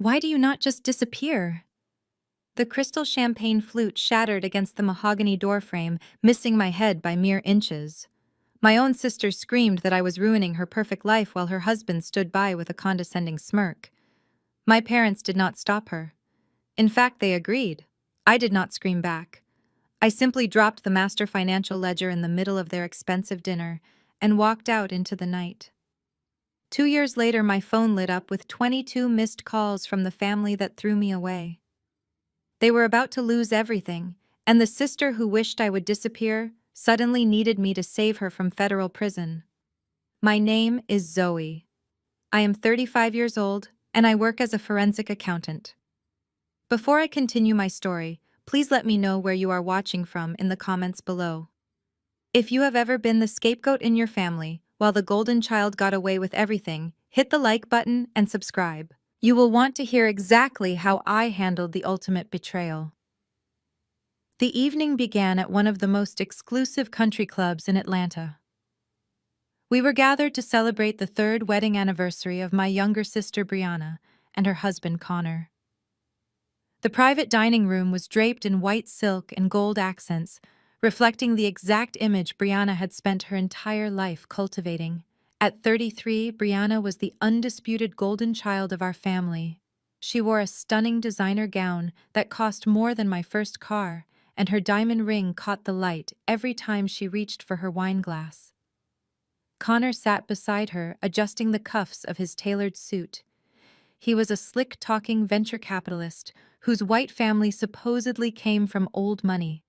Why do you not just disappear? The crystal champagne flute shattered against the mahogany doorframe, missing my head by mere inches. My own sister screamed that I was ruining her perfect life while her husband stood by with a condescending smirk. My parents did not stop her. In fact, they agreed. I did not scream back. I simply dropped the master financial ledger in the middle of their expensive dinner and walked out into the night. 2 years later, my phone lit up with 22 missed calls from the family that threw me away. They were about to lose everything, and the sister who wished I would disappear suddenly needed me to save her from federal prison. My name is Zoe. I am 35 years old, and I work as a forensic accountant. Before I continue my story, please let me know where you are watching from in the comments below. If you have ever been the scapegoat in your family, while the golden child got away with everything, hit the like button and subscribe. You will want to hear exactly how I handled the ultimate betrayal. The evening began at one of the most exclusive country clubs in Atlanta. We were gathered to celebrate the third wedding anniversary of my younger sister Brianna and her husband Connor. The private dining room was draped in white silk and gold accents, reflecting the exact image Brianna had spent her entire life cultivating. At 33, Brianna was the undisputed golden child of our family. She wore a stunning designer gown that cost more than my first car, and her diamond ring caught the light every time she reached for her wine glass. Connor sat beside her, adjusting the cuffs of his tailored suit. He was a slick-talking venture capitalist whose white family supposedly came from old money.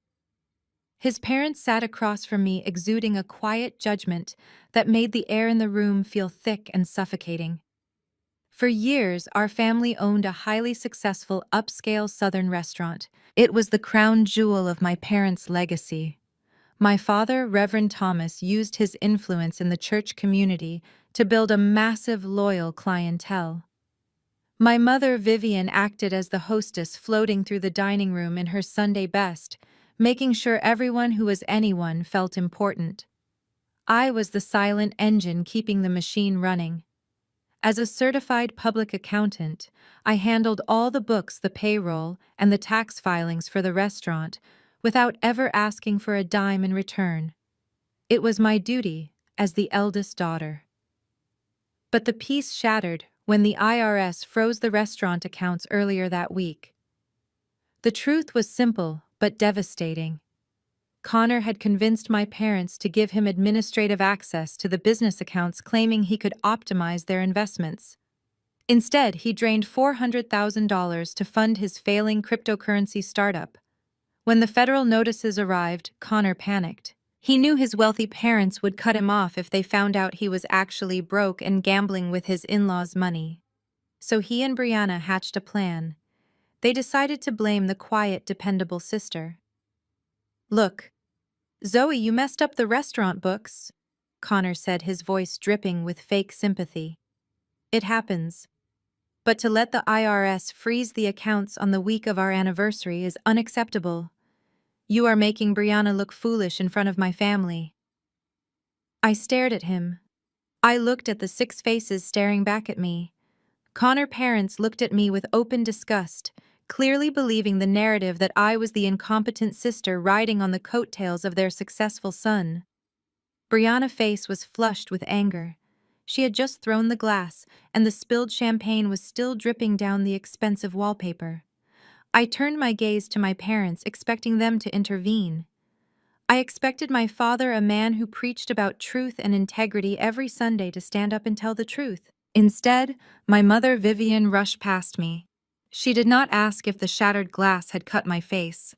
His parents sat across from me, exuding a quiet judgment that made the air in the room feel thick and suffocating. For years, our family owned a highly successful upscale Southern restaurant. It was the crown jewel of my parents' legacy. My father, Reverend Thomas, used his influence in the church community to build a massive, loyal clientele. My mother, Vivian, acted as the hostess, floating through the dining room in her Sunday best, making sure everyone who was anyone felt important. I was the silent engine keeping the machine running. As a certified public accountant, I handled all the books, the payroll, and the tax filings for the restaurant without ever asking for a dime in return. It was my duty as the eldest daughter. But the peace shattered when the IRS froze the restaurant accounts earlier that week. The truth was simple but devastating. Connor had convinced my parents to give him administrative access to the business accounts, claiming he could optimize their investments. Instead, he drained $400,000 to fund his failing cryptocurrency startup. When the federal notices arrived, Connor panicked. He knew his wealthy parents would cut him off if they found out he was actually broke and gambling with his in-laws' money. So he and Brianna hatched a plan. They decided to blame the quiet, dependable sister. "Look, Zoe, you messed up the restaurant books," Connor said, his voice dripping with fake sympathy. "It happens. But to let the IRS freeze the accounts on the week of our anniversary is unacceptable. You are making Brianna look foolish in front of my family." I stared at him. I looked at the 6 faces staring back at me. Connor's parents looked at me with open disgust, clearly believing the narrative that I was the incompetent sister riding on the coattails of their successful son. Brianna's face was flushed with anger. She had just thrown the glass, and the spilled champagne was still dripping down the expensive wallpaper. I turned my gaze to my parents, expecting them to intervene. I expected my father, a man who preached about truth and integrity every Sunday, to stand up and tell the truth. Instead, my mother, Vivian, rushed past me. She did not ask if the shattered glass had cut my face.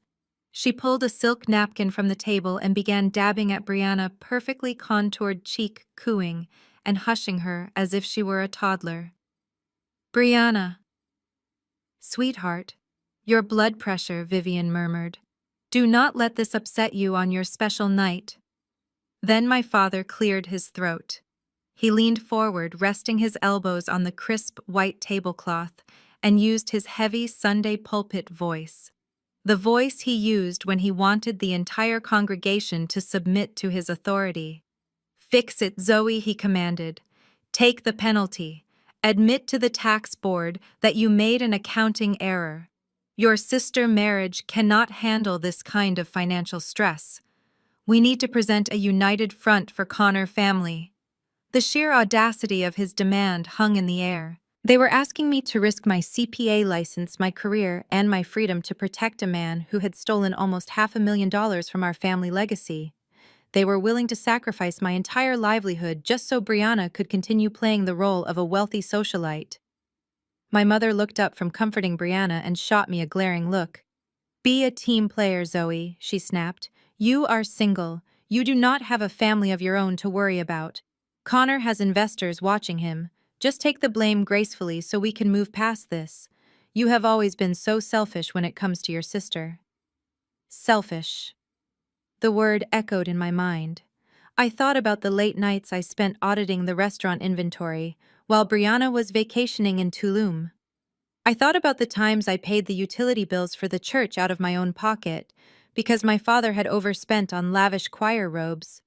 She pulled a silk napkin from the table and began dabbing at Brianna's perfectly contoured cheek, cooing and hushing her as if she were a toddler. "Brianna." "Sweetheart, your blood pressure," Vivian murmured. "Do not let this upset you on your special night." Then my father cleared his throat. He leaned forward, resting his elbows on the crisp white tablecloth, and used his heavy Sunday pulpit voice. The voice he used when he wanted the entire congregation to submit to his authority. "Fix it, Zoe," he commanded. "Take the penalty, Admit to the tax board that you made an accounting error. Your sister marriage cannot handle this kind of financial stress. We need to present a united front for Connor family. The sheer audacity of his demand hung in the air. They were asking me to risk my CPA license, my career, and my freedom to protect a man who had stolen almost $500,000 from our family legacy. They were willing to sacrifice my entire livelihood just so Brianna could continue playing the role of a wealthy socialite. My mother looked up from comforting Brianna and shot me a glaring look. Be a team player, Zoe, she snapped. You are single. You do not have a family of your own to worry about. Connor has investors watching him. Just take the blame gracefully so we can move past this. You have always been so selfish when it comes to your sister. Selfish. The word echoed in my mind. I thought about the late nights I spent auditing the restaurant inventory while Brianna was vacationing in Tulum. I thought about the times I paid the utility bills for the church out of my own pocket because my father had overspent on lavish choir robes.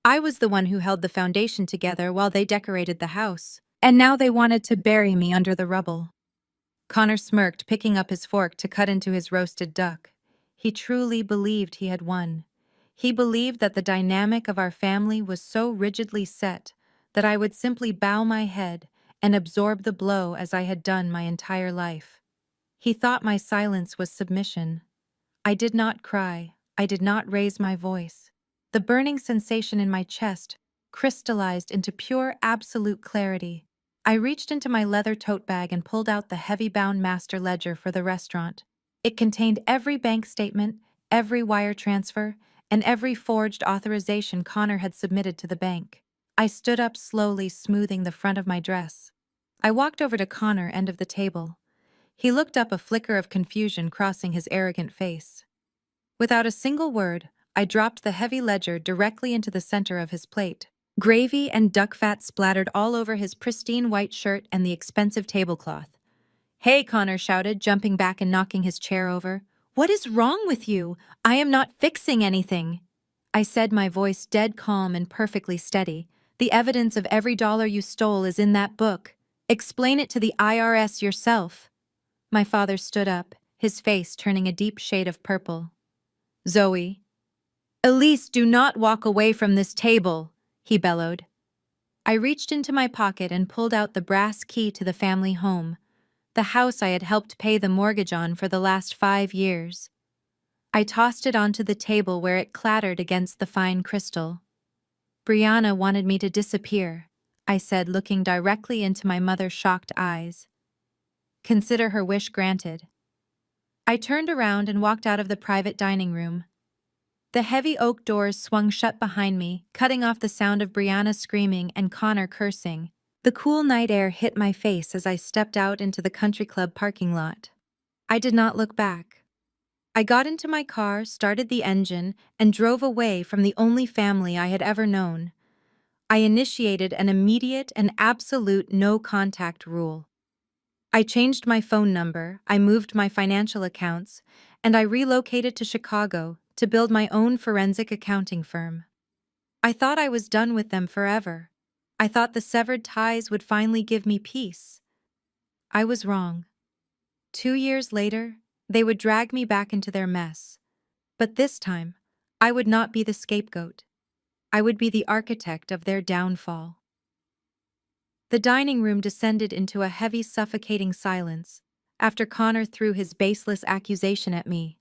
I was the one who held the foundation together while they decorated the house, and now they wanted to bury me under the rubble. Connor smirked, picking up his fork to cut into his roasted duck. He truly believed he had won. He believed that the dynamic of our family was so rigidly set that I would simply bow my head and absorb the blow as I had done my entire life. He thought my silence was submission. I did not cry. I did not raise my voice. The burning sensation in my chest crystallized into pure, absolute clarity. I reached into my leather tote bag and pulled out the heavy-bound master ledger for the restaurant. It contained every bank statement, every wire transfer, and every forged authorization Connor had submitted to the bank. I stood up slowly, smoothing the front of my dress. I walked over to Connor, end of the table. He looked up, a flicker of confusion crossing his arrogant face. Without a single word, I dropped the heavy ledger directly into the center of his plate. Gravy and duck fat splattered all over his pristine white shirt and the expensive tablecloth. "Hey," Connor shouted, jumping back and knocking his chair over. "What is wrong with you? I am not fixing anything," I said, my voice dead calm and perfectly steady. "The evidence of every dollar you stole is in that book. Explain it to the IRS yourself." My father stood up, his face turning a deep shade of purple. "Zoe, Elise, do not walk away from this table," he bellowed. I reached into my pocket and pulled out the brass key to the family home, the house I had helped pay the mortgage on for the last 5 years. I tossed it onto the table where it clattered against the fine crystal. "Brianna wanted me to disappear," I said, looking directly into my mother's shocked eyes. "Consider her wish granted." I turned around and walked out of the private dining room. The heavy oak doors swung shut behind me, cutting off the sound of Brianna screaming and Connor cursing. The cool night air hit my face as I stepped out into the country club parking lot. I did not look back. I got into my car, started the engine, and drove away from the only family I had ever known. I initiated an immediate and absolute no-contact rule. I changed my phone number, I moved my financial accounts, and I relocated to Chicago to build my own forensic accounting firm. I thought I was done with them forever. I thought the severed ties would finally give me peace. I was wrong. 2 years later, they would drag me back into their mess. But this time, I would not be the scapegoat. I would be the architect of their downfall. The dining room descended into a heavy, suffocating silence after Connor threw his baseless accusation at me.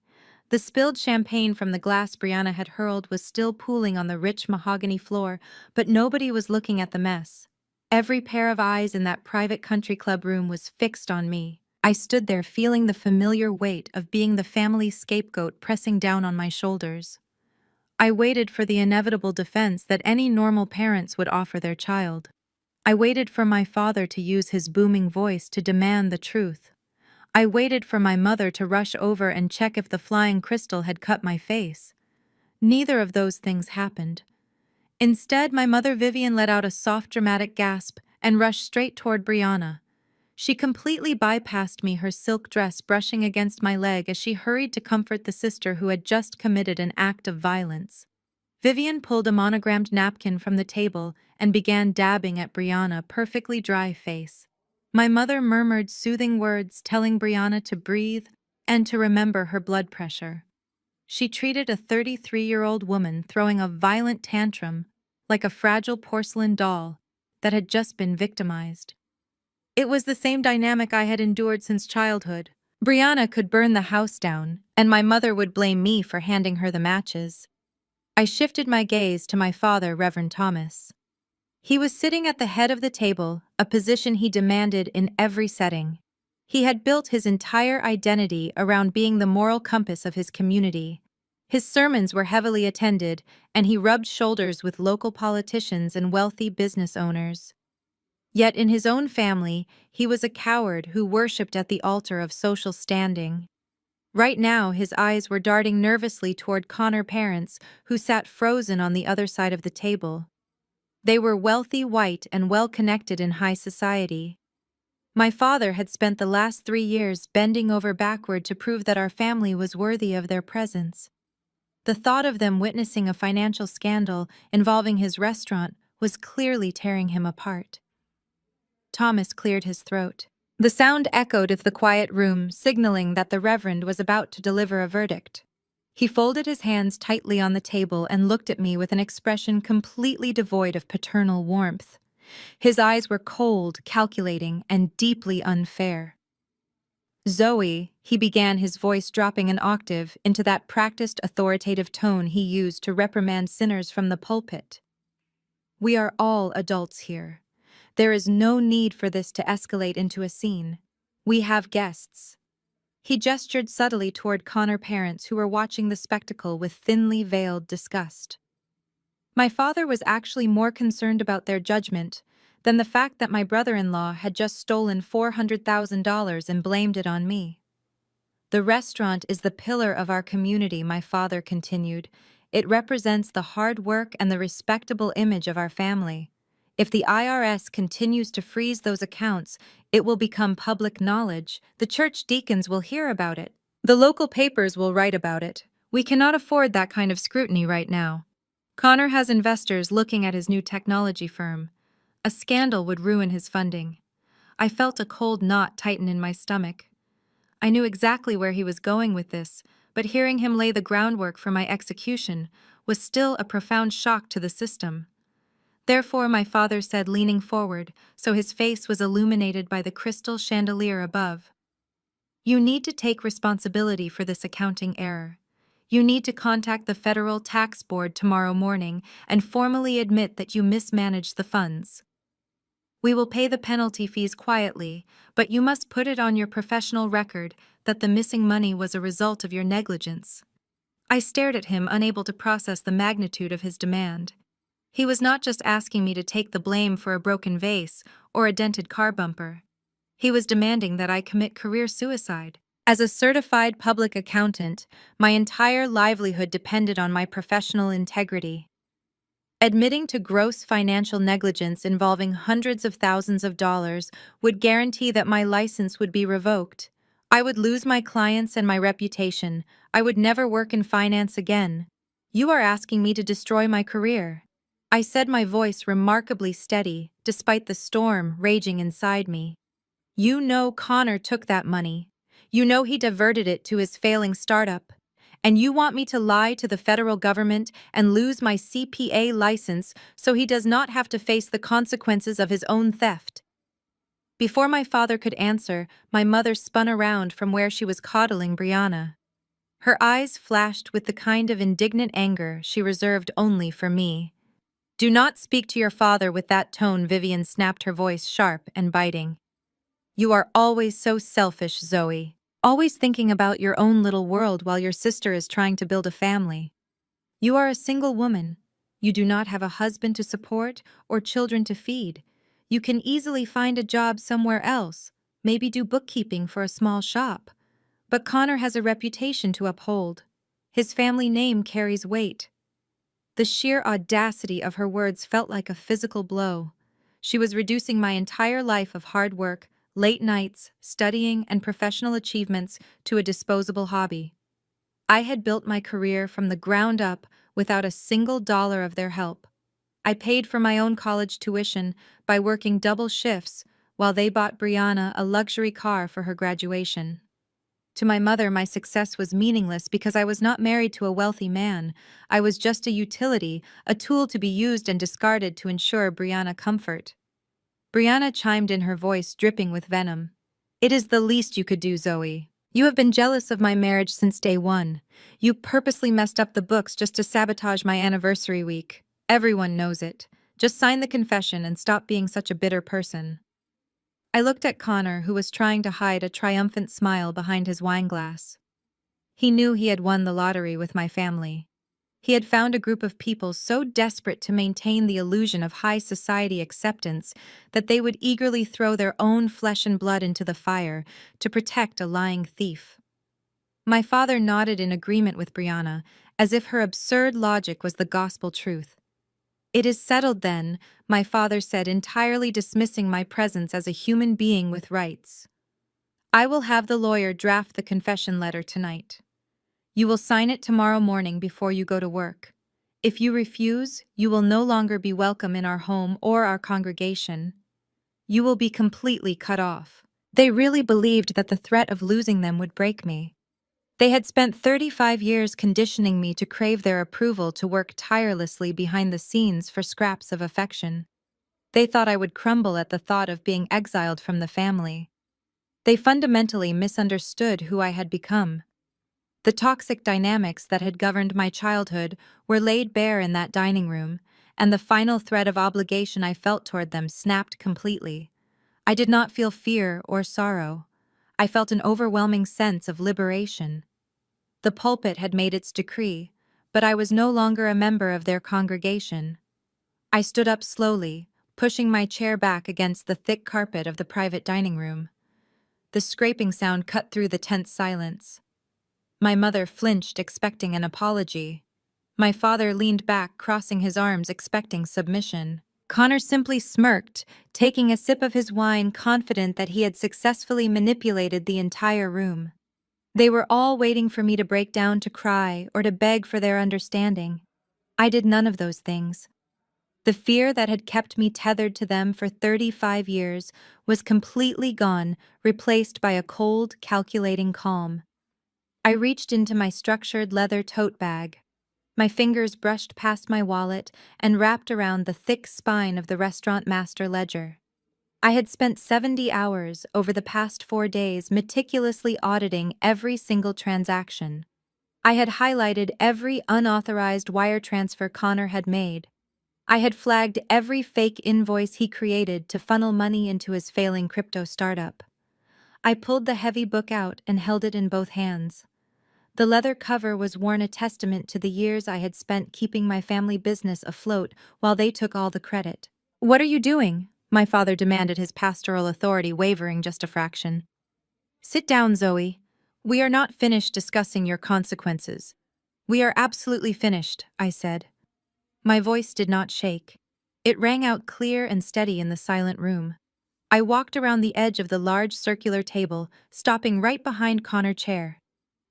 The spilled champagne from the glass Brianna had hurled was still pooling on the rich mahogany floor, but nobody was looking at the mess. Every pair of eyes in that private country club room was fixed on me. I stood there feeling the familiar weight of being the family scapegoat pressing down on my shoulders. I waited for the inevitable defense that any normal parents would offer their child. I waited for my father to use his booming voice to demand the truth. I waited for my mother to rush over and check if the flying crystal had cut my face. Neither of those things happened. Instead, my mother Vivian let out a soft, dramatic gasp and rushed straight toward Brianna. She completely bypassed me, her silk dress brushing against my leg as she hurried to comfort the sister who had just committed an act of violence. Vivian pulled a monogrammed napkin from the table and began dabbing at Brianna's perfectly dry face. My mother murmured soothing words telling Brianna to breathe and to remember her blood pressure. She treated a 33-year-old woman throwing a violent tantrum like a fragile porcelain doll that had just been victimized. It was the same dynamic I had endured since childhood. Brianna could burn the house down, and my mother would blame me for handing her the matches. I shifted my gaze to my father, Reverend Thomas. He was sitting at the head of the table, a position he demanded in every setting. He had built his entire identity around being the moral compass of his community. His sermons were heavily attended, and he rubbed shoulders with local politicians and wealthy business owners. Yet in his own family, he was a coward who worshipped at the altar of social standing. Right now, his eyes were darting nervously toward Connor parents, who sat frozen on the other side of the table. They were wealthy, white, and well-connected in high society. My father had spent the last 3 years bending over backward to prove that our family was worthy of their presence. The thought of them witnessing a financial scandal involving his restaurant was clearly tearing him apart. Thomas cleared his throat. The sound echoed of the quiet room, signaling that the Reverend was about to deliver a verdict. He folded his hands tightly on the table and looked at me with an expression completely devoid of paternal warmth. His eyes were cold, calculating, and deeply unfair. Zoe, he began, his voice dropping an octave into that practiced authoritative tone he used to reprimand sinners from the pulpit. We are all adults here. There is no need for this to escalate into a scene. We have guests. He gestured subtly toward Connor parents who were watching the spectacle with thinly veiled disgust. My father was actually more concerned about their judgment than the fact that my brother-in-law had just stolen $400,000 and blamed it on me. The restaurant is the pillar of our community, my father continued. It represents the hard work and the respectable image of our family. If the IRS continues to freeze those accounts, it will become public knowledge. The church deacons will hear about it. The local papers will write about it. We cannot afford that kind of scrutiny right now. Connor has investors looking at his new technology firm. A scandal would ruin his funding. I felt a cold knot tighten in my stomach. I knew exactly where he was going with this, but hearing him lay the groundwork for my execution was still a profound shock to the system. Therefore, my father said, leaning forward, so his face was illuminated by the crystal chandelier above, "You need to take responsibility for this accounting error. You need to contact the federal tax board tomorrow morning and formally admit that you mismanaged the funds. We will pay the penalty fees quietly, but you must put it on your professional record that the missing money was a result of your negligence." I stared at him, unable to process the magnitude of his demand. He was not just asking me to take the blame for a broken vase or a dented car bumper. He was demanding that I commit career suicide. As a certified public accountant, my entire livelihood depended on my professional integrity. Admitting to gross financial negligence involving hundreds of thousands of dollars would guarantee that my license would be revoked. I would lose my clients and my reputation. I would never work in finance again. You are asking me to destroy my career. I said, my voice remarkably steady, despite the storm raging inside me. You know Connor took that money. You know he diverted it to his failing startup. And you want me to lie to the federal government and lose my CPA license so he does not have to face the consequences of his own theft. Before my father could answer, my mother spun around from where she was coddling Brianna. Her eyes flashed with the kind of indignant anger she reserved only for me. "Do not speak to your father with that tone," Vivian snapped, her voice sharp and biting. "You are always so selfish, Zoe. Always thinking about your own little world while your sister is trying to build a family. You are a single woman. You do not have a husband to support or children to feed. You can easily find a job somewhere else, maybe do bookkeeping for a small shop. But Connor has a reputation to uphold. His family name carries weight." The sheer audacity of her words felt like a physical blow. She was reducing my entire life of hard work, late nights, studying, and professional achievements to a disposable hobby. I had built my career from the ground up without a single dollar of their help. I paid for my own college tuition by working double shifts while they bought Brianna a luxury car for her graduation. To my mother, my success was meaningless because I was not married to a wealthy man. I was just a utility, a tool to be used and discarded to ensure Brianna comfort. Brianna chimed in, her voice dripping with venom. It is the least you could do, Zoe. You have been jealous of my marriage since day one. You purposely messed up the books just to sabotage my anniversary week. Everyone knows it. Just sign the confession and stop being such a bitter person. I looked at Connor, who was trying to hide a triumphant smile behind his wineglass. He knew he had won the lottery with my family. He had found a group of people so desperate to maintain the illusion of high society acceptance that they would eagerly throw their own flesh and blood into the fire to protect a lying thief. My father nodded in agreement with Brianna, as if her absurd logic was the gospel truth. It is settled then, my father said, entirely dismissing my presence as a human being with rights. I will have the lawyer draft the confession letter tonight. You will sign it tomorrow morning before you go to work. If you refuse, you will no longer be welcome in our home or our congregation. You will be completely cut off. They really believed that the threat of losing them would break me. They had spent 35 years conditioning me to crave their approval, to work tirelessly behind the scenes for scraps of affection. They thought I would crumble at the thought of being exiled from the family. They fundamentally misunderstood who I had become. The toxic dynamics that had governed my childhood were laid bare in that dining room, and the final thread of obligation I felt toward them snapped completely. I did not feel fear or sorrow. I felt an overwhelming sense of liberation. The pulpit had made its decree, but I was no longer a member of their congregation. I stood up slowly, pushing my chair back against the thick carpet of the private dining room. The scraping sound cut through the tense silence. My mother flinched, expecting an apology. My father leaned back, crossing his arms, expecting submission. Connor simply smirked, taking a sip of his wine, confident that he had successfully manipulated the entire room. They were all waiting for me to break down, to cry, or to beg for their understanding. I did none of those things. The fear that had kept me tethered to them for 35 years was completely gone, replaced by a cold, calculating calm. I reached into my structured leather tote bag. My fingers brushed past my wallet and wrapped around the thick spine of the restaurant master ledger. I had spent 70 hours over the past 4 days meticulously auditing every single transaction. I had highlighted every unauthorized wire transfer Connor had made. I had flagged every fake invoice he created to funnel money into his failing crypto startup. I pulled the heavy book out and held it in both hands. The leather cover was worn, a testament to the years I had spent keeping my family business afloat while they took all the credit. "What are you doing?" my father demanded, his pastoral authority wavering just a fraction. "Sit down, Zoe. We are not finished discussing your consequences." "We are absolutely finished," I said. My voice did not shake. It rang out clear and steady in the silent room. I walked around the edge of the large circular table, stopping right behind Connor's chair.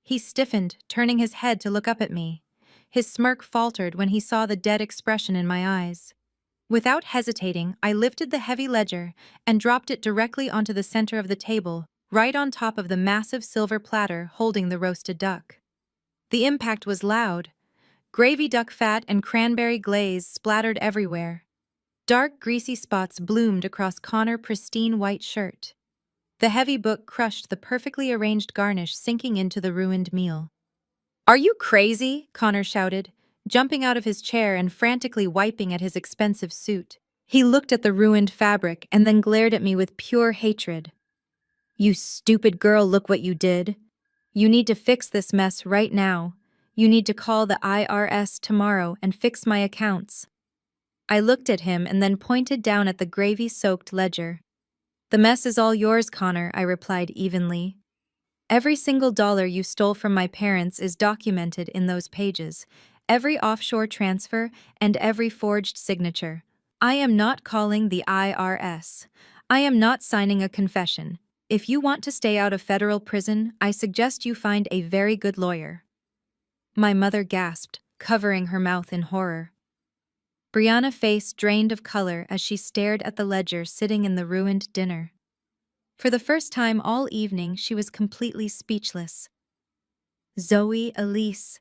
He stiffened, turning his head to look up at me. His smirk faltered when he saw the dead expression in my eyes. Without hesitating, I lifted the heavy ledger and dropped it directly onto the center of the table, right on top of the massive silver platter holding the roasted duck. The impact was loud. Gravy duck fat and cranberry glaze splattered everywhere. Dark, greasy spots bloomed across Connor's pristine white shirt. The heavy book crushed the perfectly arranged garnish, sinking into the ruined meal. "Are you crazy?" Connor shouted, jumping out of his chair and frantically wiping at his expensive suit. He looked at the ruined fabric and then glared at me with pure hatred. "You stupid girl, look what you did. You need to fix this mess right now. You need to call the IRS tomorrow and fix my accounts." I looked at him and then pointed down at the gravy-soaked ledger. "The mess is all yours, Connor," I replied evenly. "Every single dollar you stole from my parents is documented in those pages, every offshore transfer and every forged signature. I am not calling the IRS. I am not signing a confession. If you want to stay out of federal prison, I suggest you find a very good lawyer." My mother gasped, covering her mouth in horror. Brianna's face drained of color as she stared at the ledger sitting in the ruined dinner. For the first time all evening, she was completely speechless. Zoe, Elise.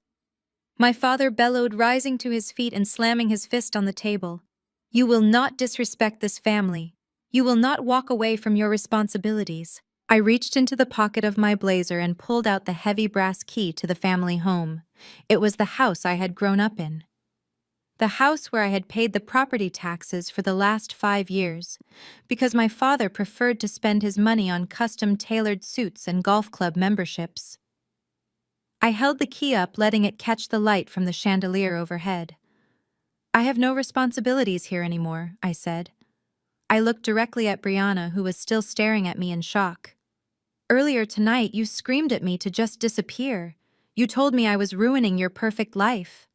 My father bellowed, rising to his feet and slamming his fist on the table. You will not disrespect this family. You will not walk away from your responsibilities. I reached into the pocket of my blazer and pulled out the heavy brass key to the family home. It was the house I had grown up in. The house where I had paid the property taxes for the last 5 years, because my father preferred to spend his money on custom-tailored suits and golf club memberships. I held the key up, letting it catch the light from the chandelier overhead. I have no responsibilities here anymore, I said. I looked directly at Brianna, who was still staring at me in shock. Earlier tonight, you screamed at me to just disappear. You told me I was ruining your perfect life.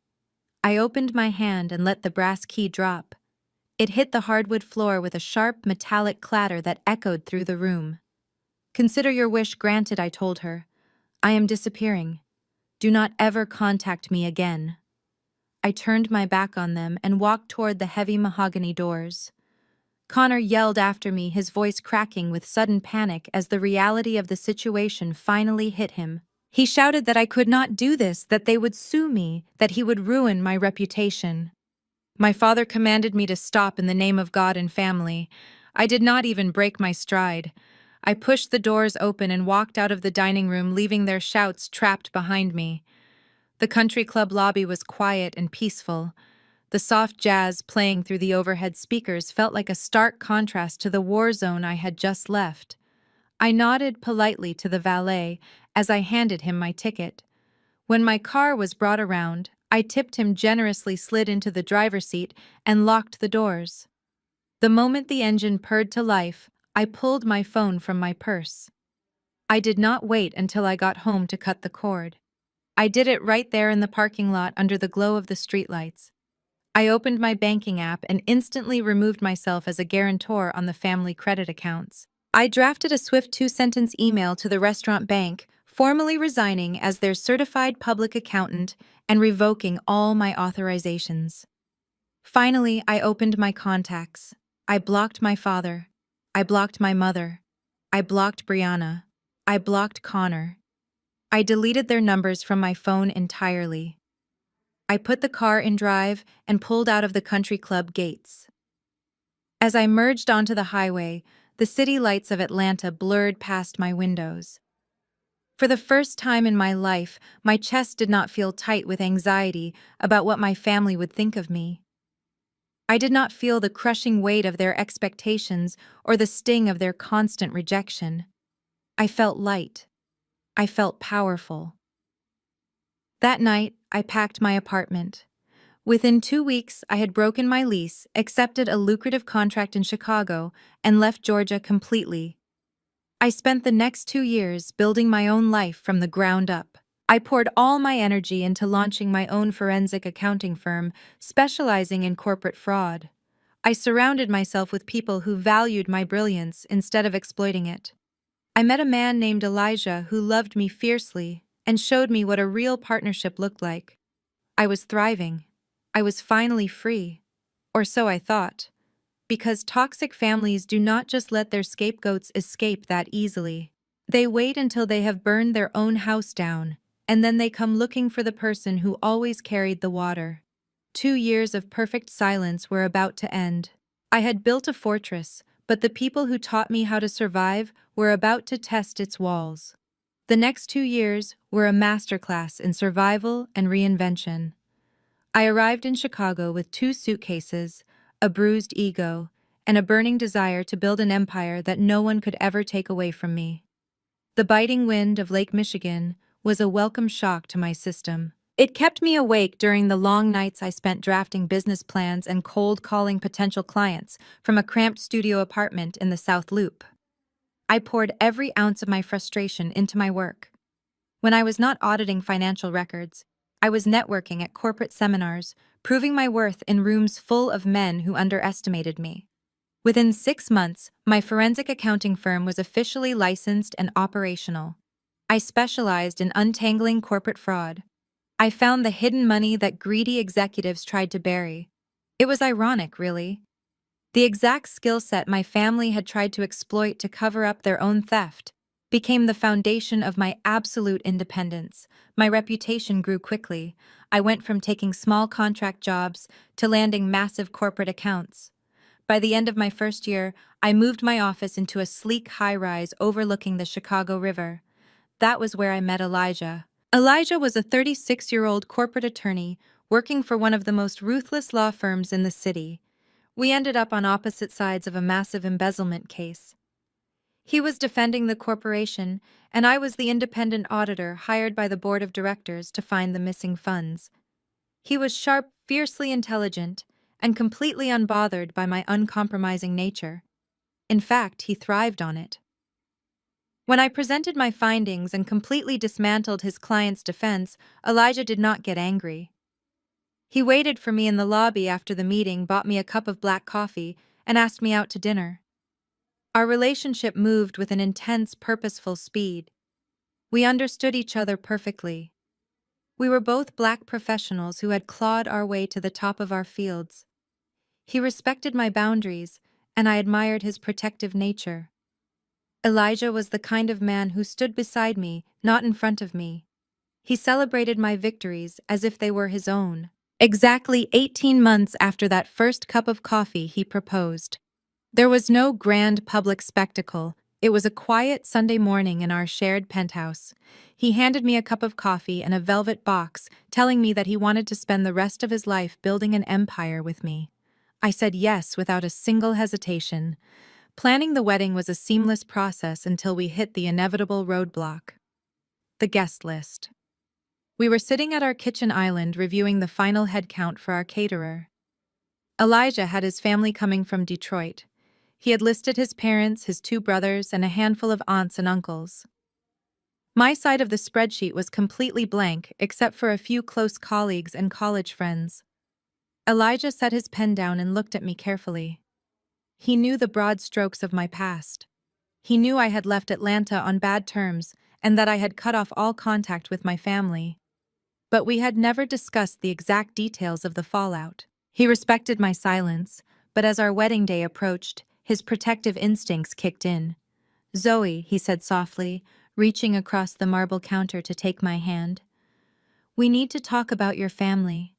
I opened my hand and let the brass key drop. It hit the hardwood floor with a sharp, metallic clatter that echoed through the room. Consider your wish granted, I told her. I am disappearing. Do not ever contact me again. I turned my back on them and walked toward the heavy mahogany doors. Connor yelled after me, his voice cracking with sudden panic as the reality of the situation finally hit him. He shouted that I could not do this, that they would sue me, that he would ruin my reputation. My father commanded me to stop in the name of God and family. I did not even break my stride. I pushed the doors open and walked out of the dining room, leaving their shouts trapped behind me. The country club lobby was quiet and peaceful. The soft jazz playing through the overhead speakers felt like a stark contrast to the war zone I had just left. I nodded politely to the valet as I handed him my ticket. When my car was brought around, I tipped him generously, slid into the driver's seat, and locked the doors. The moment the engine purred to life, I pulled my phone from my purse. I did not wait until I got home to cut the cord. I did it right there in the parking lot under the glow of the streetlights. I opened my banking app and instantly removed myself as a guarantor on the family credit accounts. I drafted a swift 2-sentence email to the restaurant bank, formally resigning as their certified public accountant and revoking all my authorizations. Finally, I opened my contacts. I blocked my father. I blocked my mother. I blocked Brianna. I blocked Connor. I deleted their numbers from my phone entirely. I put the car in drive and pulled out of the country club gates. As I merged onto the highway, the city lights of Atlanta blurred past my windows. For the first time in my life, my chest did not feel tight with anxiety about what my family would think of me. I did not feel the crushing weight of their expectations or the sting of their constant rejection. I felt light. I felt powerful. That night, I packed my apartment. Within 2 weeks, I had broken my lease, accepted a lucrative contract in Chicago, and left Georgia completely. I spent the next 2 years building my own life from the ground up. I poured all my energy into launching my own forensic accounting firm, specializing in corporate fraud. I surrounded myself with people who valued my brilliance instead of exploiting it. I met a man named Elijah who loved me fiercely and showed me what a real partnership looked like. I was thriving. I was finally free. Or so I thought. Because toxic families do not just let their scapegoats escape that easily. They wait until they have burned their own house down, and then they come looking for the person who always carried the water. 2 years of perfect silence were about to end. I had built a fortress, but the people who taught me how to survive were about to test its walls. The next 2 years were a masterclass in survival and reinvention. I arrived in Chicago with 2 suitcases, a bruised ego, and a burning desire to build an empire that no one could ever take away from me. The biting wind of Lake Michigan was a welcome shock to my system. It kept me awake during the long nights I spent drafting business plans and cold calling potential clients from a cramped studio apartment in the South Loop. I poured every ounce of my frustration into my work. When I was not auditing financial records, I was networking at corporate seminars, proving my worth in rooms full of men who underestimated me. Within 6 months, my forensic accounting firm was officially licensed and operational. I specialized in untangling corporate fraud. I found the hidden money that greedy executives tried to bury. It was ironic, really. The exact skill set my family had tried to exploit to cover up their own theft became the foundation of my absolute independence. My reputation grew quickly. I went from taking small contract jobs to landing massive corporate accounts. By the end of my first year, I moved my office into a sleek high-rise overlooking the Chicago River. That was where I met Elijah. Elijah was a 36-year-old corporate attorney working for one of the most ruthless law firms in the city. We ended up on opposite sides of a massive embezzlement case. He was defending the corporation, and I was the independent auditor hired by the board of directors to find the missing funds. He was sharp, fiercely intelligent, and completely unbothered by my uncompromising nature. In fact, he thrived on it. When I presented my findings and completely dismantled his client's defense, Elijah did not get angry. He waited for me in the lobby after the meeting, bought me a cup of black coffee, and asked me out to dinner. Our relationship moved with an intense, purposeful speed. We understood each other perfectly. We were both black professionals who had clawed our way to the top of our fields. He respected my boundaries, and I admired his protective nature. Elijah was the kind of man who stood beside me, not in front of me. He celebrated my victories as if they were his own. Exactly 18 months after that first cup of coffee, he proposed. There was no grand public spectacle. It was a quiet Sunday morning in our shared penthouse. He handed me a cup of coffee and a velvet box, telling me that he wanted to spend the rest of his life building an empire with me. I said yes without a single hesitation. Planning the wedding was a seamless process until we hit the inevitable roadblock: the guest list. We were sitting at our kitchen island reviewing the final head count for our caterer. Elijah had his family coming from Detroit. He had listed his parents, his two brothers, and a handful of aunts and uncles. My side of the spreadsheet was completely blank, except for a few close colleagues and college friends. Elijah set his pen down and looked at me carefully. He knew the broad strokes of my past. He knew I had left Atlanta on bad terms and that I had cut off all contact with my family. But we had never discussed the exact details of the fallout. He respected my silence, but as our wedding day approached, his protective instincts kicked in. "Zoe," he said softly, reaching across the marble counter to take my hand. "We need to talk about your family.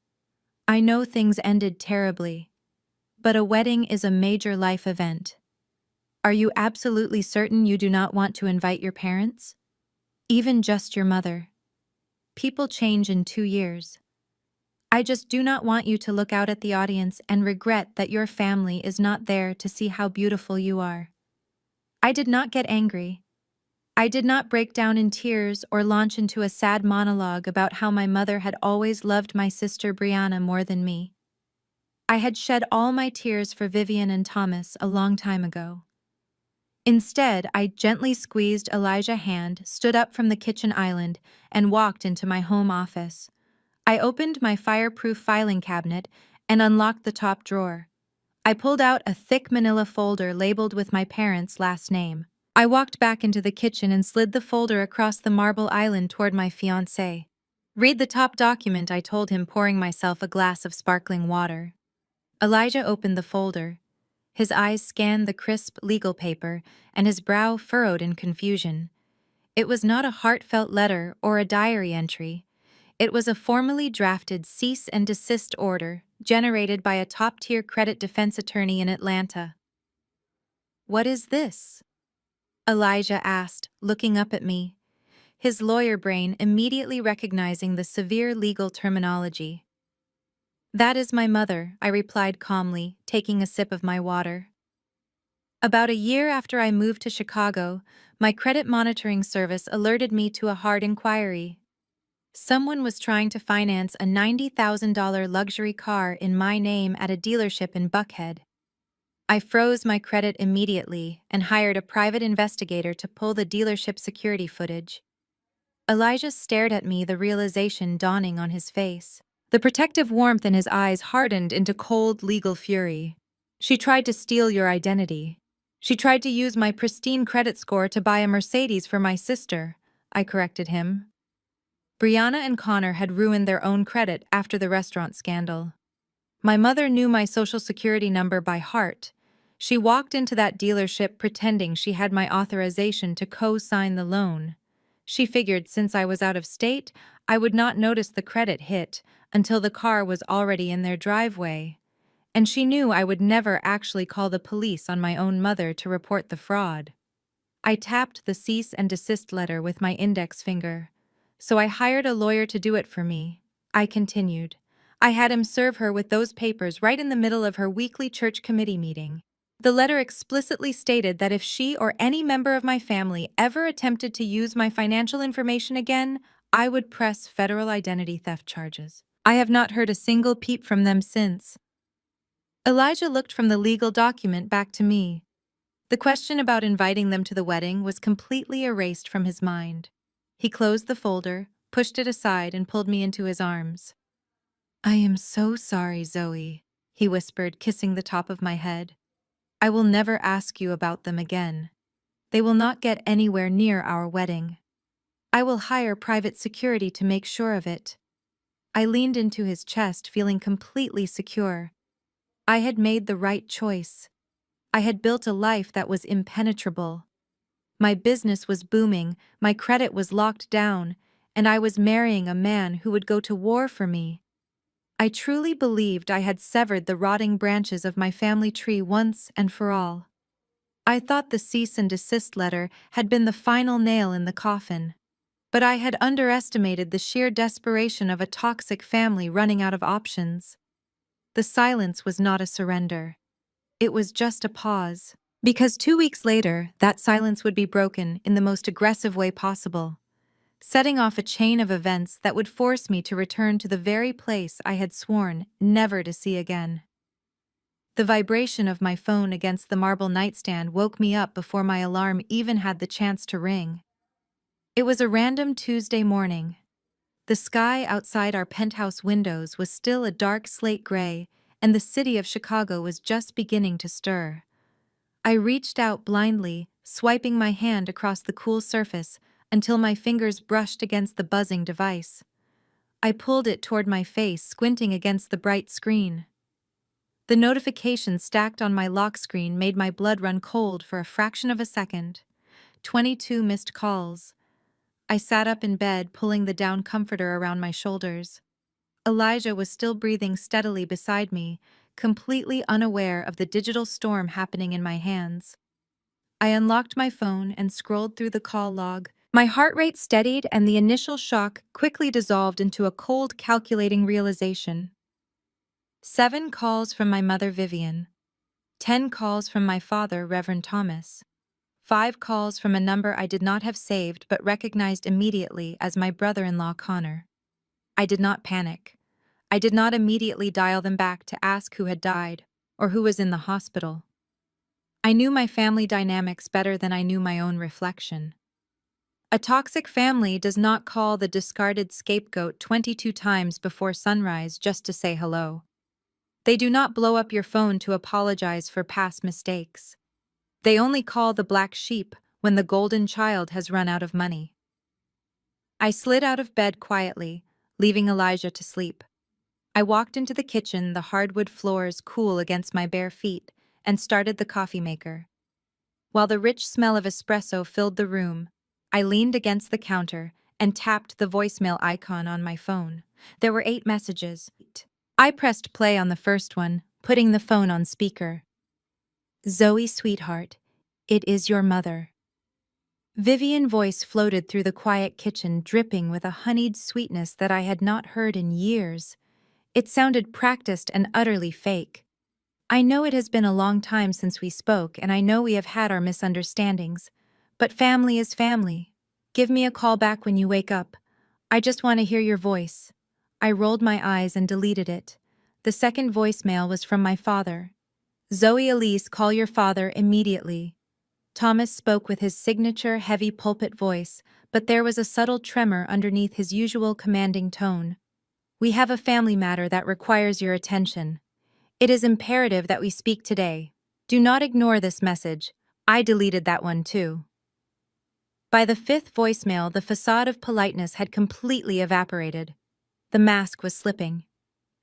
I know things ended terribly, but a wedding is a major life event. Are you absolutely certain you do not want to invite your parents? Even just your mother? People change in 2 years. I just do not want you to look out at the audience and regret that your family is not there to see how beautiful you are." I did not get angry. I did not break down in tears or launch into a sad monologue about how my mother had always loved my sister Brianna more than me. I had shed all my tears for Vivian and Thomas a long time ago. Instead, I gently squeezed Elijah's hand, stood up from the kitchen island, and walked into my home office. I opened my fireproof filing cabinet and unlocked the top drawer. I pulled out a thick manila folder labeled with my parents' last name. I walked back into the kitchen and slid the folder across the marble island toward my fiancé. "Read the top document," I told him, pouring myself a glass of sparkling water. Elijah opened the folder. His eyes scanned the crisp legal paper, and his brow furrowed in confusion. It was not a heartfelt letter or a diary entry. It was a formally drafted cease and desist order generated by a top-tier credit defense attorney in Atlanta. "What is this?" Elijah asked, looking up at me, his lawyer brain immediately recognizing the severe legal terminology. "That is my mother," I replied calmly, taking a sip of my water. About a year after I moved to Chicago, my credit monitoring service alerted me to a hard inquiry. Someone was trying to finance a $90,000 luxury car in my name at a dealership in Buckhead. I froze my credit immediately and hired a private investigator to pull the dealership security footage. Elijah stared at me, the realization dawning on his face. The protective warmth in his eyes hardened into cold legal fury. "She tried to steal your identity. She tried to use my pristine credit score to buy a Mercedes for my sister," I corrected him. Brianna and Connor had ruined their own credit after the restaurant scandal. My mother knew my social security number by heart, She walked into that dealership pretending she had my authorization to co-sign the loan. She figured since I was out of state, I would not notice the credit hit until the car was already in their driveway. And she knew I would never actually call the police on my own mother to report the fraud. I tapped the cease and desist letter with my index finger. So I hired a lawyer to do it for me. I continued. I had him serve her with those papers right in the middle of her weekly church committee meeting. The letter explicitly stated that if she or any member of my family ever attempted to use my financial information again, I would press federal identity theft charges. I have not heard a single peep from them since. Elijah looked from the legal document back to me. The question about inviting them to the wedding was completely erased from his mind. He closed the folder, pushed it aside, and pulled me into his arms. "I am so sorry, Zoe," he whispered, kissing the top of my head. "I will never ask you about them again. They will not get anywhere near our wedding. I will hire private security to make sure of it." I leaned into his chest, feeling completely secure. I had made the right choice. I had built a life that was impenetrable. My business was booming, my credit was locked down, and I was marrying a man who would go to war for me. I truly believed I had severed the rotting branches of my family tree once and for all. I thought the cease and desist letter had been the final nail in the coffin. But I had underestimated the sheer desperation of a toxic family running out of options. The silence was not a surrender. It was just a pause. Because 2 weeks later, that silence would be broken in the most aggressive way possible, setting off a chain of events that would force me to return to the very place I had sworn never to see again. The vibration of my phone against the marble nightstand woke me up before my alarm even had the chance to ring. It was a random Tuesday morning. The sky outside our penthouse windows was still a dark slate gray, and the city of Chicago was just beginning to stir. I reached out blindly, swiping my hand across the cool surface until my fingers brushed against the buzzing device. I pulled it toward my face, squinting against the bright screen. The notification stacked on my lock screen made my blood run cold for a fraction of a second. 22 missed calls. I sat up in bed, pulling the down comforter around my shoulders. Elijah was still breathing steadily beside me, completely unaware of the digital storm happening in my hands. I unlocked my phone and scrolled through the call log. My heart rate steadied, and the initial shock quickly dissolved into a cold, calculating realization. 7 calls from my mother, Vivian. 10 calls from my father, Reverend Thomas. 5 calls from a number I did not have saved but recognized immediately as my brother-in-law, Connor. I did not panic. I did not immediately dial them back to ask who had died or who was in the hospital. I knew my family dynamics better than I knew my own reflection. A toxic family does not call the discarded scapegoat 22 times before sunrise just to say hello. They do not blow up your phone to apologize for past mistakes. They only call the black sheep when the golden child has run out of money. I slid out of bed quietly, leaving Elijah to sleep. I walked into the kitchen, the hardwood floors cool against my bare feet, and started the coffee maker. While the rich smell of espresso filled the room, I leaned against the counter and tapped the voicemail icon on my phone. There were 8 messages. I pressed play on the first one, putting the phone on speaker. "Zoe, sweetheart, it is your mother." Vivian's voice floated through the quiet kitchen, dripping with a honeyed sweetness that I had not heard in years. It sounded practiced and utterly fake. "I know it has been a long time since we spoke, and I know we have had our misunderstandings. But family is family. Give me a call back when you wake up. I just want to hear your voice." I rolled my eyes and deleted it. The second voicemail was from my father. "Zoe Elise, call your father immediately." Thomas spoke with his signature heavy pulpit voice, but there was a subtle tremor underneath his usual commanding tone. "We have a family matter that requires your attention. It is imperative that we speak today. Do not ignore this message." I deleted that one too. By the 5th voicemail, the facade of politeness had completely evaporated. The mask was slipping.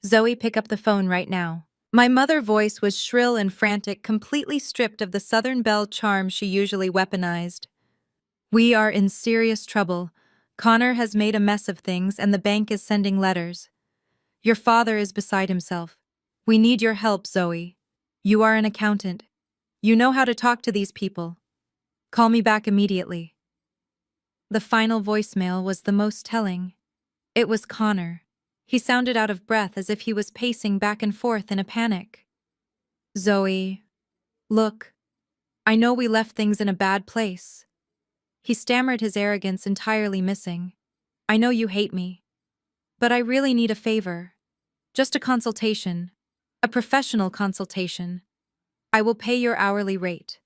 "Zoe, pick up the phone right now. My mother's voice was shrill and frantic, completely stripped of the Southern Belle charm she usually weaponized. We are in serious trouble. Connor has made a mess of things and the bank is sending letters. Your father is beside himself. We need your help, Zoe. You are an accountant. You know how to talk to these people. Call me back immediately. The final voicemail was the most telling. It was Connor. He sounded out of breath as if he was pacing back and forth in a panic. Zoe, look, I know we left things in a bad place. He stammered, his arrogance entirely missing. I know you hate me, but I really need a favor. Just a consultation. A professional consultation. I will pay your hourly rate.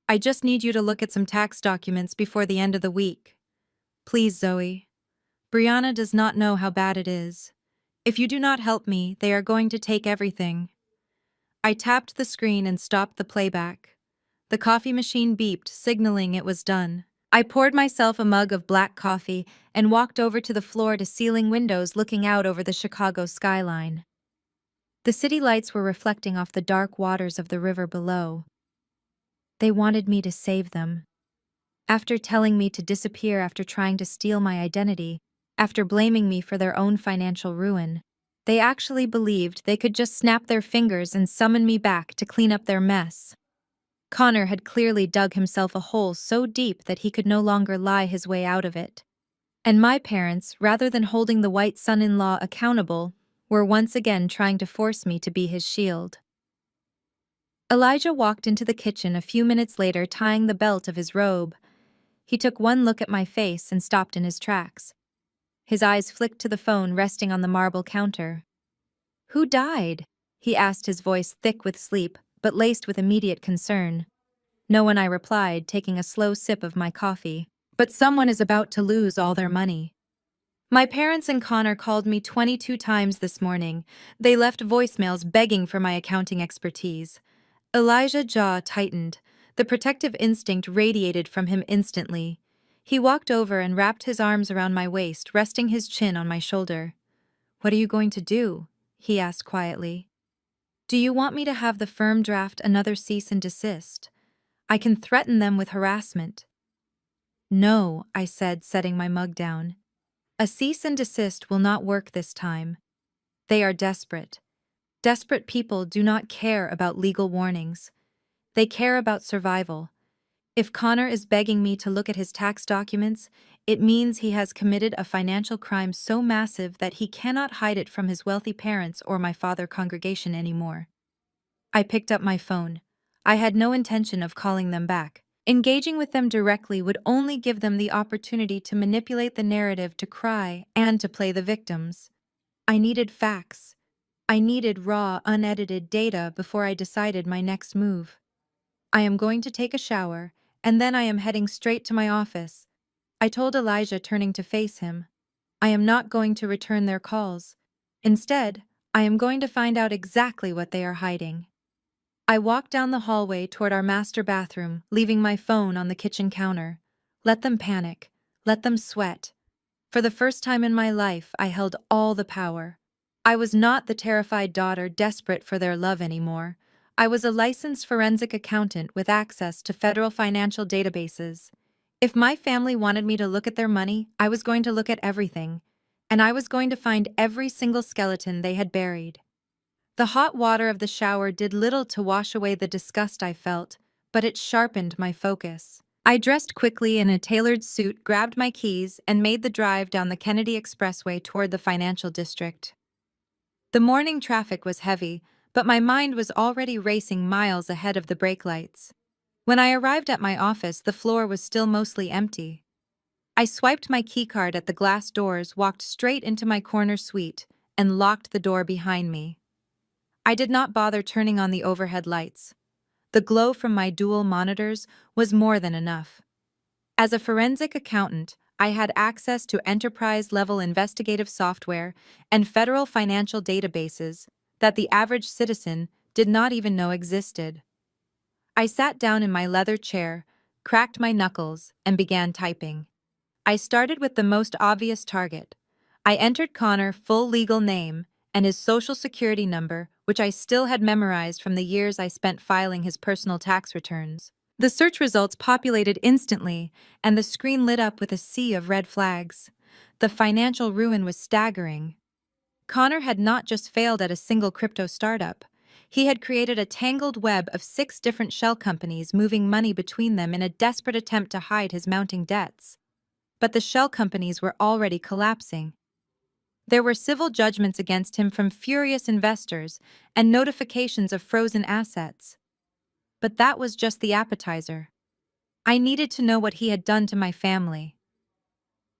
I just need you to look at some tax documents before the end of the week. Please, Zoe. Brianna does not know how bad it is. If you do not help me, they are going to take everything. I tapped the screen and stopped the playback. The coffee machine beeped, signaling it was done. I poured myself a mug of black coffee and walked over to the floor-to-ceiling windows looking out over the Chicago skyline. The city lights were reflecting off the dark waters of the river below. They wanted me to save them. After telling me to disappear after trying to steal my identity, after blaming me for their own financial ruin, they actually believed they could just snap their fingers and summon me back to clean up their mess. Connor had clearly dug himself a hole so deep that he could no longer lie his way out of it. And my parents, rather than holding the white son-in-law accountable, were once again trying to force me to be his shield. Elijah walked into the kitchen a few minutes later, tying the belt of his robe. He took one look at my face and stopped in his tracks. His eyes flicked to the phone resting on the marble counter. Who died? He asked, his voice thick with sleep, but laced with immediate concern. No one, I replied, taking a slow sip of my coffee. But someone is about to lose all their money. My parents and Connor called me 22 times this morning. They left voicemails begging for my accounting expertise. Elijah's jaw tightened. The protective instinct radiated from him instantly. He walked over and wrapped his arms around my waist, resting his chin on my shoulder. What are you going to do? He asked quietly. Do you want me to have the firm draft another cease and desist? I can threaten them with harassment. No, I said, setting my mug down. A cease and desist will not work this time. They are desperate. Desperate people do not care about legal warnings. They care about survival. If Connor is begging me to look at his tax documents, it means he has committed a financial crime so massive that he cannot hide it from his wealthy parents or my father congregation anymore. I picked up my phone. I had no intention of calling them back. Engaging with them directly would only give them the opportunity to manipulate the narrative, to cry, and to play the victims. I needed facts. I needed raw, unedited data before I decided my next move. I am going to take a shower, and then I am heading straight to my office. I told Elijah, turning to face him. I am not going to return their calls. Instead, I am going to find out exactly what they are hiding. I walked down the hallway toward our master bathroom, leaving my phone on the kitchen counter. Let them panic. Let them sweat. For the first time in my life, I held all the power. I was not the terrified daughter desperate for their love anymore. I was a licensed forensic accountant with access to federal financial databases. If my family wanted me to look at their money, I was going to look at everything. And I was going to find every single skeleton they had buried. The hot water of the shower did little to wash away the disgust I felt, but it sharpened my focus. I dressed quickly in a tailored suit, grabbed my keys, and made the drive down the Kennedy Expressway toward the financial district. The morning traffic was heavy, but my mind was already racing miles ahead of the brake lights. When I arrived at my office, the floor was still mostly empty. I swiped my keycard at the glass doors, walked straight into my corner suite, and locked the door behind me. I did not bother turning on the overhead lights. The glow from my dual monitors was more than enough. As a forensic accountant, I had access to enterprise-level investigative software and federal financial databases that the average citizen did not even know existed. I sat down in my leather chair, cracked my knuckles, and began typing. I started with the most obvious target. I entered Connor's full legal name and his social security number which I still had memorized from the years I spent filing his personal tax returns. The search results populated instantly, and the screen lit up with a sea of red flags. The financial ruin was staggering. Connor had not just failed at a single crypto startup. He had created a tangled web of 6 different shell companies, moving money between them in a desperate attempt to hide his mounting debts. But the shell companies were already collapsing. There were civil judgments against him from furious investors and notifications of frozen assets. But that was just the appetizer. I needed to know what he had done to my family.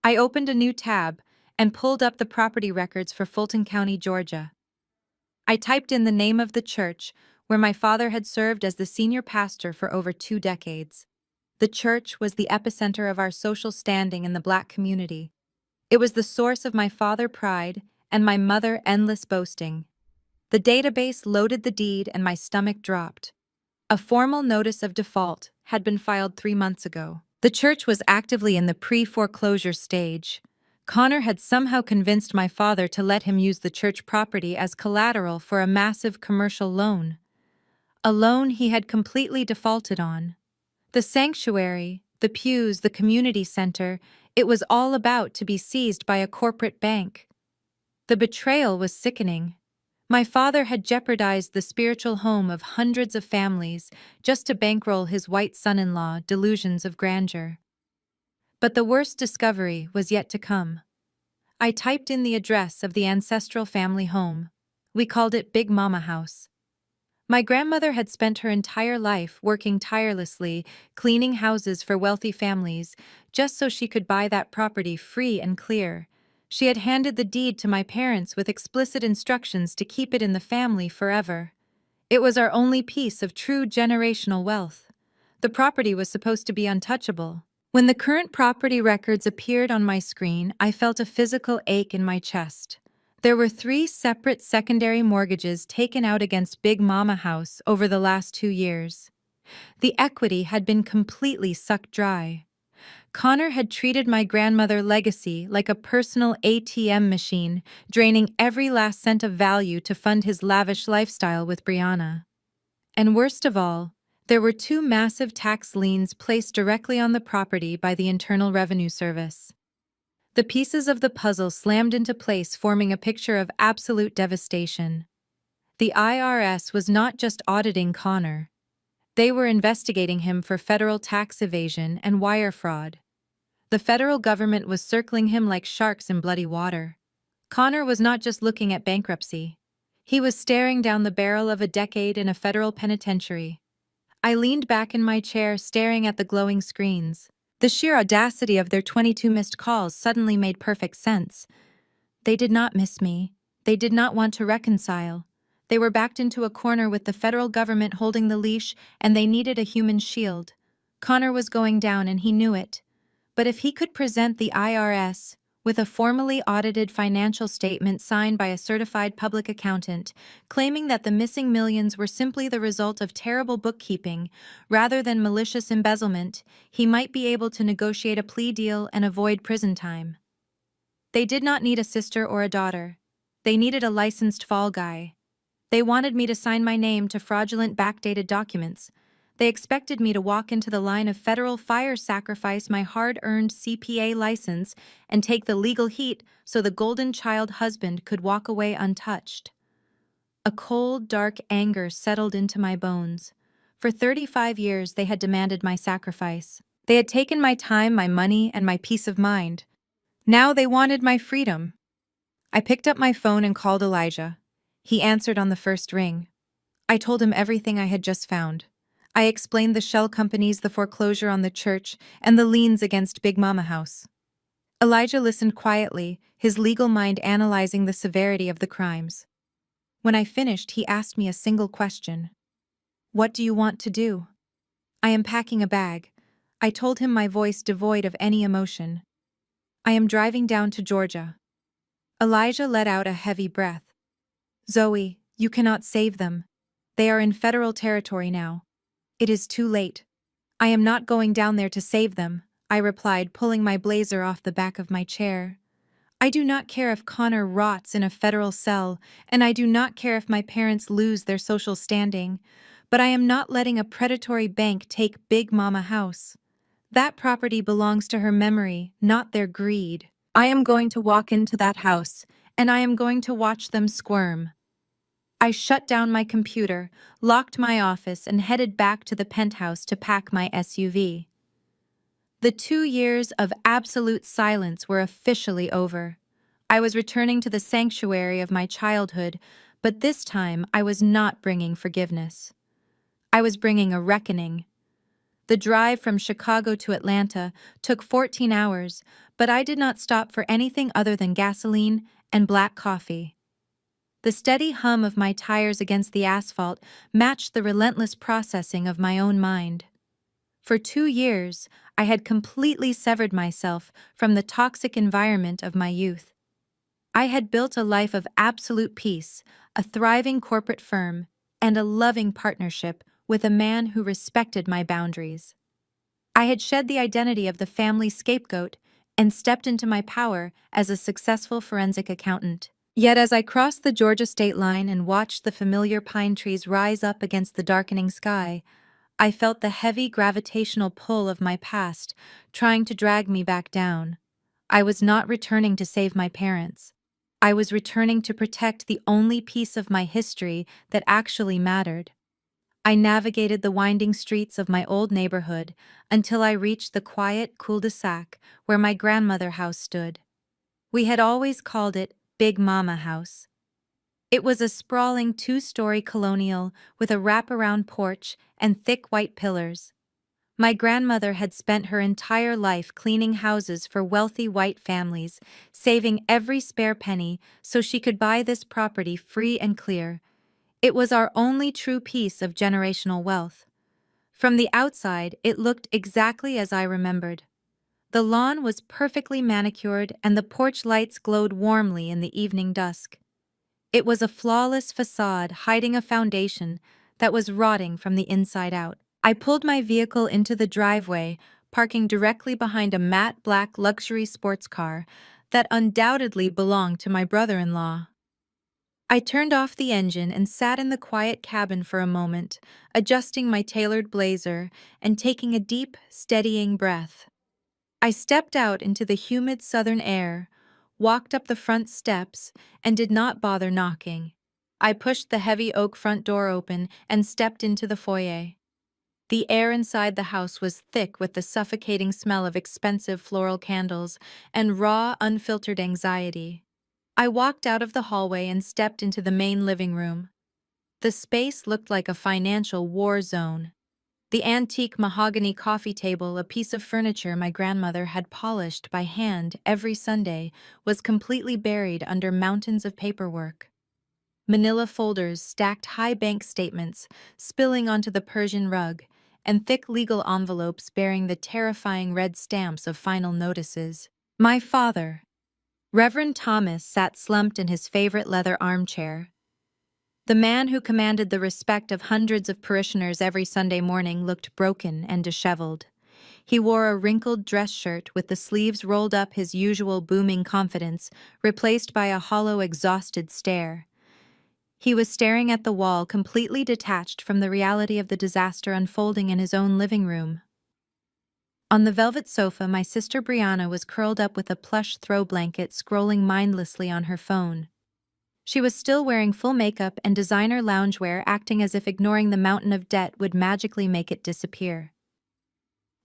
I opened a new tab and pulled up the property records for Fulton County, Georgia. I typed in the name of the church where my father had served as the senior pastor for over 2 decades. The church was the epicenter of our social standing in the Black community. It was the source of my father pride and my mother endless boasting. The database loaded the deed and my stomach dropped. A formal notice of default had been filed 3 months ago. The church was actively in the pre-foreclosure stage. Connor had somehow convinced my father to let him use the church property as collateral for a massive commercial loan. A loan he had completely defaulted on. The sanctuary, the pews, the community center, it was all about to be seized by a corporate bank. The betrayal was sickening. My father had jeopardized the spiritual home of hundreds of families just to bankroll his white son-in-law delusions of grandeur. But the worst discovery was yet to come. I typed in the address of the ancestral family home. We called it Big Mama House. My grandmother had spent her entire life working tirelessly, cleaning houses for wealthy families, just so she could buy that property free and clear. She had handed the deed to my parents with explicit instructions to keep it in the family forever. It was our only piece of true generational wealth. The property was supposed to be untouchable. When the current property records appeared on my screen, I felt a physical ache in my chest. There were 3 separate secondary mortgages taken out against Big Mama House over the last 2 years. The equity had been completely sucked dry. Connor had treated my grandmother's legacy like a personal ATM machine, draining every last cent of value to fund his lavish lifestyle with Brianna. And worst of all, there were 2 massive tax liens placed directly on the property by the Internal Revenue Service. The pieces of the puzzle slammed into place, forming a picture of absolute devastation. The IRS was not just auditing Connor. They were investigating him for federal tax evasion and wire fraud. The federal government was circling him like sharks in bloody water. Connor was not just looking at bankruptcy. He was staring down the barrel of a decade in a federal penitentiary. I leaned back in my chair, staring at the glowing screens. The sheer audacity of their 22 missed calls suddenly made perfect sense. They did not miss me. They did not want to reconcile. They were backed into a corner with the federal government holding the leash, and they needed a human shield. Connor was going down, and he knew it. But if he could present the IRS with a formally audited financial statement signed by a certified public accountant, claiming that the missing millions were simply the result of terrible bookkeeping rather than malicious embezzlement, he might be able to negotiate a plea deal and avoid prison time. They did not need a sister or a daughter. They needed a licensed fall guy. They wanted me to sign my name to fraudulent backdated documents. They expected me to walk into the line of federal fire, sacrifice my hard-earned CPA license, and take the legal heat so the golden child husband could walk away untouched. A cold, dark anger settled into my bones. For 35 years, they had demanded my sacrifice. They had taken my time, my money, and my peace of mind. Now they wanted my freedom. I picked up my phone and called Elijah. He answered on the first ring. I told him everything I had just found. I explained the shell companies, the foreclosure on the church, and the liens against Big Mama House. Elijah listened quietly, his legal mind analyzing the severity of the crimes. When I finished, he asked me a single question. "What do you want to do?" "I am packing a bag." I told him, my voice devoid of any emotion. "I am driving down to Georgia." Elijah let out a heavy breath. "Zoe, you cannot save them. They are in federal territory now. It is too late." "I am not going down there to save them," I replied, pulling my blazer off the back of my chair. I do not care if Connor rots in a federal cell, and I do not care if my parents lose their social standing, but I am not letting a predatory bank take Big Mama House. That property belongs to her memory, not their greed. I am going to walk into that house, and I am going to watch them squirm. I shut down my computer, locked my office, and headed back to the penthouse to pack my SUV. The 2 years of absolute silence were officially over. I was returning to the sanctuary of my childhood, but this time I was not bringing forgiveness. I was bringing a reckoning. The drive from Chicago to Atlanta took 14 hours, but I did not stop for anything other than gasoline and black coffee. The steady hum of my tires against the asphalt matched the relentless processing of my own mind. For 2 years, I had completely severed myself from the toxic environment of my youth. I had built a life of absolute peace, a thriving corporate firm, and a loving partnership with a man who respected my boundaries. I had shed the identity of the family scapegoat and stepped into my power as a successful forensic accountant. Yet as I crossed the Georgia state line and watched the familiar pine trees rise up against the darkening sky, I felt the heavy gravitational pull of my past trying to drag me back down. I was not returning to save my parents. I was returning to protect the only piece of my history that actually mattered. I navigated the winding streets of my old neighborhood until I reached the quiet cul-de-sac where my grandmother house stood. We had always called it Big Mama House. It was a sprawling 2-story colonial with a wraparound porch and thick white pillars. My grandmother had spent her entire life cleaning houses for wealthy white families, saving every spare penny so she could buy this property free and clear. It was our only true piece of generational wealth. From the outside, it looked exactly as I remembered. The lawn was perfectly manicured and the porch lights glowed warmly in the evening dusk. It was a flawless facade hiding a foundation that was rotting from the inside out. I pulled my vehicle into the driveway, parking directly behind a matte black luxury sports car that undoubtedly belonged to my brother-in-law. I turned off the engine and sat in the quiet cabin for a moment, adjusting my tailored blazer and taking a deep, steadying breath. I stepped out into the humid southern air, walked up the front steps, and did not bother knocking. I pushed the heavy oak front door open and stepped into the foyer. The air inside the house was thick with the suffocating smell of expensive floral candles and raw, unfiltered anxiety. I walked out of the hallway and stepped into the main living room. The space looked like a financial war zone. The antique mahogany coffee table, a piece of furniture my grandmother had polished by hand every Sunday, was completely buried under mountains of paperwork. Manila folders stacked high bank statements, spilling onto the Persian rug, and thick legal envelopes bearing the terrifying red stamps of final notices. My father, Reverend Thomas, sat slumped in his favorite leather armchair. The man who commanded the respect of hundreds of parishioners every Sunday morning looked broken and disheveled. He wore a wrinkled dress shirt with the sleeves rolled up, his usual booming confidence, replaced by a hollow, exhausted stare. He was staring at the wall, completely detached from the reality of the disaster unfolding in his own living room. On the velvet sofa, my sister Brianna was curled up with a plush throw blanket, scrolling mindlessly on her phone. She was still wearing full makeup and designer loungewear, acting as if ignoring the mountain of debt would magically make it disappear.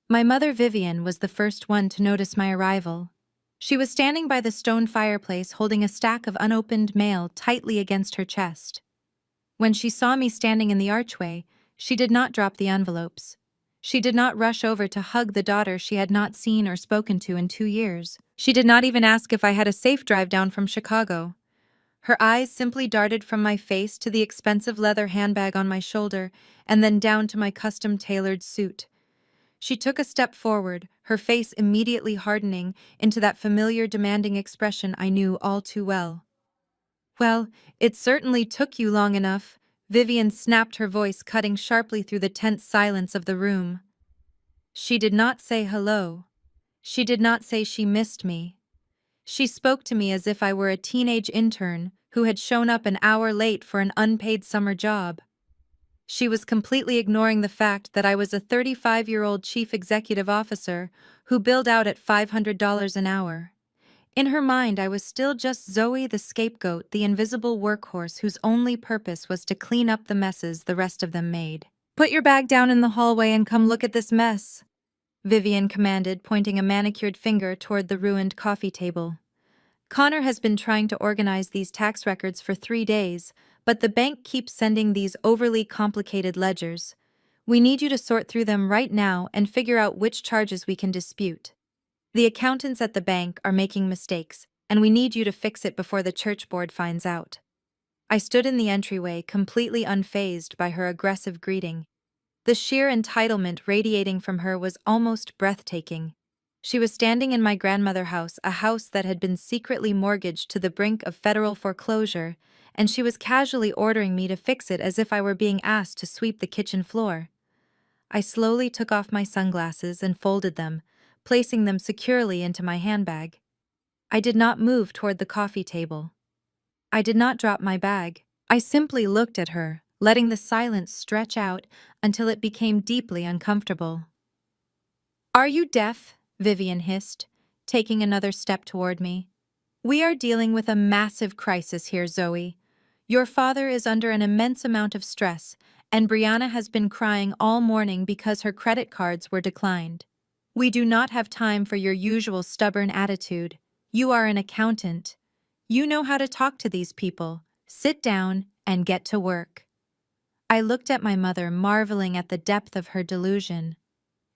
My mother Vivian was the first one to notice my arrival. She was standing by the stone fireplace, holding a stack of unopened mail tightly against her chest. When she saw me standing in the archway, she did not drop the envelopes. She did not rush over to hug the daughter she had not seen or spoken to in 2 years. She did not even ask if I had a safe drive down from Chicago. Her eyes simply darted from my face to the expensive leather handbag on my shoulder and then down to my custom-tailored suit. She took a step forward, her face immediately hardening into that familiar demanding expression I knew all too well. "Well, it certainly took you long enough," Vivian snapped, her voice cutting sharply through the tense silence of the room. She did not say hello. She did not say she missed me. She spoke to me as if I were a teenage intern who had shown up an hour late for an unpaid summer job. She was completely ignoring the fact that I was a 35-year-old chief executive officer who billed out at $500 an hour. In her mind, I was still just Zoe the scapegoat, the invisible workhorse whose only purpose was to clean up the messes the rest of them made. "Put your bag down in the hallway and come look at this mess," Vivian commanded, pointing a manicured finger toward the ruined coffee table. "Connor has been trying to organize these tax records for 3 days, but the bank keeps sending these overly complicated ledgers. We need you to sort through them right now and figure out which charges we can dispute. The accountants at the bank are making mistakes, and we need you to fix it before the church board finds out." I stood in the entryway, completely unfazed by her aggressive greeting. The sheer entitlement radiating from her was almost breathtaking. She was standing in my grandmother's house, a house that had been secretly mortgaged to the brink of federal foreclosure, and she was casually ordering me to fix it as if I were being asked to sweep the kitchen floor. I slowly took off my sunglasses and folded them, placing them securely into my handbag. I did not move toward the coffee table. I did not drop my bag. I simply looked at her, letting the silence stretch out until it became deeply uncomfortable. "Are you deaf?" Vivian hissed, taking another step toward me. "We are dealing with a massive crisis here, Zoe. Your father is under an immense amount of stress, and Brianna has been crying all morning because her credit cards were declined. We do not have time for your usual stubborn attitude. You are an accountant. You know how to talk to these people. Sit down and get to work." I looked at my mother, marveling at the depth of her delusion.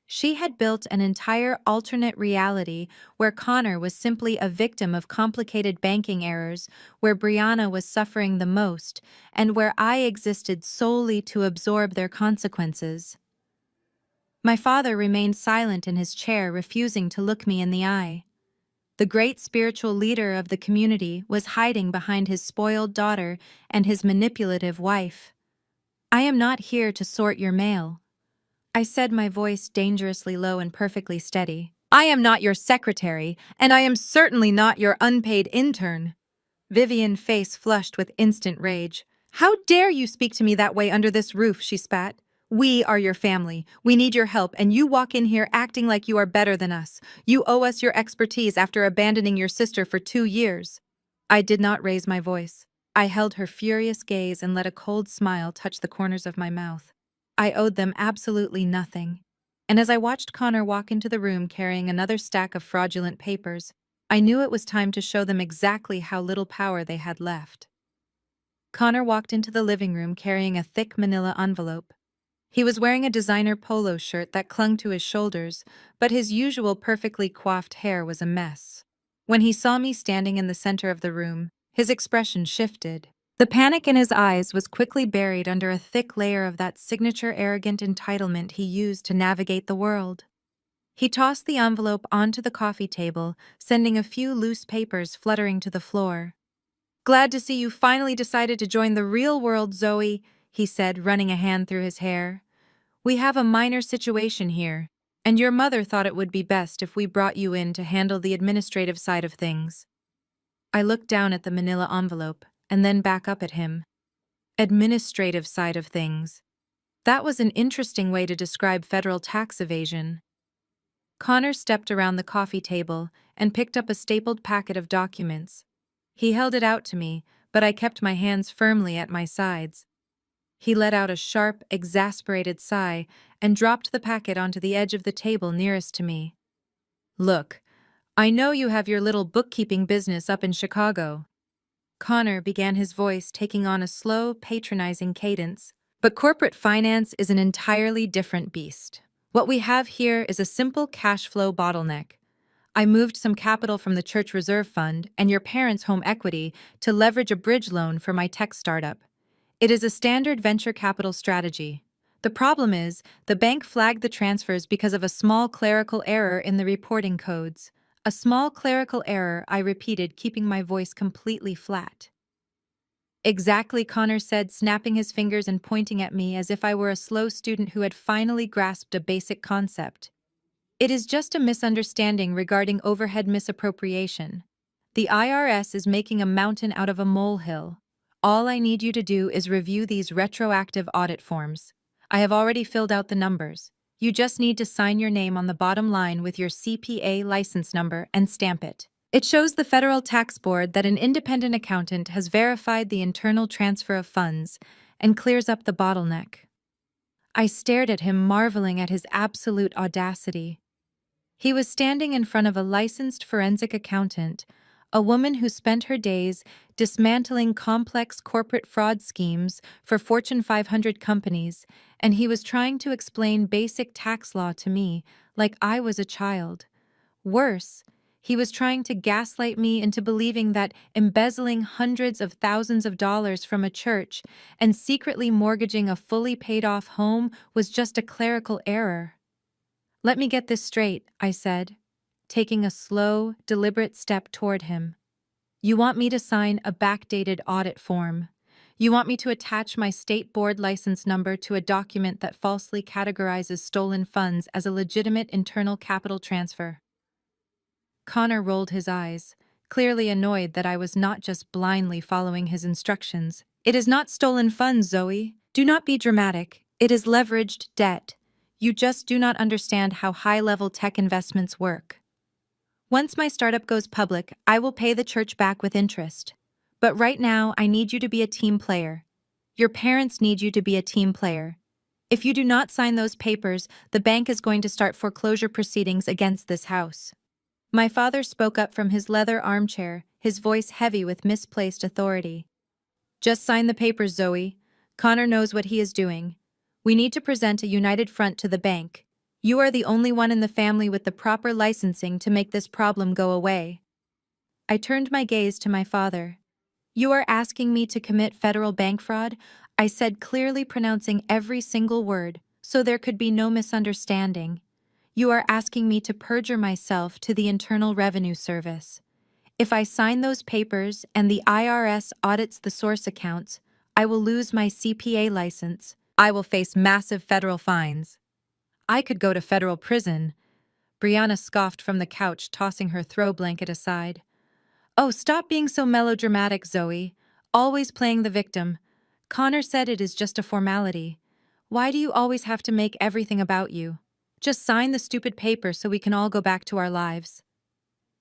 She had built an entire alternate reality where Connor was simply a victim of complicated banking errors, where Brianna was suffering the most, and where I existed solely to absorb their consequences. My father remained silent in his chair, refusing to look me in the eye. The great spiritual leader of the community was hiding behind his spoiled daughter and his manipulative wife. "I am not here to sort your mail," I said, my voice dangerously low and perfectly steady. "I am not your secretary, and I am certainly not your unpaid intern." Vivian's face flushed with instant rage. "How dare you speak to me that way under this roof?" she spat. "We are your family. We need your help, and you walk in here acting like you are better than us. You owe us your expertise after abandoning your sister for 2 years." I did not raise my voice. I held her furious gaze and let a cold smile touch the corners of my mouth. I owed them absolutely nothing. And as I watched Connor walk into the room carrying another stack of fraudulent papers, I knew it was time to show them exactly how little power they had left. Connor walked into the living room carrying a thick manila envelope. He was wearing a designer polo shirt that clung to his shoulders, but his usual perfectly coiffed hair was a mess. When he saw me standing in the center of the room, his expression shifted. The panic in his eyes was quickly buried under a thick layer of that signature arrogant entitlement he used to navigate the world. He tossed the envelope onto the coffee table, sending a few loose papers fluttering to the floor. "Glad to see you finally decided to join the real world, Zoe," he said, running a hand through his hair. "We have a minor situation here, and your mother thought it would be best if we brought you in to handle the administrative side of things." I looked down at the manila envelope, and then back up at him. Administrative side of things. That was an interesting way to describe federal tax evasion. Connor stepped around the coffee table and picked up a stapled packet of documents. He held it out to me, but I kept my hands firmly at my sides. He let out a sharp, exasperated sigh and dropped the packet onto the edge of the table nearest to me. "Look, I know you have your little bookkeeping business up in Chicago." Connor began, his voice taking on a slow, patronizing cadence. "But corporate finance is an entirely different beast. What we have here is a simple cash flow bottleneck. I moved some capital from the church reserve fund and your parents' home equity to leverage a bridge loan for my tech startup. It is a standard venture capital strategy. The problem is, the bank flagged the transfers because of a small clerical error in the reporting codes. A small clerical error," I repeated, keeping my voice completely flat. "Exactly," Connor said, snapping his fingers and pointing at me as if I were a slow student who had finally grasped a basic concept. "It is just a misunderstanding regarding overhead misappropriation. The IRS is making a mountain out of a molehill. All I need you to do is review these retroactive audit forms. I have already filled out the numbers. You just need to sign your name on the bottom line with your CPA license number and stamp it. It shows the federal tax board that an independent accountant has verified the internal transfer of funds and clears up the bottleneck. I stared at him, marveling at his absolute audacity. He was standing in front of a licensed forensic accountant, a woman who spent her days dismantling complex corporate fraud schemes for Fortune 500 companies, and he was trying to explain basic tax law to me like I was a child. Worse, he was trying to gaslight me into believing that embezzling hundreds of thousands of dollars from a church and secretly mortgaging a fully paid-off home was just a clerical error. "Let me get this straight," I said, taking a slow, deliberate step toward him. "You want me to sign a backdated audit form. You want me to attach my state board license number to a document that falsely categorizes stolen funds as a legitimate internal capital transfer." Connor rolled his eyes, clearly annoyed that I was not just blindly following his instructions. "It is not stolen funds, Zoe. Do not be dramatic. It is leveraged debt. You just do not understand how high-level tech investments work. Once my startup goes public, I will pay the church back with interest. But right now, I need you to be a team player. Your parents need you to be a team player. If you do not sign those papers, the bank is going to start foreclosure proceedings against this house." My father spoke up from his leather armchair, his voice heavy with misplaced authority. "Just sign the papers, Zoe. Connor knows what he is doing. We need to present a united front to the bank. You are the only one in the family with the proper licensing to make this problem go away." I turned my gaze to my father. "You are asking me to commit federal bank fraud?" I said, clearly pronouncing every single word, so there could be no misunderstanding. "You are asking me to perjure myself to the Internal Revenue Service. If I sign those papers and the IRS audits the source accounts, I will lose my CPA license. I will face massive federal fines. I could go to federal prison." Brianna scoffed from the couch, tossing her throw blanket aside. "Oh, stop being so melodramatic, Zoe. Always playing the victim. Connor said it is just a formality. Why do you always have to make everything about you? Just sign the stupid paper so we can all go back to our lives."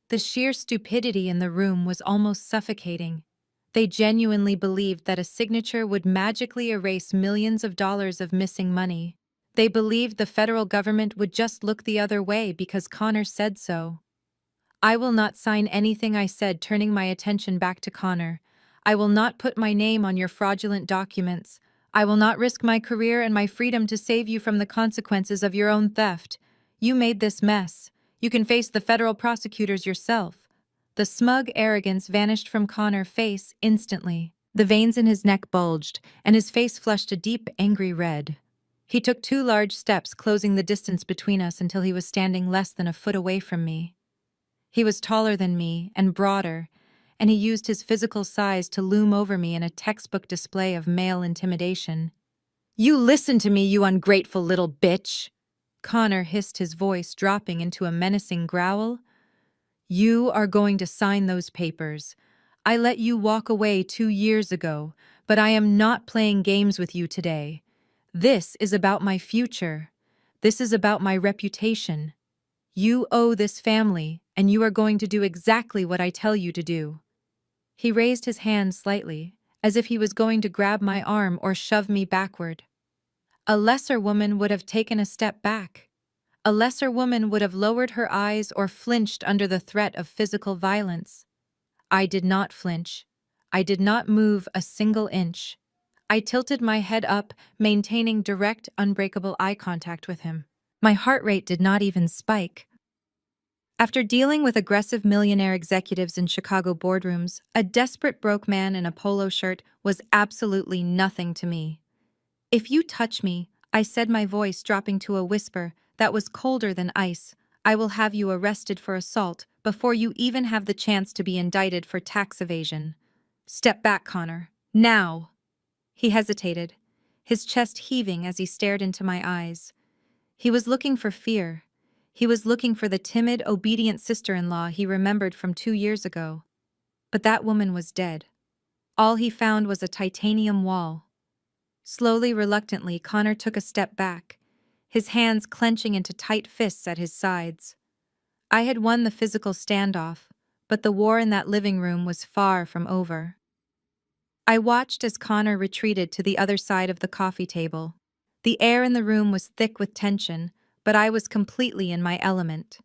The sheer stupidity in the room was almost suffocating. They genuinely believed that a signature would magically erase millions of dollars of missing money. They believed the federal government would just look the other way because Connor said so. "I will not sign anything," I said, turning my attention back to Connor. "I will not put my name on your fraudulent documents. I will not risk my career and my freedom to save you from the consequences of your own theft. You made this mess. You can face the federal prosecutors yourself." The smug arrogance vanished from Connor's face instantly. The veins in his neck bulged, and his face flushed a deep, angry red. He took 2 large steps, closing the distance between us until he was standing less than a foot away from me. He was taller than me and broader, and he used his physical size to loom over me in a textbook display of male intimidation. "You listen to me, you ungrateful little bitch!" Connor hissed, his voice dropping into a menacing growl. "You are going to sign those papers. I let you walk away 2 years ago, but I am not playing games with you today. This is about my future. This is about my reputation. You owe this family, and you are going to do exactly what I tell you to do." He raised his hand slightly, as if he was going to grab my arm or shove me backward. A lesser woman would have taken a step back. A lesser woman would have lowered her eyes or flinched under the threat of physical violence. I did not flinch. I did not move a single inch. I tilted my head up, maintaining direct, unbreakable eye contact with him. My heart rate did not even spike. After dealing with aggressive millionaire executives in Chicago boardrooms, a desperate broke man in a polo shirt was absolutely nothing to me. "If you touch me," I said, my voice dropping to a whisper that was colder than ice, "I will have you arrested for assault before you even have the chance to be indicted for tax evasion. Step back, Connor. Now!" He hesitated, his chest heaving as he stared into my eyes. He was looking for fear. He was looking for the timid, obedient sister-in-law he remembered from 2 years ago. But that woman was dead. All he found was a titanium wall. Slowly, reluctantly, Connor took a step back, his hands clenching into tight fists at his sides. I had won the physical standoff, but the war in that living room was far from over. I watched as Connor retreated to the other side of the coffee table. The air in the room was thick with tension, but I was completely in my element.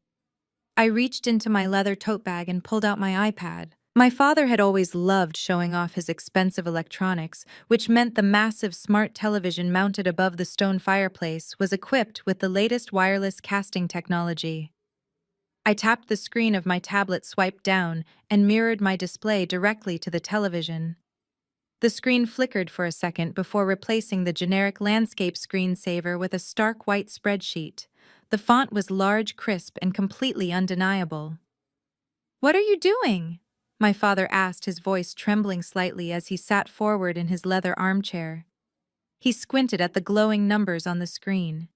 I reached into my leather tote bag and pulled out my iPad. My father had always loved showing off his expensive electronics, which meant the massive smart television mounted above the stone fireplace was equipped with the latest wireless casting technology. I tapped the screen of my tablet swiped down and mirrored my display directly to the television. The screen flickered for a second before replacing the generic landscape screensaver with a stark white spreadsheet. The font was large, crisp, and completely undeniable. "What are you doing?" my father asked, his voice trembling slightly as he sat forward in his leather armchair. He squinted at the glowing numbers on the screen.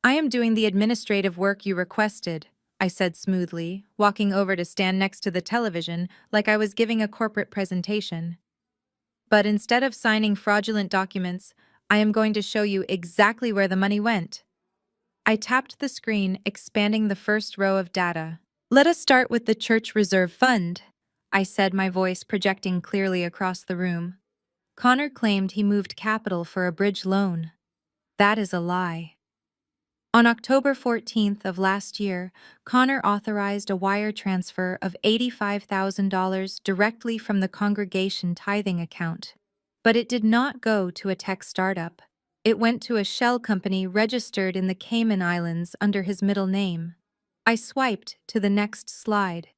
"I am doing the administrative work you requested," I said smoothly, walking over to stand next to the television like I was giving a corporate presentation. "But instead of signing fraudulent documents, I am going to show you exactly where the money went." I tapped the screen, expanding the first row of data. "Let us start with the Church Reserve Fund," I said, my voice projecting clearly across the room. "Connor claimed he moved capital for a bridge loan. That is a lie. On October 14th of last year, Connor authorized a wire transfer of $85,000 directly from the congregation tithing account. But it did not go to a tech startup. It went to a shell company registered in the Cayman Islands under his middle name. I swiped to the next slide.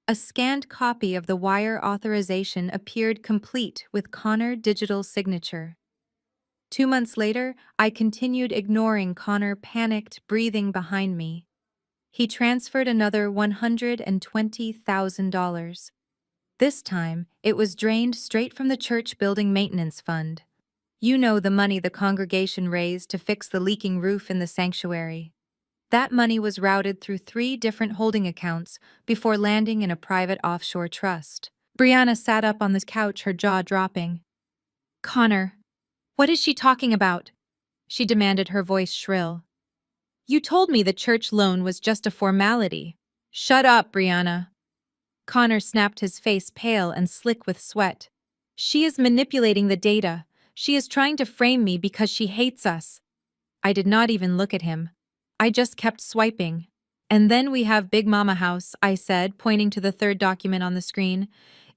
A scanned copy of the wire authorization appeared complete with Connor digital signature. 2 months later, I continued ignoring Connor, panicked breathing behind me. He transferred another $120,000. This time, it was drained straight from the church building maintenance fund. You know, the money the congregation raised to fix the leaking roof in the sanctuary. That money was routed through 3 different holding accounts before landing in a private offshore trust. Brianna sat up on the couch, her jaw dropping. "Connor, what is she talking about?" she demanded, her voice shrill. "You told me the church loan was just a formality." "Shut up, Brianna." Connor snapped, his face pale and slick with sweat. "She is manipulating the data. She is trying to frame me because she hates us." I did not even look at him. I just kept swiping. "And then we have Big Mama House," I said, pointing to the third document on the screen.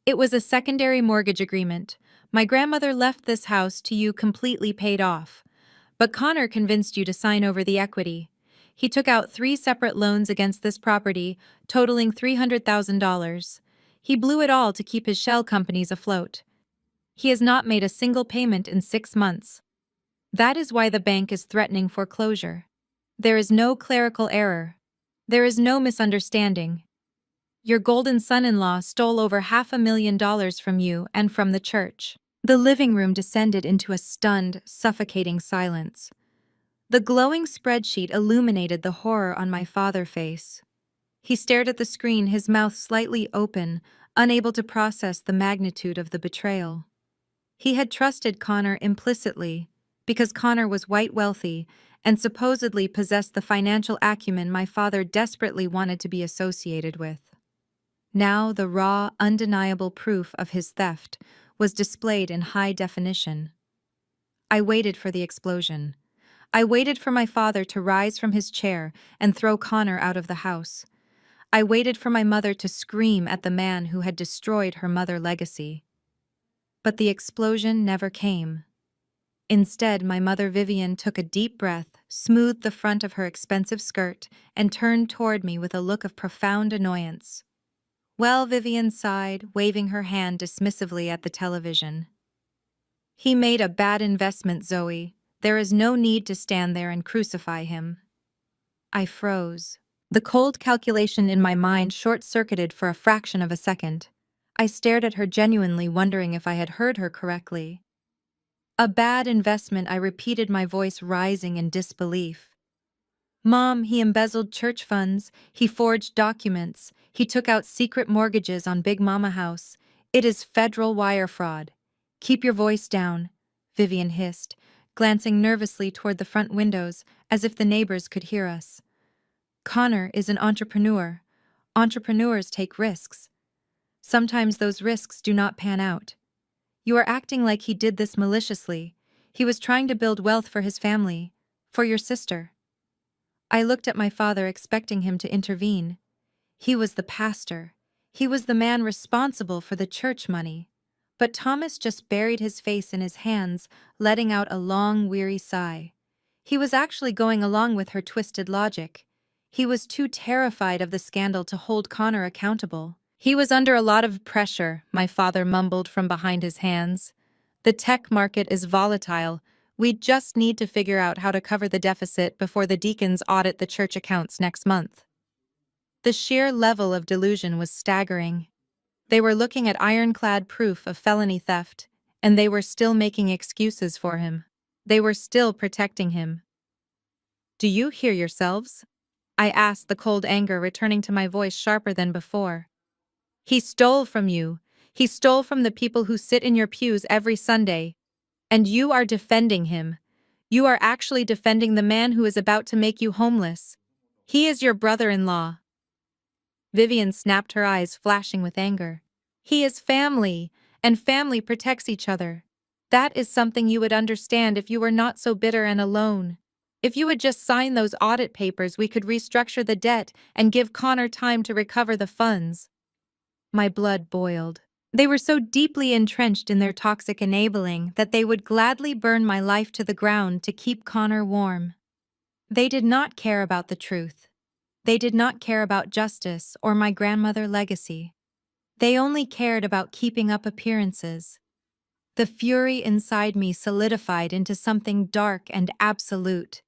"It was a secondary mortgage agreement. My grandmother left this house to you completely paid off. But Connor convinced you to sign over the equity. He took out 3 separate loans against this property, totaling $300,000. He blew it all to keep his shell companies afloat. He has not made a single payment in 6 months. That is why the bank is threatening foreclosure. There is no clerical error. There is no misunderstanding. Your golden son-in-law stole over $500,000 from you and from the church." The living room descended into a stunned, suffocating silence. The glowing spreadsheet illuminated the horror on my father's face. He stared at the screen, his mouth slightly open, unable to process the magnitude of the betrayal. He had trusted Connor implicitly, because Connor was white wealthy and supposedly possessed the financial acumen my father desperately wanted to be associated with. Now the raw, undeniable proof of his theft was displayed in high definition. I waited for the explosion. I waited for my father to rise from his chair and throw Connor out of the house. I waited for my mother to scream at the man who had destroyed her mother's legacy. But the explosion never came. Instead, my mother Vivian took a deep breath, smoothed the front of her expensive skirt, and turned toward me with a look of profound annoyance. "Well," Vivian sighed, waving her hand dismissively at the television. "He made a bad investment, Zoe. There is no need to stand there and crucify him." I froze. The cold calculation in my mind short-circuited for a fraction of a second. I stared at her, genuinely wondering if I had heard her correctly. "A bad investment," I repeated, my voice rising in disbelief. "Mom, he embezzled church funds, he forged documents, he took out secret mortgages on Big Mama House. It is federal wire fraud. Keep your voice down, Vivian hissed, glancing nervously toward the front windows as if the neighbors could hear us. Connor is an entrepreneur. Entrepreneurs take risks. Sometimes those risks do not pan out. You are acting like he did this maliciously. He was trying to build wealth for his family, for your sister. I looked at my father expecting him to intervene. He was the pastor. He was the man responsible for the church money. But Thomas just buried his face in his hands, letting out a long, weary sigh. He was actually going along with her twisted logic. He was too terrified of the scandal to hold Connor accountable. He was under a lot of pressure, my father mumbled from behind his hands. The tech market is volatile. We just need to figure out how to cover the deficit before the deacons audit the church accounts next month. The sheer level of delusion was staggering. They were looking at ironclad proof of felony theft, and they were still making excuses for him. They were still protecting him. Do you hear yourselves? I asked, the cold anger returning to my voice sharper than before. He stole from you. He stole from the people who sit in your pews every Sunday. And you are defending him. You are actually defending the man who is about to make you homeless. He is your brother-in-law. Vivian snapped, her eyes flashing with anger. He is family, and family protects each other. That is something you would understand if you were not so bitter and alone. If you would just sign those audit papers, we could restructure the debt and give Connor time to recover the funds. My blood boiled. They were so deeply entrenched in their toxic enabling that they would gladly burn my life to the ground to keep Connor warm. They did not care about the truth. They did not care about justice or my grandmother legacy. They only cared about keeping up appearances. The fury inside me solidified into something dark and absolute.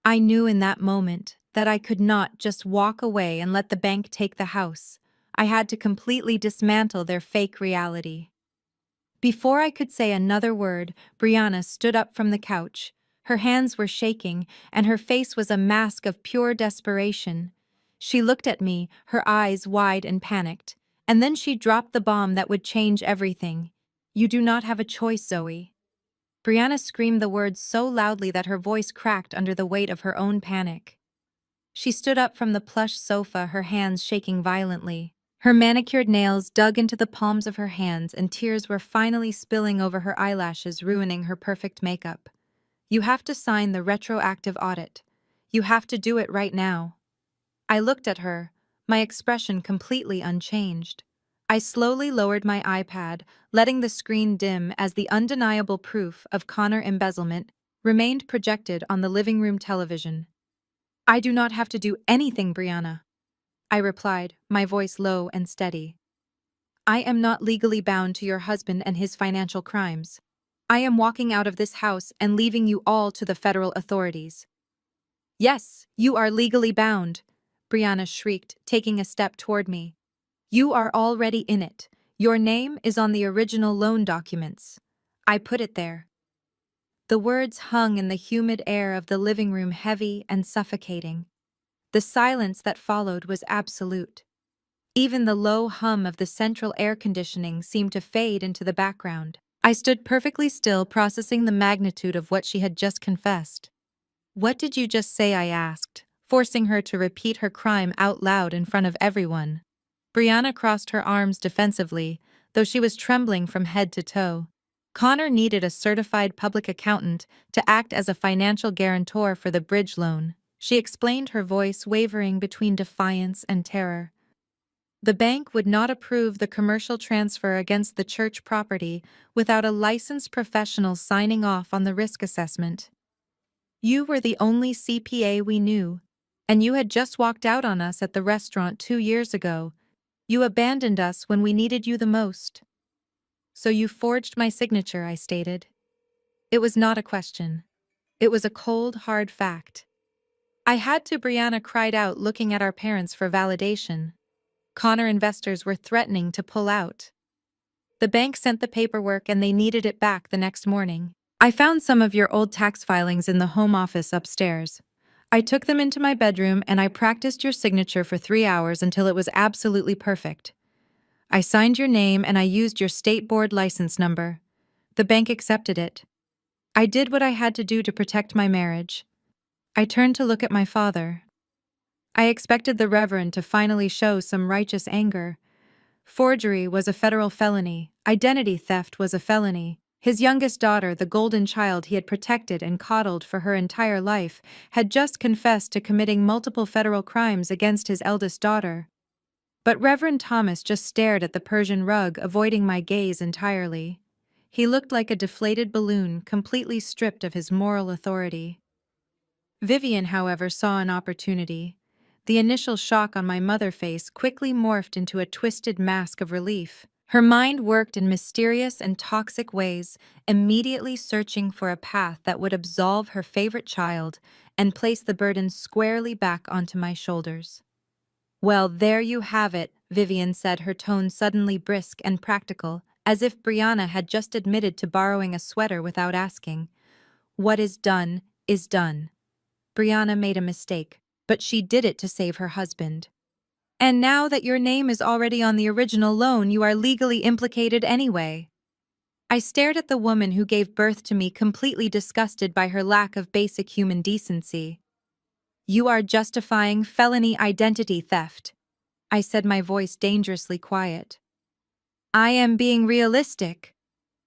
I knew in that moment that I could not just walk away and let the bank take the house. I had to completely dismantle their fake reality. Before I could say another word, Brianna stood up from the couch. Her hands were shaking, and her face was a mask of pure desperation. She looked at me, her eyes wide and panicked, and then she dropped the bomb that would change everything. You do not have a choice, Zoe. Brianna screamed the words so loudly that her voice cracked under the weight of her own panic. She stood up from the plush sofa, her hands shaking violently. Her manicured nails dug into the palms of her hands, and tears were finally spilling over her eyelashes, ruining her perfect makeup. You have to sign the retroactive audit. You have to do it right now. I looked at her, my expression completely unchanged. I slowly lowered my iPad, letting the screen dim as the undeniable proof of Connor embezzlement remained projected on the living room television. I do not have to do anything, Brianna, I replied, my voice low and steady. I am not legally bound to your husband and his financial crimes. I am walking out of this house and leaving you all to the federal authorities. Yes, you are legally bound, Brianna shrieked, taking a step toward me. You are already in it. Your name is on the original loan documents. I put it there. The words hung in the humid air of the living room, heavy and suffocating. The silence that followed was absolute. Even the low hum of the central air conditioning seemed to fade into the background. I stood perfectly still, processing the magnitude of what she had just confessed. What did you just say? I asked, forcing her to repeat her crime out loud in front of everyone. Brianna crossed her arms defensively, though she was trembling from head to toe. Connor needed a certified public accountant to act as a financial guarantor for the bridge loan. She explained, her voice wavering between defiance and terror. The bank would not approve the commercial transfer against the church property without a licensed professional signing off on the risk assessment. You were the only CPA we knew, and you had just walked out on us at the restaurant 2 years ago. You abandoned us when we needed you the most. So you forged my signature, I stated. It was not a question. It was a cold, hard fact. I had to, Brianna cried out, looking at our parents for validation. Connor investors were threatening to pull out. The bank sent the paperwork and they needed it back the next morning. I found some of your old tax filings in the home office upstairs. I took them into my bedroom and I practiced your signature for 3 hours until it was absolutely perfect. I signed your name and I used your state board license number. The bank accepted it. I did what I had to do to protect my marriage. I turned to look at my father. I expected the Reverend to finally show some righteous anger. Forgery was a federal felony. Identity theft was a felony. His youngest daughter, the golden child he had protected and coddled for her entire life, had just confessed to committing multiple federal crimes against his eldest daughter. But Reverend Thomas just stared at the Persian rug, avoiding my gaze entirely. He looked like a deflated balloon, completely stripped of his moral authority. Vivian, however, saw an opportunity. The initial shock on my mother's face quickly morphed into a twisted mask of relief. Her mind worked in mysterious and toxic ways, immediately searching for a path that would absolve her favorite child and place the burden squarely back onto my shoulders. "Well, there you have it," Vivian said, her tone suddenly brisk and practical, as if Brianna had just admitted to borrowing a sweater without asking. "What is done is done. Brianna made a mistake, but she did it to save her husband. And now that your name is already on the original loan, you are legally implicated anyway." I stared at the woman who gave birth to me, completely disgusted by her lack of basic human decency. "You are justifying felony identity theft," I said, my voice dangerously quiet. "I am being realistic,"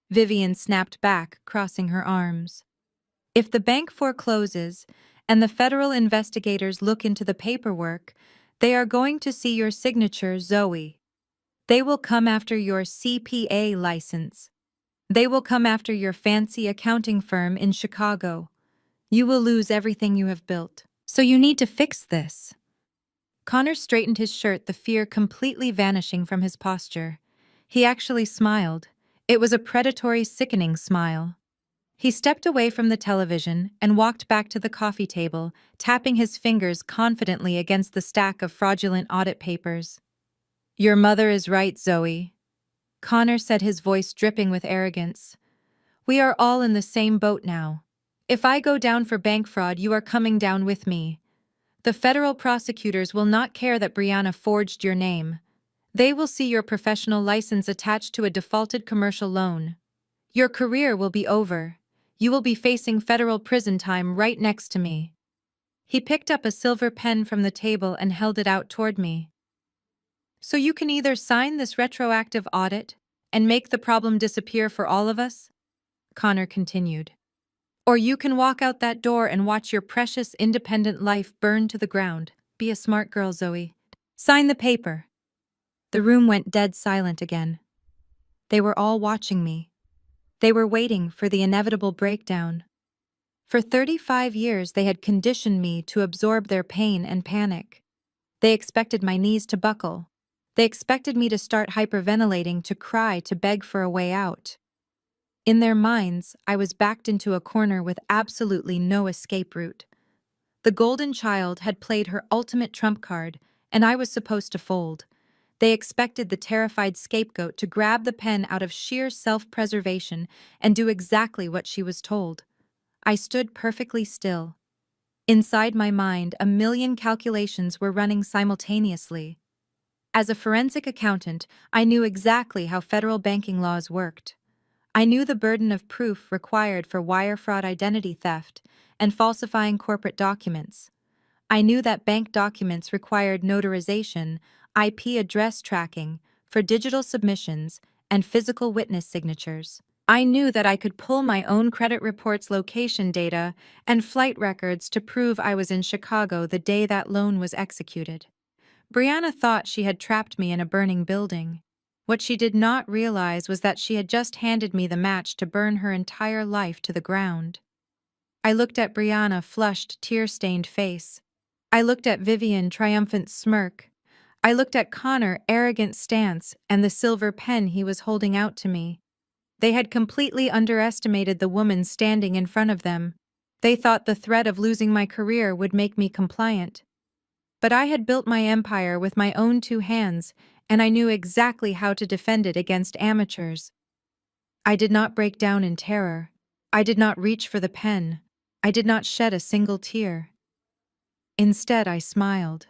Vivian snapped back, crossing her arms. "If the bank forecloses and the federal investigators look into the paperwork, they are going to see your signature, Zoe. They will come after your CPA license. They will come after your fancy accounting firm in Chicago. You will lose everything you have built. So you need to fix this." Connor straightened his shirt, the fear completely vanishing from his posture. He actually smiled. It was a predatory, sickening smile. He stepped away from the television and walked back to the coffee table, tapping his fingers confidently against the stack of fraudulent audit papers. "Your mother is right, Zoe," Connor said, his voice dripping with arrogance. "We are all in the same boat now. If I go down for bank fraud, you are coming down with me. The federal prosecutors will not care that Brianna forged your name. They will see your professional license attached to a defaulted commercial loan. Your career will be over. You will be facing federal prison time right next to me." He picked up a silver pen from the table and held it out toward me. "So you can either sign this retroactive audit and make the problem disappear for all of us," Connor continued, "or you can walk out that door and watch your precious independent life burn to the ground. Be a smart girl, Zoe. Sign the paper." The room went dead silent again. They were all watching me. They were waiting for the inevitable breakdown. For 35 years they had conditioned me to absorb their pain and panic. They expected my knees to buckle. They expected me to start hyperventilating, to cry, to beg for a way out. In their minds, I was backed into a corner with absolutely no escape route. The golden child had played her ultimate trump card, and I was supposed to fold. They expected the terrified scapegoat to grab the pen out of sheer self-preservation and do exactly what she was told. I stood perfectly still. Inside my mind, a million calculations were running simultaneously. As a forensic accountant, I knew exactly how federal banking laws worked. I knew the burden of proof required for wire fraud, identity theft, and falsifying corporate documents. I knew that bank documents required notarization, IP address tracking for digital submissions, and physical witness signatures. I knew that I could pull my own credit reports, location data, and flight records to prove I was in Chicago the day that loan was executed. Brianna thought she had trapped me in a burning building. What she did not realize was that she had just handed me the match to burn her entire life to the ground. I looked at Brianna, flushed, tear-stained face. I looked at Vivian, triumphant smirk. I looked at Connor, arrogant stance, and the silver pen he was holding out to me. They had completely underestimated the woman standing in front of them. They thought the threat of losing my career would make me compliant. But I had built my empire with my own two hands, and I knew exactly how to defend it against amateurs. I did not break down in terror. I did not reach for the pen. I did not shed a single tear. Instead, I smiled.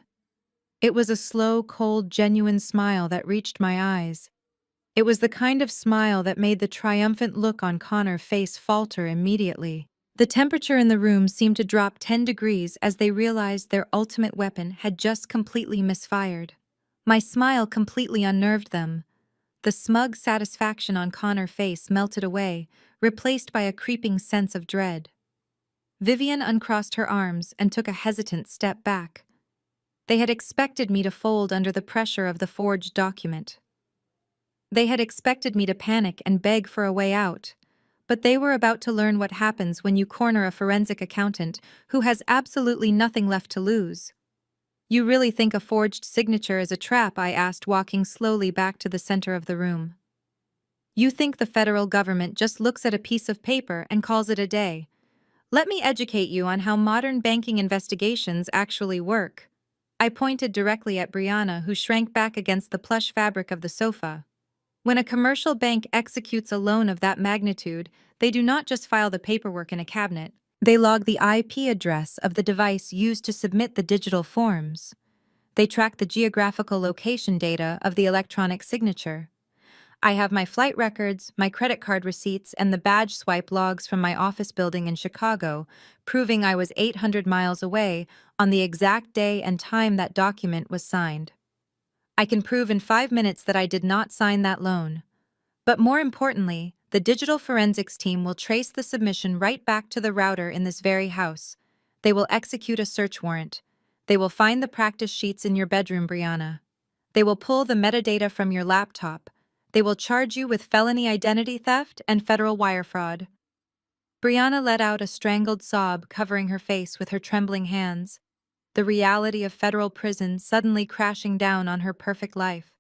It was a slow, cold, genuine smile that reached my eyes. It was the kind of smile that made the triumphant look on Connor's face falter immediately. The temperature in the room seemed to drop 10 degrees as they realized their ultimate weapon had just completely misfired. My smile completely unnerved them. The smug satisfaction on Connor's face melted away, replaced by a creeping sense of dread. Vivian uncrossed her arms and took a hesitant step back. They had expected me to fold under the pressure of the forged document. They had expected me to panic and beg for a way out. But they were about to learn what happens when you corner a forensic accountant who has absolutely nothing left to lose. "You really think a forged signature is a trap?" I asked, walking slowly back to the center of the room. "You think the federal government just looks at a piece of paper and calls it a day? Let me educate you on how modern banking investigations actually work." I pointed directly at Brianna, who shrank back against the plush fabric of the sofa. When a commercial bank executes a loan of that magnitude, they do not just file the paperwork in a cabinet. They log the IP address of the device used to submit the digital forms. They track the geographical location data of the electronic signature. I have my flight records, my credit card receipts, and the badge swipe logs from my office building in Chicago, proving I was 800 miles away on the exact day and time that document was signed. I can prove in 5 minutes that I did not sign that loan. But more importantly, the digital forensics team will trace the submission right back to the router in this very house. They will execute a search warrant. They will find the practice sheets in your bedroom, Brianna. They will pull the metadata from your laptop. They will charge you with felony identity theft and federal wire fraud. Brianna let out a strangled sob, covering her face with her trembling hands. The reality of federal prison suddenly crashing down on her perfect life.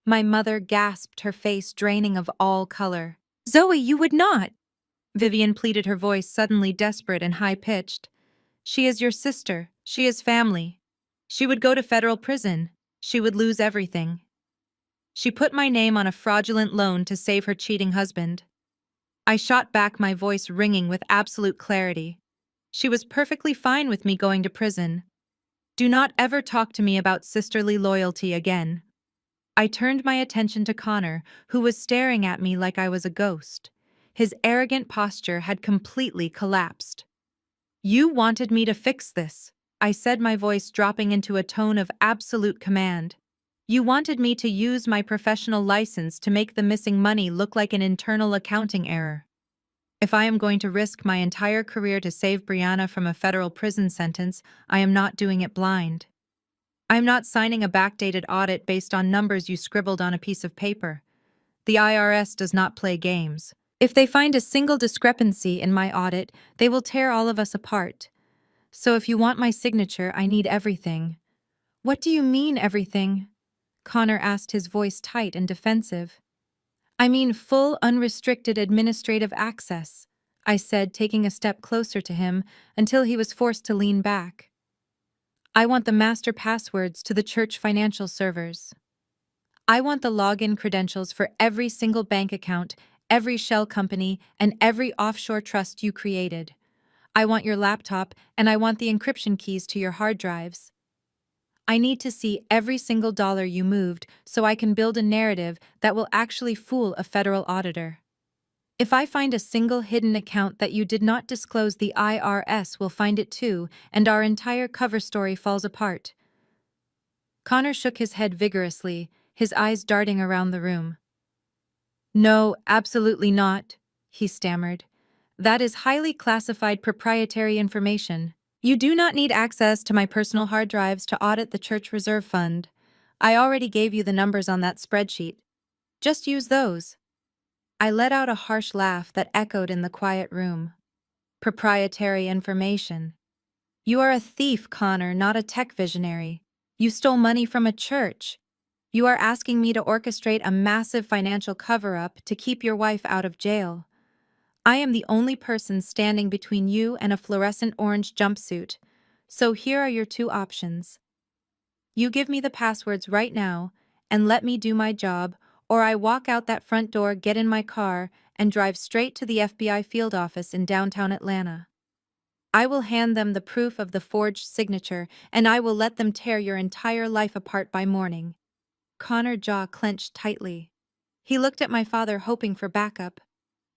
My mother gasped, her face draining of all color. "Zoe, you would not!" Vivian pleaded, her voice suddenly desperate and high-pitched. "She is your sister. She is family. She would go to federal prison. She would lose everything. She put my name on a fraudulent loan to save her cheating husband." I shot back, my voice ringing with absolute clarity. "She was perfectly fine with me going to prison. Do not ever talk to me about sisterly loyalty again." I turned my attention to Connor, who was staring at me like I was a ghost. His arrogant posture had completely collapsed. "You wanted me to fix this," I said, my voice dropping into a tone of absolute command. "You wanted me to use my professional license to make the missing money look like an internal accounting error. If I am going to risk my entire career to save Brianna from a federal prison sentence, I am not doing it blind. I am not signing a backdated audit based on numbers you scribbled on a piece of paper. The IRS does not play games. If they find a single discrepancy in my audit, they will tear all of us apart. So if you want my signature, I need everything." "What do you mean, everything?" Connor asked, his voice tight and defensive. "I mean full, unrestricted administrative access," I said, taking a step closer to him until he was forced to lean back. "I want the master passwords to the church financial servers. I want the login credentials for every single bank account, every shell company, and every offshore trust you created. I want your laptop, and I want the encryption keys to your hard drives. I need to see every single dollar you moved so I can build a narrative that will actually fool a federal auditor. If I find a single hidden account that you did not disclose, the IRS will find it too, and our entire cover story falls apart." Connor shook his head vigorously, his eyes darting around the room. "No, absolutely not," he stammered. "That is highly classified proprietary information. You do not need access to my personal hard drives to audit the church reserve fund. I already gave you the numbers on that spreadsheet. Just use those." I let out a harsh laugh that echoed in the quiet room. "Proprietary information. You are a thief, Connor, not a tech visionary. You stole money from a church. You are asking me to orchestrate a massive financial cover-up to keep your wife out of jail. I am the only person standing between you and a fluorescent orange jumpsuit. So here are your two options. You give me the passwords right now and let me do my job, or I walk out that front door, get in my car, and drive straight to the FBI field office in downtown Atlanta." I will hand them the proof of the forged signature, and I will let them tear your entire life apart by morning. Connor's jaw clenched tightly. He looked at my father, hoping for backup.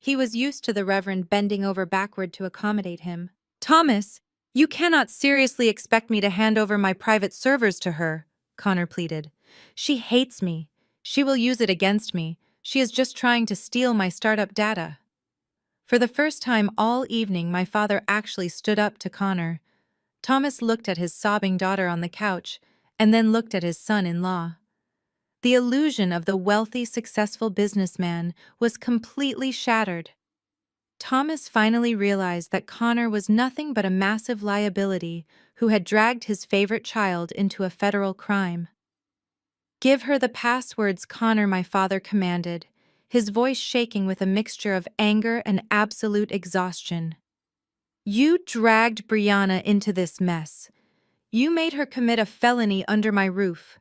He was used to the Reverend bending over backward to accommodate him. Thomas, you cannot seriously expect me to hand over my private servers to her, Connor pleaded. She hates me. She will use it against me. She is just trying to steal my startup data. For the first time all evening, my father actually stood up to Connor. Thomas looked at his sobbing daughter on the couch, and then looked at his son-in-law. The illusion of the wealthy, successful businessman was completely shattered. Thomas finally realized that Connor was nothing but a massive liability who had dragged his favorite child into a federal crime. Give her the passwords, Connor, my father commanded, his voice shaking with a mixture of anger and absolute exhaustion. You dragged Brianna into this mess. You made her commit a felony under my roof.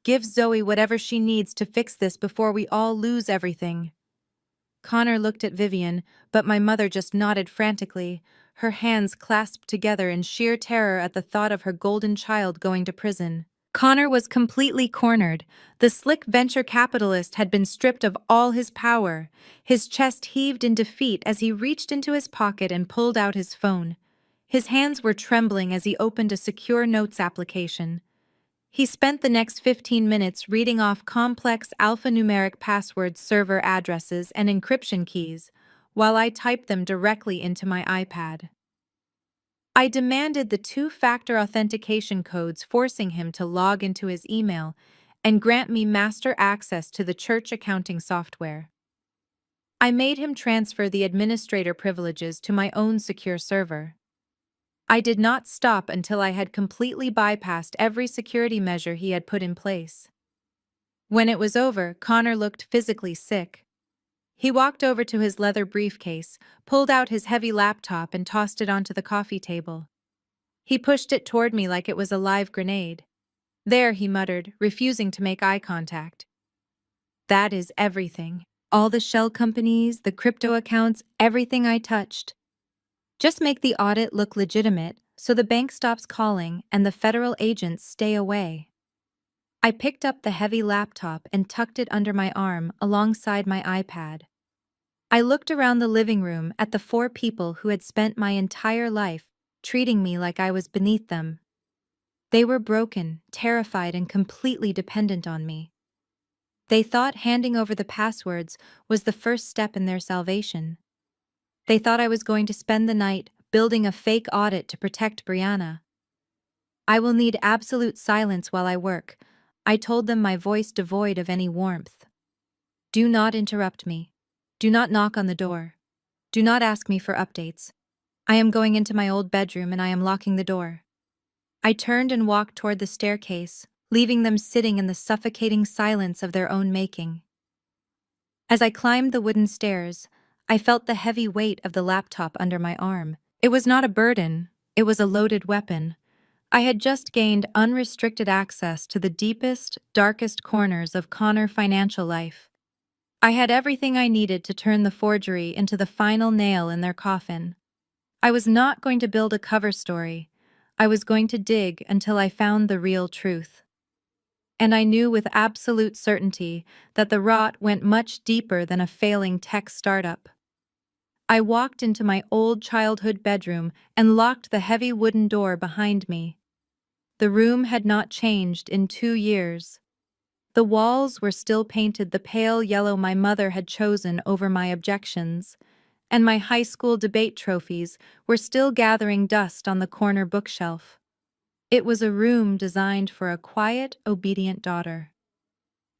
Give Zoe whatever she needs to fix this before we all lose everything. Connor looked at Vivian, but my mother just nodded frantically, her hands clasped together in sheer terror at the thought of her golden child going to prison. Connor was completely cornered. The slick venture capitalist had been stripped of all his power. His chest heaved in defeat as he reached into his pocket and pulled out his phone. His hands were trembling as he opened a secure notes application. He spent the next 15 minutes reading off complex alphanumeric passwords, server addresses, and encryption keys, while I typed them directly into my iPad. I demanded the two-factor authentication codes, forcing him to log into his email and grant me master access to the church accounting software. I made him transfer the administrator privileges to my own secure server. I did not stop until I had completely bypassed every security measure he had put in place. When it was over, Connor looked physically sick. He walked over to his leather briefcase, pulled out his heavy laptop, and tossed it onto the coffee table. He pushed it toward me like it was a live grenade. There, he muttered, refusing to make eye contact. That is everything. All the shell companies, the crypto accounts, everything I touched. Just make the audit look legitimate so the bank stops calling and the federal agents stay away. I picked up the heavy laptop and tucked it under my arm alongside my iPad. I looked around the living room at the four people who had spent my entire life treating me like I was beneath them. They were broken, terrified, and completely dependent on me. They thought handing over the passwords was the first step in their salvation. They thought I was going to spend the night building a fake audit to protect Brianna. I will need absolute silence while I work, I told them, my voice devoid of any warmth. Do not interrupt me. Do not knock on the door. Do not ask me for updates. I am going into my old bedroom and I am locking the door. I turned and walked toward the staircase, leaving them sitting in the suffocating silence of their own making. As I climbed the wooden stairs, I felt the heavy weight of the laptop under my arm. It was not a burden, it was a loaded weapon. I had just gained unrestricted access to the deepest, darkest corners of Connor financial life. I had everything I needed to turn the forgery into the final nail in their coffin. I was not going to build a cover story. I was going to dig until I found the real truth. And I knew with absolute certainty that the rot went much deeper than a failing tech startup. I walked into my old childhood bedroom and locked the heavy wooden door behind me. The room had not changed in 2 years. The walls were still painted the pale yellow my mother had chosen over my objections, and my high school debate trophies were still gathering dust on the corner bookshelf. It was a room designed for a quiet, obedient daughter.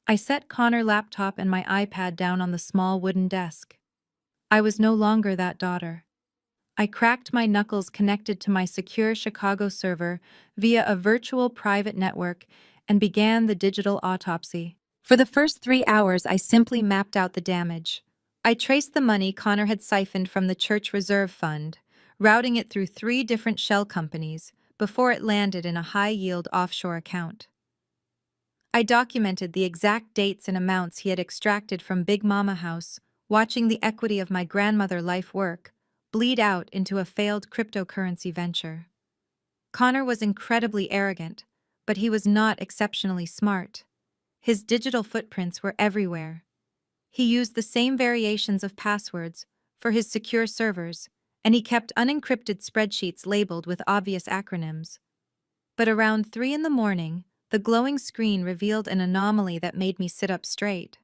I set Connor's laptop and my iPad down on the small wooden desk. I was no longer that daughter. I cracked my knuckles connected to my secure Chicago server via a virtual private network and began the digital autopsy. For the first 3 hours, I simply mapped out the damage. I traced the money Connor had siphoned from the church reserve fund, routing it through 3 different shell companies before it landed in a high-yield offshore account. I documented the exact dates and amounts he had extracted from Big Mama House, watching the equity of my grandmother's life work, bleed out into a failed cryptocurrency venture. Connor was incredibly arrogant, but he was not exceptionally smart. His digital footprints were everywhere. He used the same variations of passwords for his secure servers, and he kept unencrypted spreadsheets labeled with obvious acronyms. But around 3 in the morning, the glowing screen revealed an anomaly that made me sit up straight.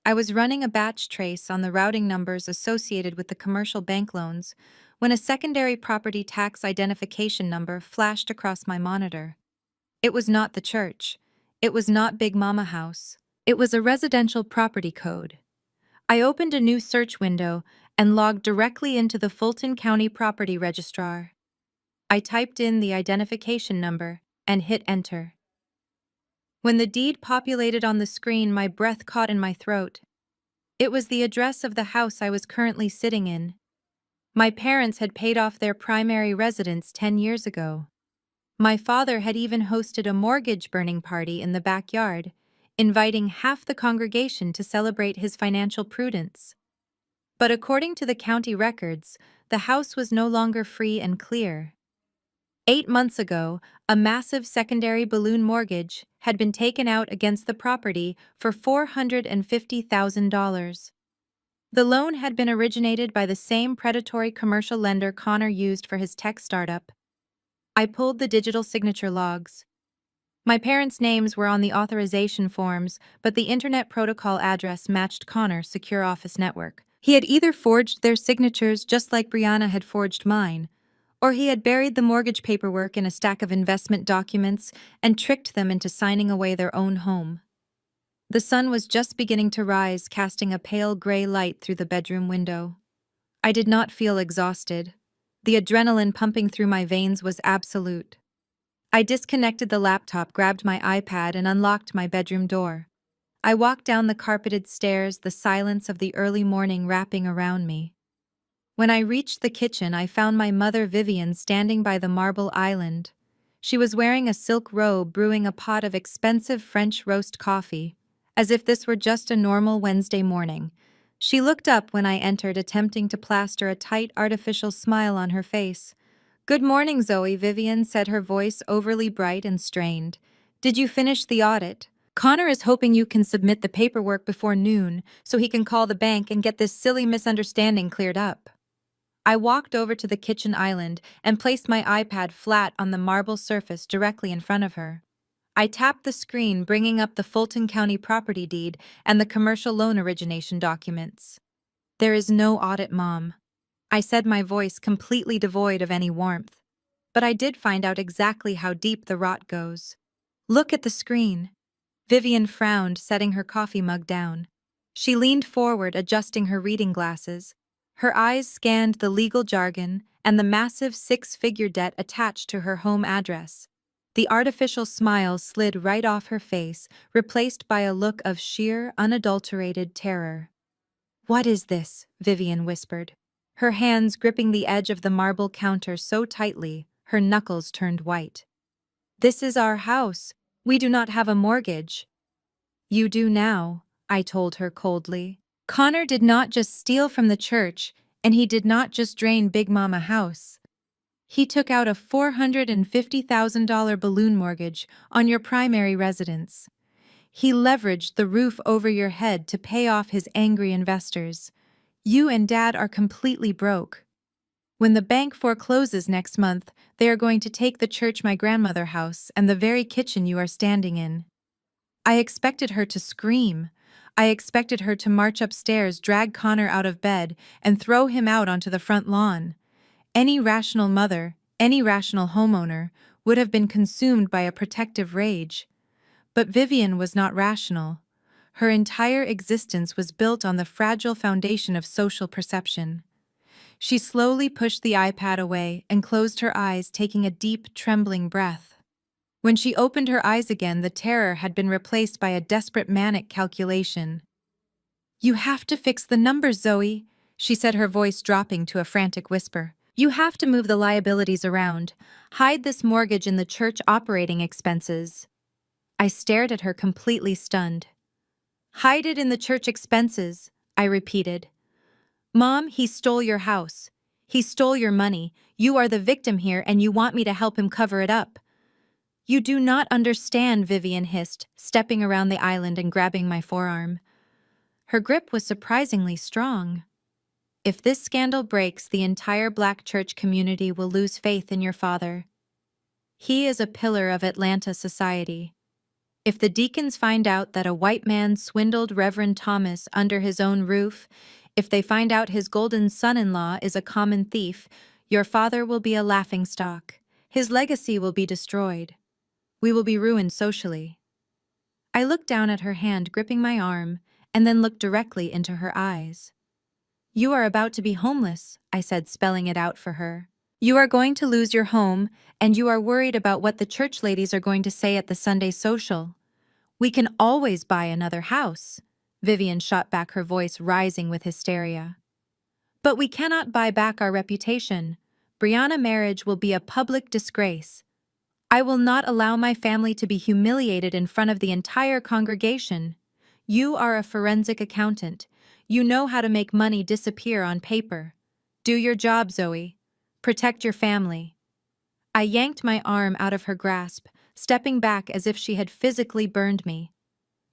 I was running a batch trace on the routing numbers associated with the commercial bank loans when a secondary property tax identification number flashed across my monitor. It was not the church. It was not Big Mama House. It was a residential property code. I opened a new search window and logged directly into the Fulton County Property Registrar. I typed in the identification number and hit enter. When the deed populated on the screen, my breath caught in my throat. It was the address of the house I was currently sitting in. My parents had paid off their primary residence 10 years ago. My father had even hosted a mortgage burning party in the backyard, inviting half the congregation to celebrate his financial prudence. But according to the county records, the house was no longer free and clear. 8 months ago, a massive secondary balloon mortgage had been taken out against the property for $450,000. The loan had been originated by the same predatory commercial lender Connor used for his tech startup. I pulled the digital signature logs. My parents' names were on the authorization forms, but the Internet Protocol address matched Connor's secure office network. He had either forged their signatures just like Brianna had forged mine, or he had buried the mortgage paperwork in a stack of investment documents and tricked them into signing away their own home. The sun was just beginning to rise, casting a pale gray light through the bedroom window. I did not feel exhausted. The adrenaline pumping through my veins was absolute. I disconnected the laptop, grabbed my iPad, and unlocked my bedroom door. I walked down the carpeted stairs, the silence of the early morning wrapping around me. When I reached the kitchen, I found my mother Vivian standing by the marble island. She was wearing a silk robe, brewing a pot of expensive French roast coffee, as if this were just a normal Wednesday morning. She looked up when I entered, attempting to plaster a tight, artificial smile on her face. "Good morning, Zoe," Vivian said, her voice overly bright and strained. "Did you finish the audit? Connor is hoping you can submit the paperwork before noon so he can call the bank and get this silly misunderstanding cleared up." I walked over to the kitchen island and placed my iPad flat on the marble surface directly in front of her. I tapped the screen, bringing up the Fulton County property deed and the commercial loan origination documents. "There is no audit, Mom," I said, my voice completely devoid of any warmth. But I did find out exactly how deep the rot goes. "Look at the screen." Vivian frowned, setting her coffee mug down. She leaned forward, adjusting her reading glasses. Her eyes scanned the legal jargon and the massive 6-figure debt attached to her home address. The artificial smile slid right off her face, replaced by a look of sheer, unadulterated terror. "What is this?" Vivian whispered, her hands gripping the edge of the marble counter so tightly her knuckles turned white. "This is our house. We do not have a mortgage." "You do now," I told her coldly. "Connor did not just steal from the church, and he did not just drain Big Mama House. He took out a $450,000 balloon mortgage on your primary residence. He leveraged the roof over your head to pay off his angry investors. You and Dad are completely broke. When the bank forecloses next month, they are going to take the church, my grandmother house, and the very kitchen you are standing in." I expected her to scream. I expected her to march upstairs, drag Connor out of bed, and throw him out onto the front lawn. Any rational mother, any rational homeowner, would have been consumed by a protective rage. But Vivian was not rational. Her entire existence was built on the fragile foundation of social perception. She slowly pushed the iPad away and closed her eyes, taking a deep, trembling breath. When she opened her eyes again, the terror had been replaced by a desperate, manic calculation. "You have to fix the numbers, Zoe," she said, her voice dropping to a frantic whisper. "You have to move the liabilities around. Hide this mortgage in the church operating expenses." I stared at her, completely stunned. "Hide it in the church expenses," I repeated. "Mom, he stole your house. He stole your money. You are the victim here and you want me to help him cover it up. You do not understand, Vivian hissed, stepping around the island and grabbing my forearm. Her grip was surprisingly strong. If this scandal breaks, the entire Black church community will lose faith in your father. He is a pillar of Atlanta society. If the deacons find out that a white man swindled Reverend Thomas under his own roof, if they find out his golden son-in-law is a common thief, your father will be a laughingstock. His legacy will be destroyed. We will be ruined socially. I looked down at her hand gripping my arm, and then looked directly into her eyes. You are about to be homeless, I said, spelling it out for her. You are going to lose your home, and you are worried about what the church ladies are going to say at the Sunday social. We can always buy another house. Vivian shot back, her voice rising with hysteria. But we cannot buy back our reputation. Brianna marriage will be a public disgrace. I will not allow my family to be humiliated in front of the entire congregation. You are a forensic accountant. You know how to make money disappear on paper. Do your job, Zoe. Protect your family. I yanked my arm out of her grasp, stepping back as if she had physically burned me.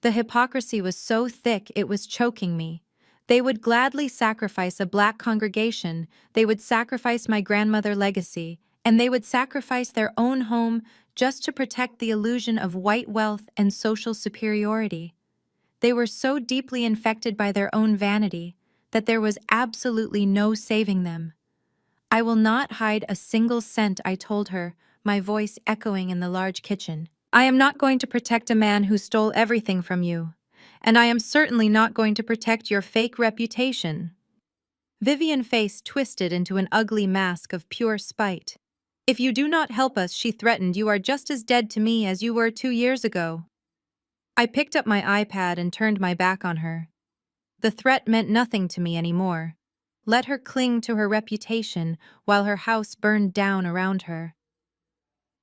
The hypocrisy was so thick it was choking me. They would gladly sacrifice a Black congregation, they would sacrifice my grandmother's legacy, and they would sacrifice their own home just to protect the illusion of white wealth and social superiority. They were so deeply infected by their own vanity that there was absolutely no saving them. I will not hide a single cent, I told her, my voice echoing in the large kitchen. I am not going to protect a man who stole everything from you, and I am certainly not going to protect your fake reputation. Vivian's face twisted into an ugly mask of pure spite. If you do not help us, she threatened, you are just as dead to me as you were 2 years ago. I picked up my iPad and turned my back on her. The threat meant nothing to me anymore. Let her cling to her reputation while her house burned down around her.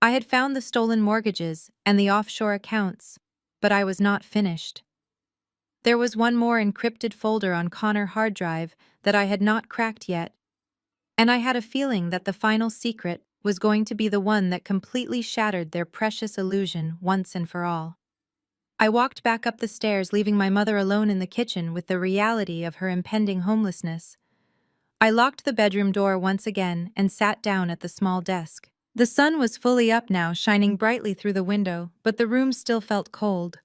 I had found the stolen mortgages and the offshore accounts, but I was not finished. There was one more encrypted folder on Connor hard drive that I had not cracked yet, and I had a feeling that the final secret was going to be the one that completely shattered their precious illusion once and for all. I walked back up the stairs, leaving my mother alone in the kitchen with the reality of her impending homelessness. I locked the bedroom door once again and sat down at the small desk. The sun was fully up now, shining brightly through the window, but the room still felt cold.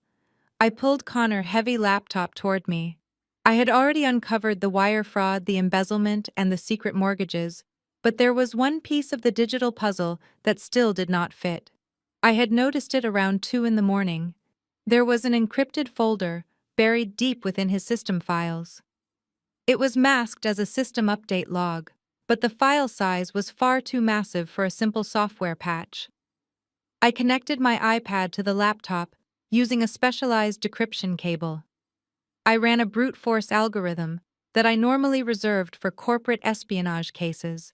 I pulled Connor's heavy laptop toward me. I had already uncovered the wire fraud, the embezzlement, and the secret mortgages, but there was one piece of the digital puzzle that still did not fit. I had noticed it around 2 in the morning. There was an encrypted folder buried deep within his system files. It was masked as a system update log, but the file size was far too massive for a simple software patch. I connected my iPad to the laptop using a specialized decryption cable. I ran a brute force algorithm that I normally reserved for corporate espionage cases.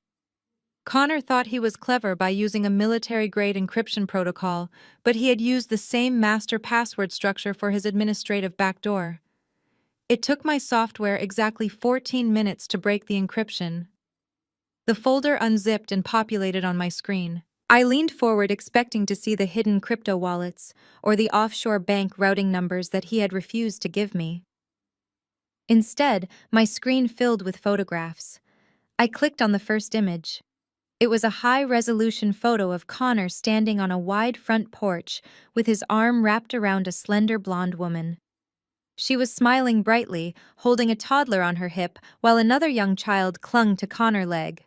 Connor thought he was clever by using a military-grade encryption protocol, but he had used the same master password structure for his administrative backdoor. It took my software exactly 14 minutes to break the encryption. The folder unzipped and populated on my screen. I leaned forward, expecting to see the hidden crypto wallets or the offshore bank routing numbers that he had refused to give me. Instead, my screen filled with photographs. I clicked on the first image. It was a high-resolution photo of Connor standing on a wide front porch with his arm wrapped around a slender blonde woman. She was smiling brightly, holding a toddler on her hip, while another young child clung to Connor's leg.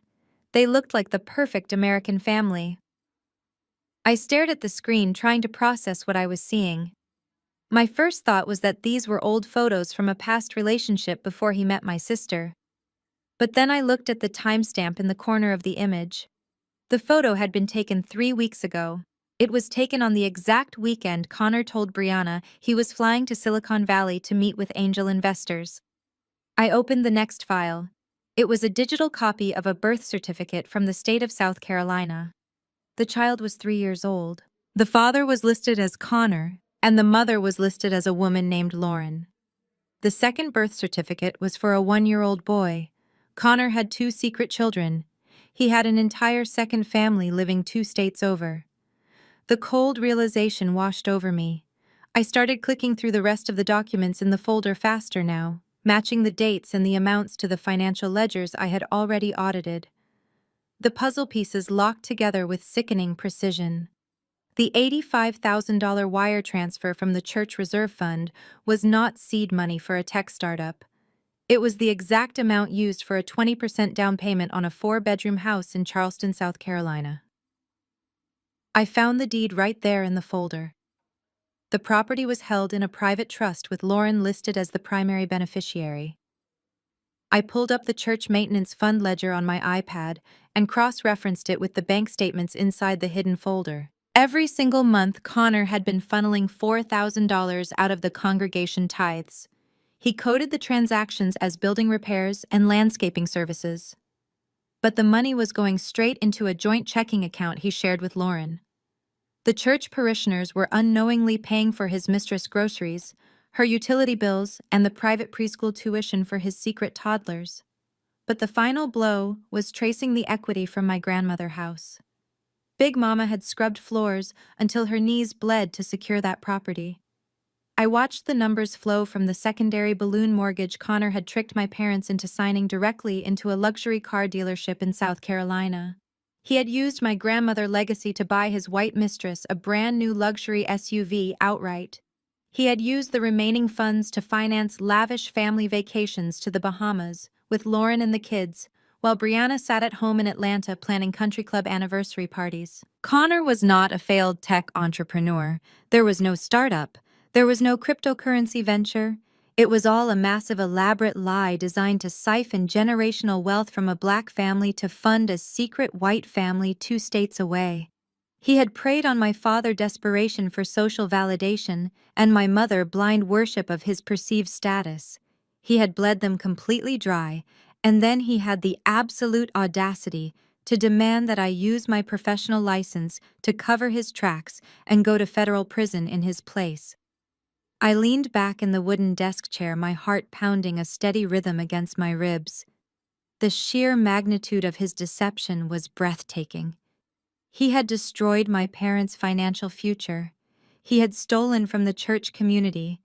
They looked like the perfect American family. I stared at the screen, trying to process what I was seeing. My first thought was that these were old photos from a past relationship before he met my sister. But then I looked at the timestamp in the corner of the image. The photo had been taken 3 weeks ago. It was taken on the exact weekend Connor told Brianna he was flying to Silicon Valley to meet with angel investors. I opened the next file. It was a digital copy of a birth certificate from the state of South Carolina. The child was 3 years old. The father was listed as Connor, and the mother was listed as a woman named Lauren. The second birth certificate was for a 1-year-old boy. Connor had 2 secret children. He had an entire second family living 2 states over. The cold realization washed over me. I started clicking through the rest of the documents in the folder faster now, matching the dates and the amounts to the financial ledgers I had already audited. The puzzle pieces locked together with sickening precision. The $85,000 wire transfer from the church reserve fund was not seed money for a tech startup. It was the exact amount used for a 20% down payment on a 4-bedroom house in Charleston, South Carolina. I found the deed right there in the folder. The property was held in a private trust with Lauren listed as the primary beneficiary. I pulled up the church maintenance fund ledger on my iPad and cross-referenced it with the bank statements inside the hidden folder. Every single month, Connor had been funneling $4,000 out of the congregation tithes. He coded the transactions as building repairs and landscaping services. But the money was going straight into a joint checking account he shared with Lauren. The church parishioners were unknowingly paying for his mistress' groceries, her utility bills, and the private preschool tuition for his secret toddlers. But the final blow was tracing the equity from my grandmother's house. Big Mama had scrubbed floors until her knees bled to secure that property. I watched the numbers flow from the secondary balloon mortgage Connor had tricked my parents into signing directly into a luxury car dealership in South Carolina. He had used my grandmother's legacy to buy his white mistress a brand new luxury SUV outright. He had used the remaining funds to finance lavish family vacations to the Bahamas with Lauren and the kids, while Brianna sat at home in Atlanta planning country club anniversary parties. Connor was not a failed tech entrepreneur. There was no startup. There was no cryptocurrency venture. It was all a massive, elaborate lie designed to siphon generational wealth from a black family to fund a secret white family 2 states away. He had preyed on my father's desperation for social validation and my mother blind worship of his perceived status. He had bled them completely dry, and then he had the absolute audacity to demand that I use my professional license to cover his tracks and go to federal prison in his place. I leaned back in the wooden desk chair, my heart pounding a steady rhythm against my ribs. The sheer magnitude of his deception was breathtaking. He had destroyed my parents' financial future. He had stolen from the church community,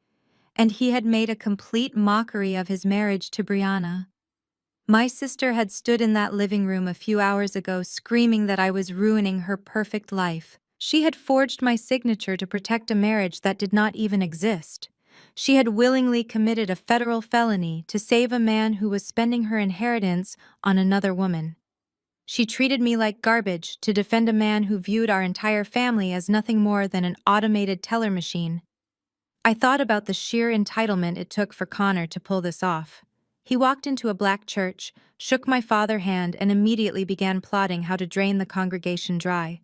and he had made a complete mockery of his marriage to Brianna. My sister had stood in that living room a few hours ago screaming that I was ruining her perfect life. She had forged my signature to protect a marriage that did not even exist. She had willingly committed a federal felony to save a man who was spending her inheritance on another woman. She treated me like garbage to defend a man who viewed our entire family as nothing more than an automated teller machine. I thought about the sheer entitlement it took for Connor to pull this off. He walked into a black church, shook my father's hand, and immediately began plotting how to drain the congregation dry.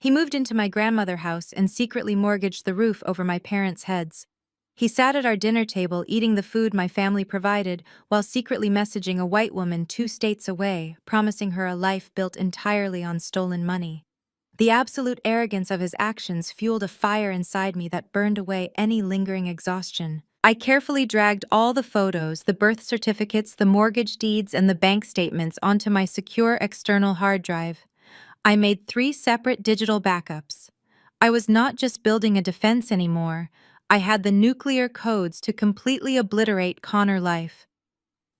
He moved into my grandmother's house and secretly mortgaged the roof over my parents' heads. He sat at our dinner table eating the food my family provided while secretly messaging a white woman 2 states away, promising her a life built entirely on stolen money. The absolute arrogance of his actions fueled a fire inside me that burned away any lingering exhaustion. I carefully dragged all the photos, the birth certificates, the mortgage deeds, and the bank statements onto my secure external hard drive. I made 3 separate digital backups. I was not just building a defense anymore. I had the nuclear codes to completely obliterate Connor life.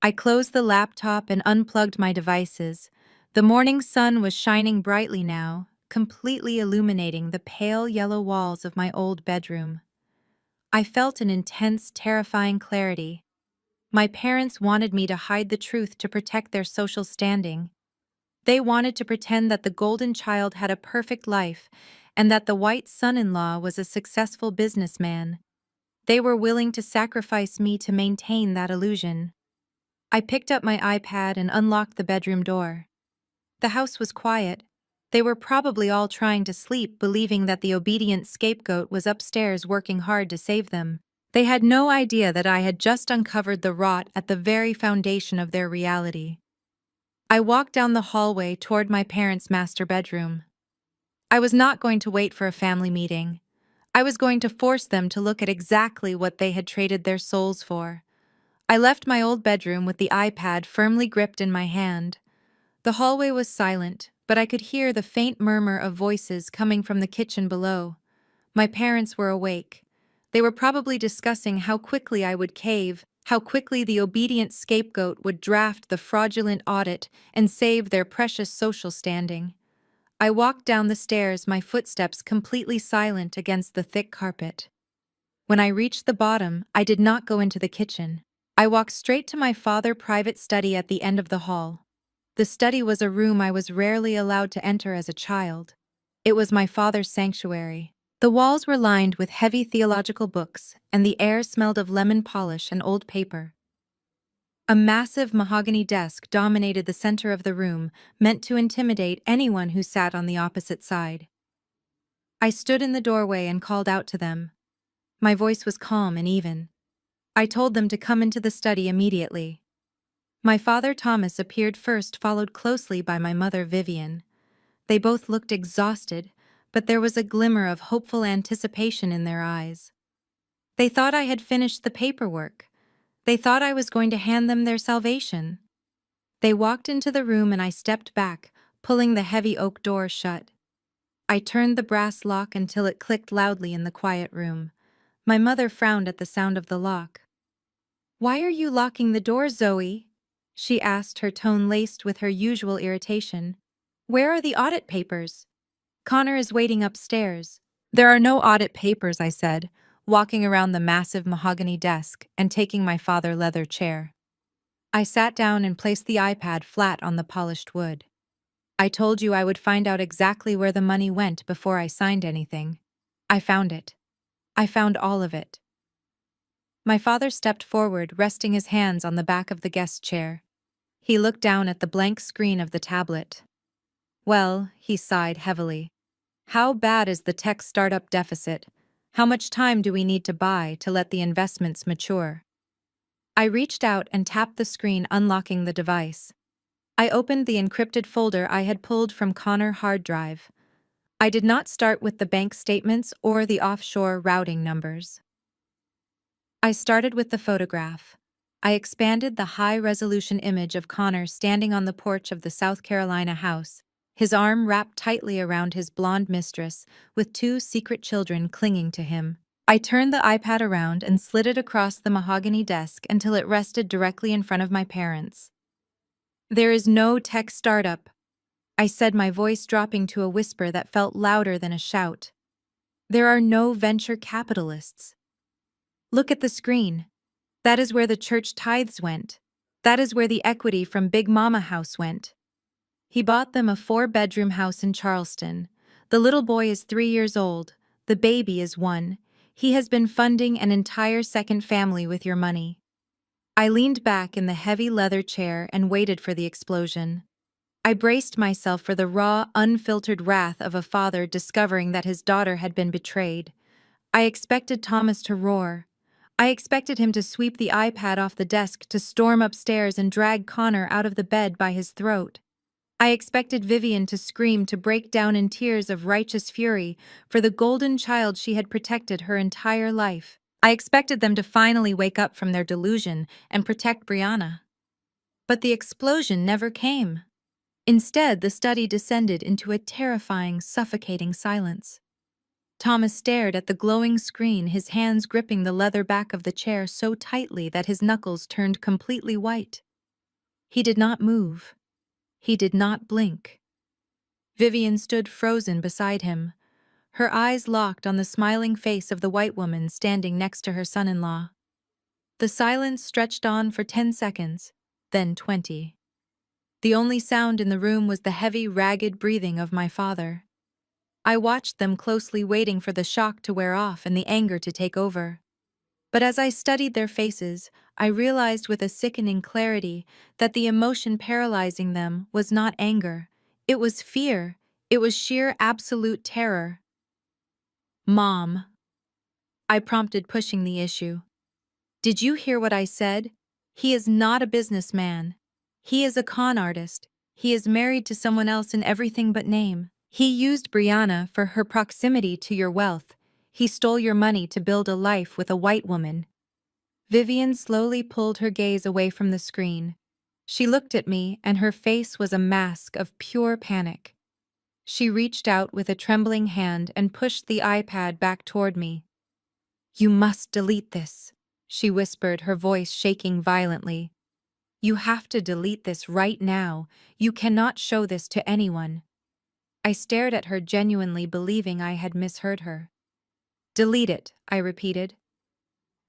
I closed the laptop and unplugged my devices. The morning sun was shining brightly now, completely illuminating the pale yellow walls of my old bedroom. I felt an intense, terrifying clarity. My parents wanted me to hide the truth to protect their social standing. They wanted to pretend that the golden child had a perfect life and that the white son-in-law was a successful businessman. They were willing to sacrifice me to maintain that illusion. I picked up my iPad and unlocked the bedroom door. The house was quiet. They were probably all trying to sleep, believing that the obedient scapegoat was upstairs working hard to save them. They had no idea that I had just uncovered the rot at the very foundation of their reality. I walked down the hallway toward my parents' master bedroom. I was not going to wait for a family meeting. I was going to force them to look at exactly what they had traded their souls for. I left my old bedroom with the iPad firmly gripped in my hand. The hallway was silent, but I could hear the faint murmur of voices coming from the kitchen below. My parents were awake. They were probably discussing how quickly I would cave, how quickly the obedient scapegoat would draft the fraudulent audit and save their precious social standing. I walked down the stairs, my footsteps completely silent against the thick carpet. When I reached the bottom, I did not go into the kitchen. I walked straight to my father's private study at the end of the hall. The study was a room I was rarely allowed to enter as a child. It was my father's sanctuary. The walls were lined with heavy theological books, and the air smelled of lemon polish and old paper. A massive mahogany desk dominated the center of the room, meant to intimidate anyone who sat on the opposite side. I stood in the doorway and called out to them. My voice was calm and even. I told them to come into the study immediately. My father Thomas appeared first, followed closely by my mother Vivian. They both looked exhausted, but there was a glimmer of hopeful anticipation in their eyes. They thought I had finished the paperwork. They thought I was going to hand them their salvation. They walked into the room and I stepped back, pulling the heavy oak door shut. I turned the brass lock until it clicked loudly in the quiet room. My mother frowned at the sound of the lock. "Why are you locking the door, Zoe?" she asked, her tone laced with her usual irritation. "Where are the audit papers? Connor is waiting upstairs." "There are no audit papers," I said, walking around the massive mahogany desk and taking my father's leather chair. I sat down and placed the iPad flat on the polished wood. "I told you I would find out exactly where the money went before I signed anything. I found it. I found all of it." My father stepped forward, resting his hands on the back of the guest chair. He looked down at the blank screen of the tablet. "Well," he sighed heavily. "How bad is the tech startup deficit? How much time do we need to buy to let the investments mature?" I reached out and tapped the screen, unlocking the device. I opened the encrypted folder I had pulled from Connor hard drive. I did not start with the bank statements or the offshore routing numbers. I started with the photograph. I expanded the high-resolution image of Connor standing on the porch of the South Carolina house, his arm wrapped tightly around his blonde mistress, with two secret children clinging to him. I turned the iPad around and slid it across the mahogany desk until it rested directly in front of my parents. "There is no tech startup," I said, my voice dropping to a whisper that felt louder than a shout. "There are no venture capitalists. Look at the screen. That is where the church tithes went. That is where the equity from Big Mama House went. He bought them a 4-bedroom house in Charleston. The little boy is 3 years old. The baby is 1. He has been funding an entire second family with your money." I leaned back in the heavy leather chair and waited for the explosion. I braced myself for the raw, unfiltered wrath of a father discovering that his daughter had been betrayed. I expected Thomas to roar. I expected him to sweep the iPad off the desk, to storm upstairs and drag Connor out of the bed by his throat. I expected Vivian to scream, to break down in tears of righteous fury for the golden child she had protected her entire life. I expected them to finally wake up from their delusion and protect Brianna. But the explosion never came. Instead, the study descended into a terrifying, suffocating silence. Thomas stared at the glowing screen, his hands gripping the leather back of the chair so tightly that his knuckles turned completely white. He did not move. He did not blink. Vivian stood frozen beside him, her eyes locked on the smiling face of the white woman standing next to her son-in-law. The silence stretched on for 10 seconds, then 20. The only sound in the room was the heavy, ragged breathing of my father. I watched them closely, waiting for the shock to wear off and the anger to take over. But as I studied their faces, I realized with a sickening clarity that the emotion paralyzing them was not anger. It was fear. It was sheer, absolute terror. "Mom," I prompted, pushing the issue. "Did you hear what I said? He is not a businessman. He is a con artist. He is married to someone else in everything but name. He used Brianna for her proximity to your wealth. He stole your money to build a life with a white woman." Vivian slowly pulled her gaze away from the screen. She looked at me, and her face was a mask of pure panic. She reached out with a trembling hand and pushed the iPad back toward me. "You must delete this," she whispered, her voice shaking violently. "You have to delete this right now. You cannot show this to anyone." I stared at her, genuinely believing I had misheard her. "Delete it," I repeated.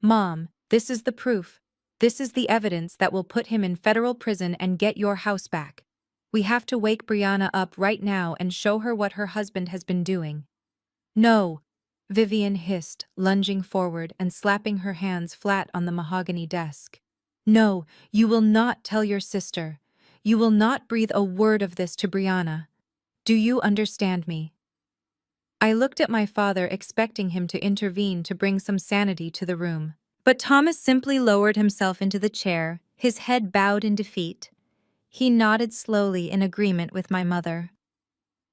"Mom, this is the proof. This is the evidence that will put him in federal prison and get your house back. We have to wake Brianna up right now and show her what her husband has been doing." "No," Vivian hissed, lunging forward and slapping her hands flat on the mahogany desk. "No, you will not tell your sister. You will not breathe a word of this to Brianna. Do you understand me?" I looked at my father, expecting him to intervene to bring some sanity to the room. But Thomas simply lowered himself into the chair, his head bowed in defeat. He nodded slowly in agreement with my mother.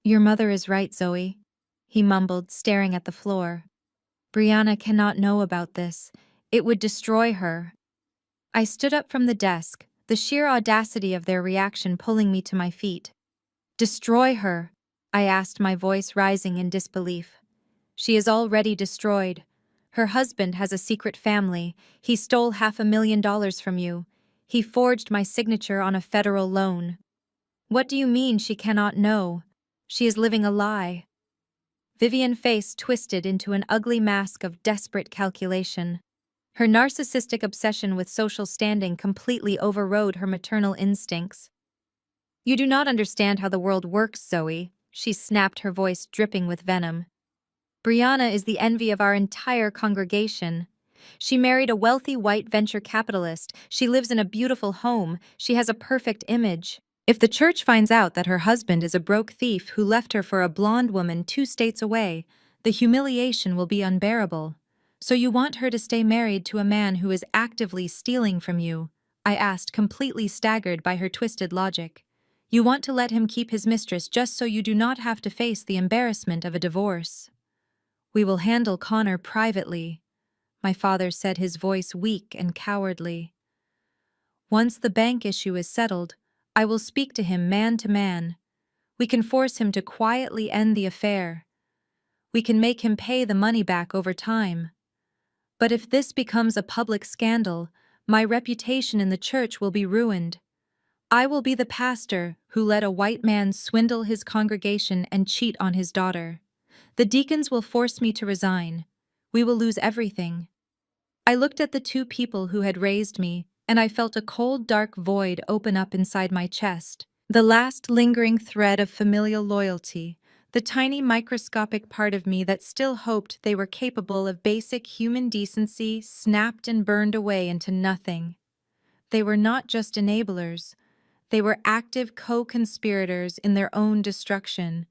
"Your mother is right, Zoe," he mumbled, staring at the floor. "Brianna cannot know about this. It would destroy her." I stood up from the desk, the sheer audacity of their reaction pulling me to my feet. "Destroy her?" I asked, my voice rising in disbelief. "She is already destroyed. Her husband has a secret family. He stole $500,000 from you. He forged my signature on a federal loan. What do you mean she cannot know? She is living a lie." Vivian's face twisted into an ugly mask of desperate calculation. Her narcissistic obsession with social standing completely overrode her maternal instincts. "You do not understand how the world works, Zoe," she snapped, her voice dripping with venom. "Brianna is the envy of our entire congregation. She married a wealthy white venture capitalist. She lives in a beautiful home. She has a perfect image. If the church finds out that her husband is a broke thief who left her for a blonde woman 2 states away, the humiliation will be unbearable. So you want her to stay married to a man who is actively stealing from you?" I asked, completely staggered by her twisted logic. "You want to let him keep his mistress just so you do not have to face the embarrassment of a divorce?" "We will handle Connor privately," my father said, his voice weak and cowardly. "Once the bank issue is settled, I will speak to him man to man. We can force him to quietly end the affair. We can make him pay the money back over time. But if this becomes a public scandal, my reputation in the church will be ruined. I will be the pastor who let a white man swindle his congregation and cheat on his daughter. The deacons will force me to resign. We will lose everything." I looked at the 2 people who had raised me, and I felt a cold, dark void open up inside my chest. The last lingering thread of familial loyalty, the tiny microscopic part of me that still hoped they were capable of basic human decency, snapped and burned away into nothing. They were not just enablers. They were active co-conspirators in their own destruction.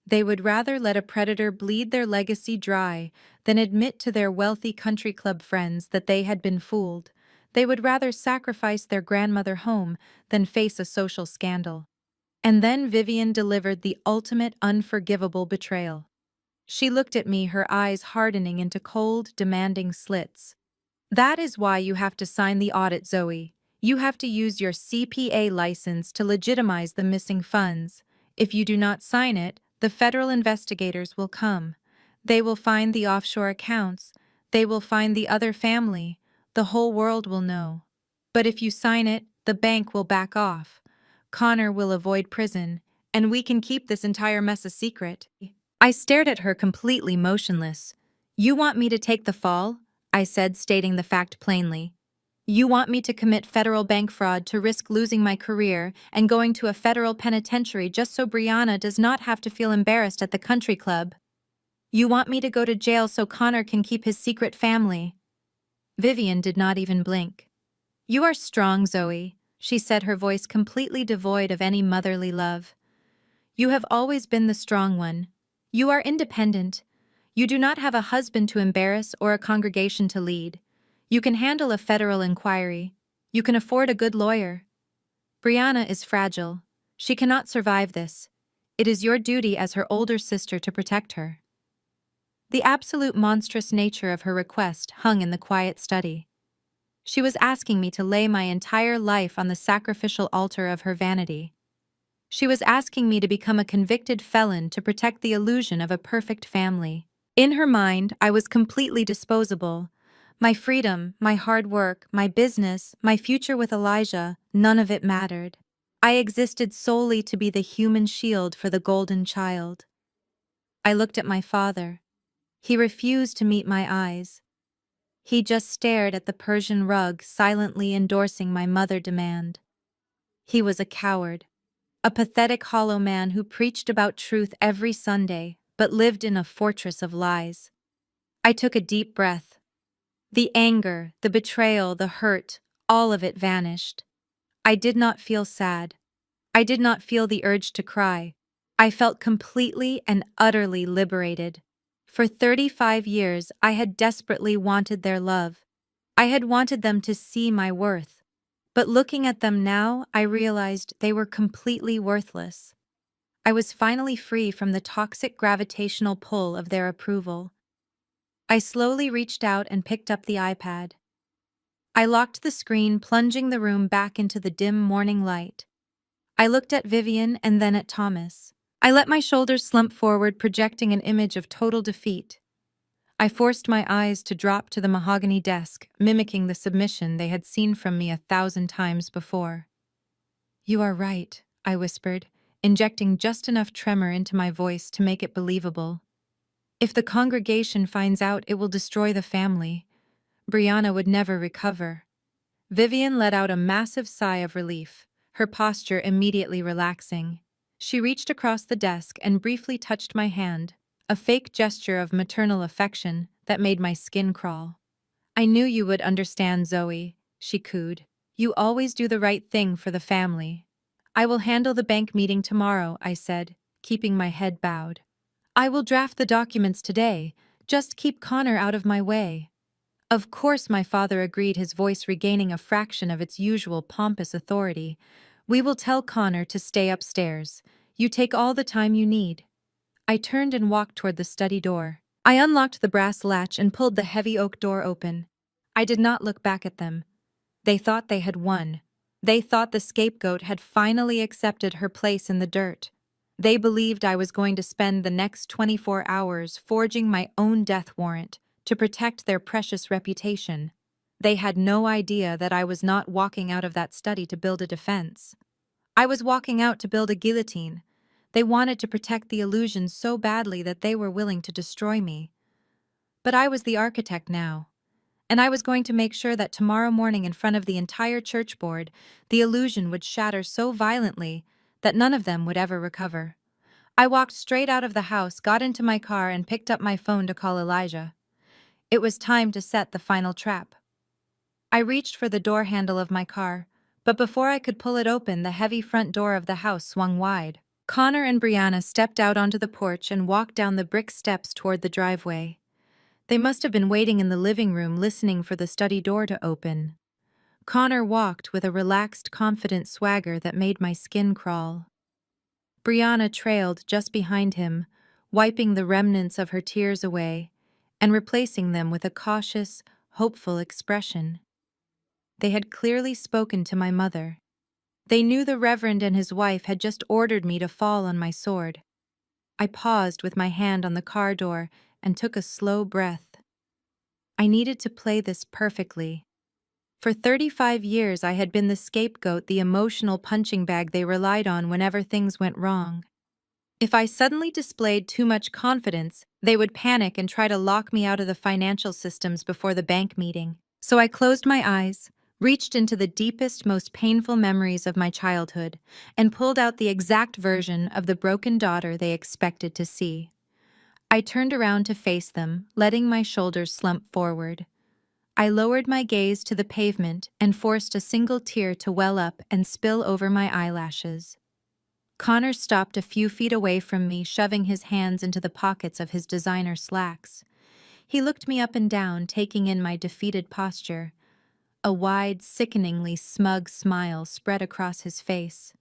They would rather let a predator bleed their legacy dry than admit to their wealthy country club friends that they had been fooled. They would rather sacrifice their grandmother home than face a social scandal. And then Vivian delivered the ultimate unforgivable betrayal. She looked at me, her eyes hardening into cold, demanding slits. "That is why you have to sign the audit, Zoe. You have to use your CPA license to legitimize the missing funds. If you do not sign it, the federal investigators will come. They will find the offshore accounts. They will find the other family. The whole world will know. But if you sign it, the bank will back off. Connor will avoid prison, and we can keep this entire mess a secret." I stared at her, completely motionless. "You want me to take the fall?" I said, stating the fact plainly. "You want me to commit federal bank fraud, to risk losing my career and going to a federal penitentiary just so Brianna does not have to feel embarrassed at the country club? You want me to go to jail so Connor can keep his secret family?" Vivian did not even blink. "You are strong, Zoe," she said, her voice completely devoid of any motherly love. "You have always been the strong one. You are independent. You do not have a husband to embarrass or a congregation to lead. You can handle a federal inquiry. You can afford a good lawyer. Brianna is fragile. She cannot survive this. It is your duty as her older sister to protect her." The absolute monstrous nature of her request hung in the quiet study. She was asking me to lay my entire life on the sacrificial altar of her vanity. She was asking me to become a convicted felon to protect the illusion of a perfect family. In her mind, I was completely disposable. My freedom, my hard work, my business, my future with Elijah, none of it mattered. I existed solely to be the human shield for the golden child. I looked at my father. He refused to meet my eyes. He just stared at the Persian rug, silently endorsing my mother demand. He was a coward, a pathetic hollow man who preached about truth every Sunday, but lived in a fortress of lies. I took a deep breath. The anger, the betrayal, the hurt, all of it vanished. I did not feel sad. I did not feel the urge to cry. I felt completely and utterly liberated. For 35 years, I had desperately wanted their love. I had wanted them to see my worth. But looking at them now, I realized they were completely worthless. I was finally free from the toxic gravitational pull of their approval. I slowly reached out and picked up the iPad. I locked the screen, plunging the room back into the dim morning light. I looked at Vivian and then at Thomas. I let my shoulders slump forward, projecting an image of total defeat. I forced my eyes to drop to the mahogany desk, mimicking the submission they had seen from me 1,000 times before. "You are right," I whispered, injecting just enough tremor into my voice to make it believable. "If the congregation finds out, it will destroy the family. Brianna would never recover." Vivian let out a massive sigh of relief, her posture immediately relaxing. She reached across the desk and briefly touched my hand, a fake gesture of maternal affection that made my skin crawl. "I knew you would understand, Zoe," she cooed. "You always do the right thing for the family." "I will handle the bank meeting tomorrow," I said, keeping my head bowed. "I will draft the documents today. Just keep Connor out of my way." Of course, my father agreed, his voice regaining a fraction of its usual pompous authority. "We will tell Connor to stay upstairs. You take all the time you need." I turned and walked toward the study door. I unlocked the brass latch and pulled the heavy oak door open. I did not look back at them. They thought they had won. They thought the scapegoat had finally accepted her place in the dirt. They believed I was going to spend the next 24 hours forging my own death warrant to protect their precious reputation. They had no idea that I was not walking out of that study to build a defense. I was walking out to build a guillotine. They wanted to protect the illusion so badly that they were willing to destroy me. But I was the architect now, and I was going to make sure that tomorrow morning, in front of the entire church board, the illusion would shatter so violently that none of them would ever recover. I walked straight out of the house, got into my car, and picked up my phone to call Elijah. It was time to set the final trap. I reached for the door handle of my car, but before I could pull it open, the heavy front door of the house swung wide. Connor and Brianna stepped out onto the porch and walked down the brick steps toward the driveway. They must have been waiting in the living room, listening for the study door to open. Connor walked with a relaxed, confident swagger that made my skin crawl. Brianna trailed just behind him, wiping the remnants of her tears away and replacing them with a cautious, hopeful expression. They had clearly spoken to my mother. They knew the Reverend and his wife had just ordered me to fall on my sword. I paused with my hand on the car door and took a slow breath. I needed to play this perfectly. For 35 years, I had been the scapegoat, the emotional punching bag they relied on whenever things went wrong. If I suddenly displayed too much confidence, they would panic and try to lock me out of the financial systems before the bank meeting. So I closed my eyes, reached into the deepest, most painful memories of my childhood, and pulled out the exact version of the broken daughter they expected to see. I turned around to face them, letting my shoulders slump forward. I lowered my gaze to the pavement and forced a single tear to well up and spill over my eyelashes. Connor stopped a few feet away from me, shoving his hands into the pockets of his designer slacks. He looked me up and down, taking in my defeated posture. A wide, sickeningly smug smile spread across his face.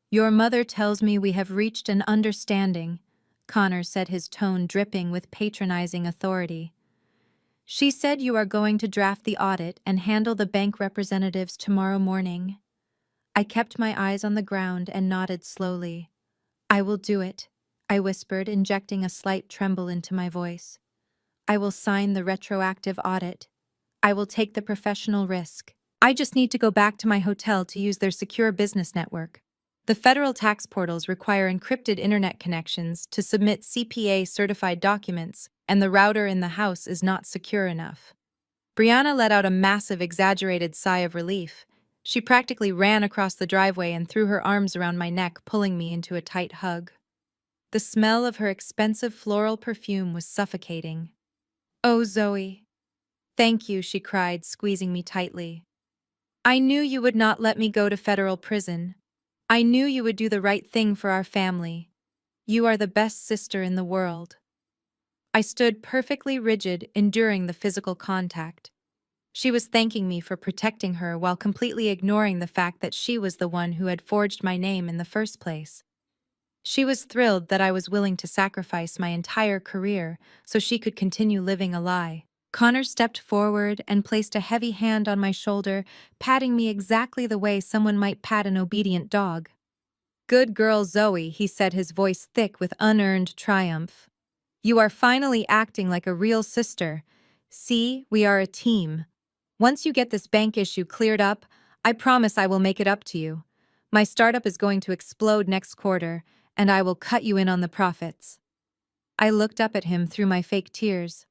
"Your mother tells me we have reached an understanding," Connor said, his tone dripping with patronizing authority. She said you are going to draft the audit and handle the bank representatives tomorrow morning. I kept my eyes on the ground and nodded slowly. I will do it, I whispered, injecting a slight tremble into my voice. I will sign the retroactive audit. I will take the professional risk. I just need to go back to my hotel to use their secure business network. The federal tax portals require encrypted internet connections to submit CPA-certified documents, and the router in the house is not secure enough. Brianna let out a massive, exaggerated sigh of relief. She practically ran across the driveway and threw her arms around my neck, pulling me into a tight hug. The smell of her expensive floral perfume was suffocating. "Oh, Zoe. Thank you," she cried, squeezing me tightly. "I knew you would not let me go to federal prison. I knew you would do the right thing for our family. You are the best sister in the world." I stood perfectly rigid, enduring the physical contact. She was thanking me for protecting her while completely ignoring the fact that she was the one who had forged my name in the first place. She was thrilled that I was willing to sacrifice my entire career so she could continue living a lie. Connor stepped forward and placed a heavy hand on my shoulder, patting me exactly the way someone might pat an obedient dog. "Good girl, Zoe," he said, his voice thick with unearned triumph. "You are finally acting like a real sister. See, we are a team. Once you get this bank issue cleared up, I promise I will make it up to you. My startup is going to explode next quarter, and I will cut you in on the profits." I looked up at him through my fake tears.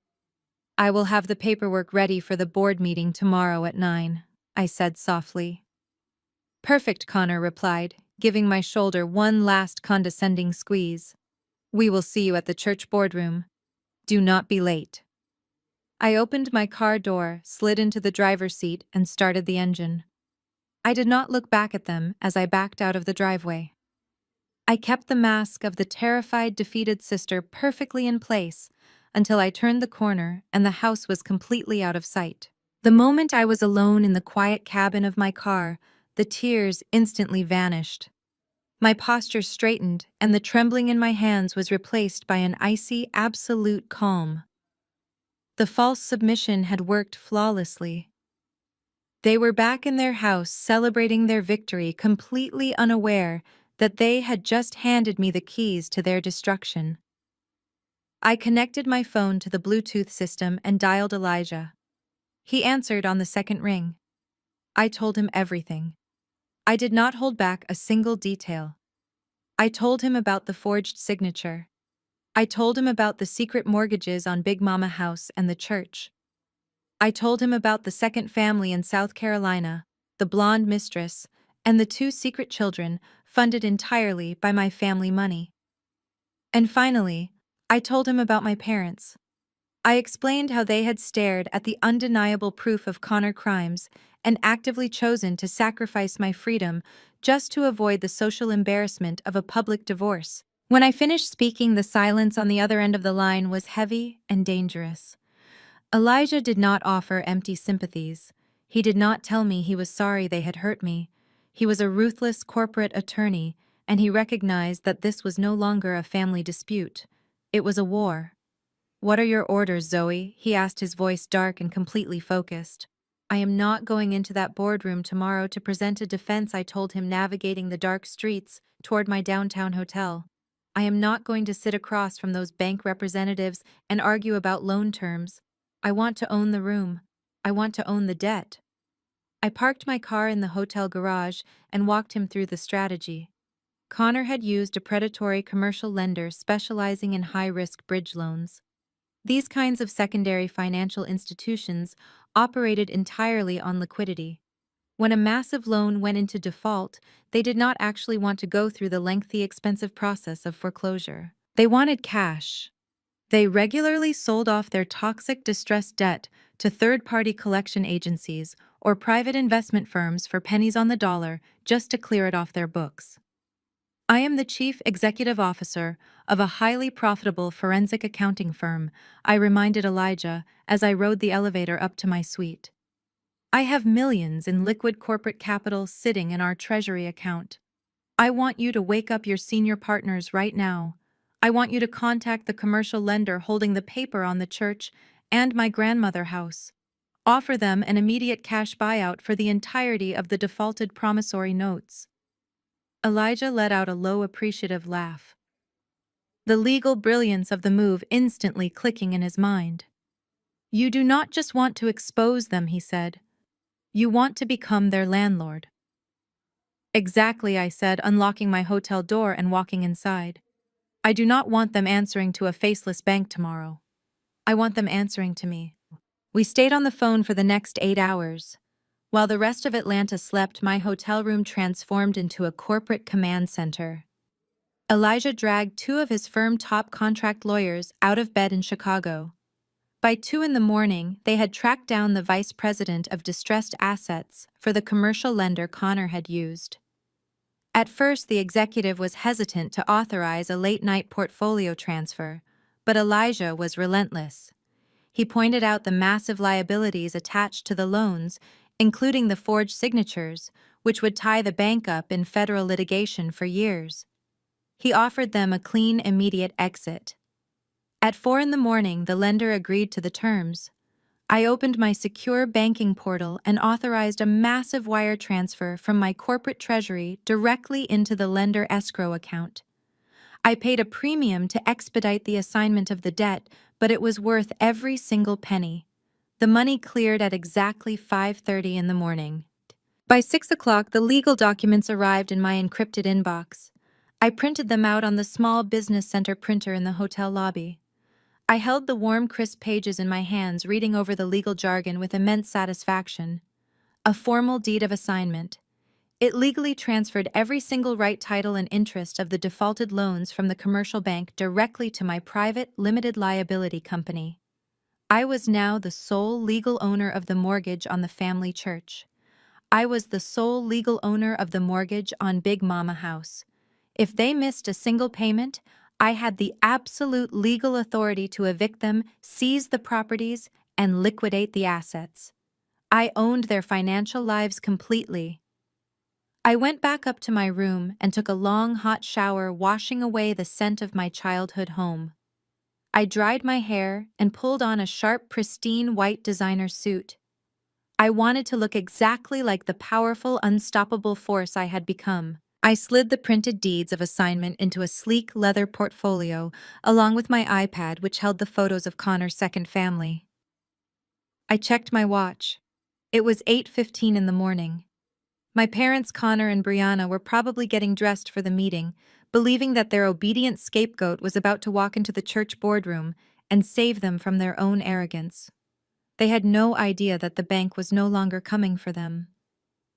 "I will have the paperwork ready for the board meeting tomorrow at 9, I said softly. "Perfect," Connor replied, giving my shoulder one last condescending squeeze. "We will see you at the church boardroom. Do not be late." I opened my car door, slid into the driver's seat, and started the engine. I did not look back at them as I backed out of the driveway. I kept the mask of the terrified, defeated sister perfectly in place until I turned the corner and the house was completely out of sight. The moment I was alone in the quiet cabin of my car, the tears instantly vanished. My posture straightened, and the trembling in my hands was replaced by an icy, absolute calm. The false submission had worked flawlessly. They were back in their house celebrating their victory, completely unaware that they had just handed me the keys to their destruction. I connected my phone to the Bluetooth system and dialed Elijah. He answered on the second ring. I told him everything. I did not hold back a single detail. I told him about the forged signature. I told him about the secret mortgages on Big Mama House and the church. I told him about the second family in South Carolina, the blonde mistress, and the 2 secret children funded entirely by my family money. And finally, I told him about my parents. I explained how they had stared at the undeniable proof of Connor crimes and actively chosen to sacrifice my freedom just to avoid the social embarrassment of a public divorce. When I finished speaking, the silence on the other end of the line was heavy and dangerous. Elijah did not offer empty sympathies. He did not tell me he was sorry they had hurt me. He was a ruthless corporate attorney, and he recognized that this was no longer a family dispute. It was a war. "What are your orders, Zoe?" he asked, his voice dark and completely focused. "I am not going into that boardroom tomorrow to present a defense," I told him, navigating the dark streets toward my downtown hotel. "I am not going to sit across from those bank representatives and argue about loan terms. I want to own the room. I want to own the debt." I parked my car in the hotel garage and walked him through the strategy. Connor had used a predatory commercial lender specializing in high-risk bridge loans. These kinds of secondary financial institutions operated entirely on liquidity. When a massive loan went into default, they did not actually want to go through the lengthy, expensive process of foreclosure. They wanted cash. They regularly sold off their toxic, distressed debt to third-party collection agencies or private investment firms for pennies on the dollar just to clear it off their books. "I am the chief executive officer of a highly profitable forensic accounting firm," I reminded Elijah as I rode the elevator up to my suite. "I have millions in liquid corporate capital sitting in our treasury account. I want you to wake up your senior partners right now. I want you to contact the commercial lender holding the paper on the church and my grandmother house. Offer them an immediate cash buyout for the entirety of the defaulted promissory notes. Elijah let out a low, appreciative laugh, the legal brilliance of the move instantly clicking in his mind. You do not just want to expose them, he said. You want to become their landlord. Exactly, I said, unlocking my hotel door and walking inside. I do not want them answering to a faceless bank tomorrow. I want them answering to me. We stayed on the phone for the next 8 hours. While the rest of Atlanta slept, my hotel room transformed into a corporate command center. Elijah dragged 2 of his firm top contract lawyers out of bed in Chicago. By 2 in the morning, they had tracked down the vice president of distressed assets for the commercial lender Connor had used. At first, the executive was hesitant to authorize a late-night portfolio transfer, but Elijah was relentless. He pointed out the massive liabilities attached to the loans, including the forged signatures, which would tie the bank up in federal litigation for years. He offered them a clean, immediate exit. At 4 in the morning, the lender agreed to the terms. I opened my secure banking portal and authorized a massive wire transfer from my corporate treasury directly into the lender escrow account. I paid a premium to expedite the assignment of the debt, but it was worth every single penny. The money cleared at exactly 5:30 in the morning. By 6 o'clock, the legal documents arrived in my encrypted inbox. I printed them out on the small business center printer in the hotel lobby. I held the warm, crisp pages in my hands, reading over the legal jargon with immense satisfaction. A formal deed of assignment. It legally transferred every single right, title, and interest of the defaulted loans from the commercial bank directly to my private, limited liability company. I was now the sole legal owner of the mortgage on the family church. I was the sole legal owner of the mortgage on Big Mama House. If they missed a single payment, I had the absolute legal authority to evict them, seize the properties, and liquidate the assets. I owned their financial lives completely. I went back up to my room and took a long, hot shower, washing away the scent of my childhood home. I dried my hair and pulled on a sharp, pristine white designer suit. I wanted to look exactly like the powerful, unstoppable force I had become. I slid the printed deeds of assignment into a sleek leather portfolio, along with my iPad, which held the photos of Connor's second family. I checked my watch. It was 8:15 in the morning. My parents, Connor and Brianna, were probably getting dressed for the meeting, believing that their obedient scapegoat was about to walk into the church boardroom and save them from their own arrogance. They had no idea that the bank was no longer coming for them.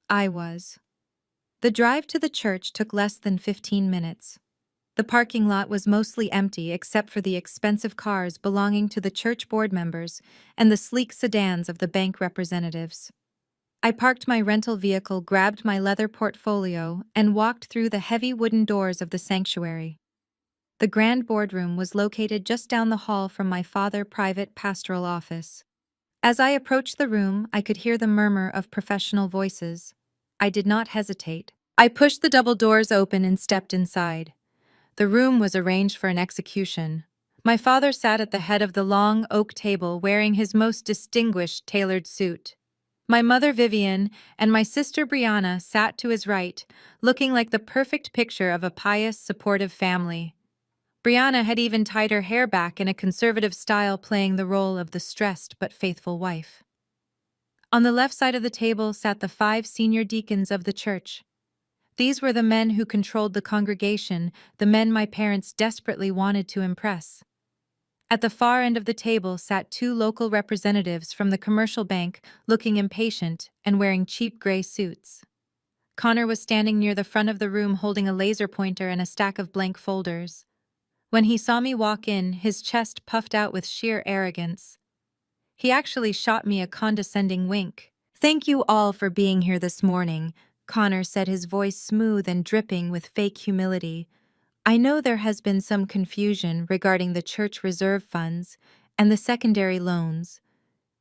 I was. The drive to the church took less than 15 minutes. The parking lot was mostly empty except for the expensive cars belonging to the church board members and the sleek sedans of the bank representatives. I parked my rental vehicle, grabbed my leather portfolio, and walked through the heavy wooden doors of the sanctuary. The grand boardroom was located just down the hall from my father's private pastoral office. As I approached the room, I could hear the murmur of professional voices. I did not hesitate. I pushed the double doors open and stepped inside. The room was arranged for an execution. My father sat at the head of the long oak table wearing his most distinguished tailored suit. My mother Vivian and my sister Brianna sat to his right, looking like the perfect picture of a pious, supportive family. Brianna had even tied her hair back in a conservative style, playing the role of the stressed but faithful wife. On the left side of the table sat the 5 senior deacons of the church. These were the men who controlled the congregation, the men my parents desperately wanted to impress. At the far end of the table sat 2 local representatives from the commercial bank, looking impatient and wearing cheap gray suits. Connor was standing near the front of the room holding a laser pointer and a stack of blank folders. When he saw me walk in, his chest puffed out with sheer arrogance. He actually shot me a condescending wink. "Thank you all for being here this morning," Connor said, his voice smooth and dripping with fake humility. "I know there has been some confusion regarding the church reserve funds and the secondary loans.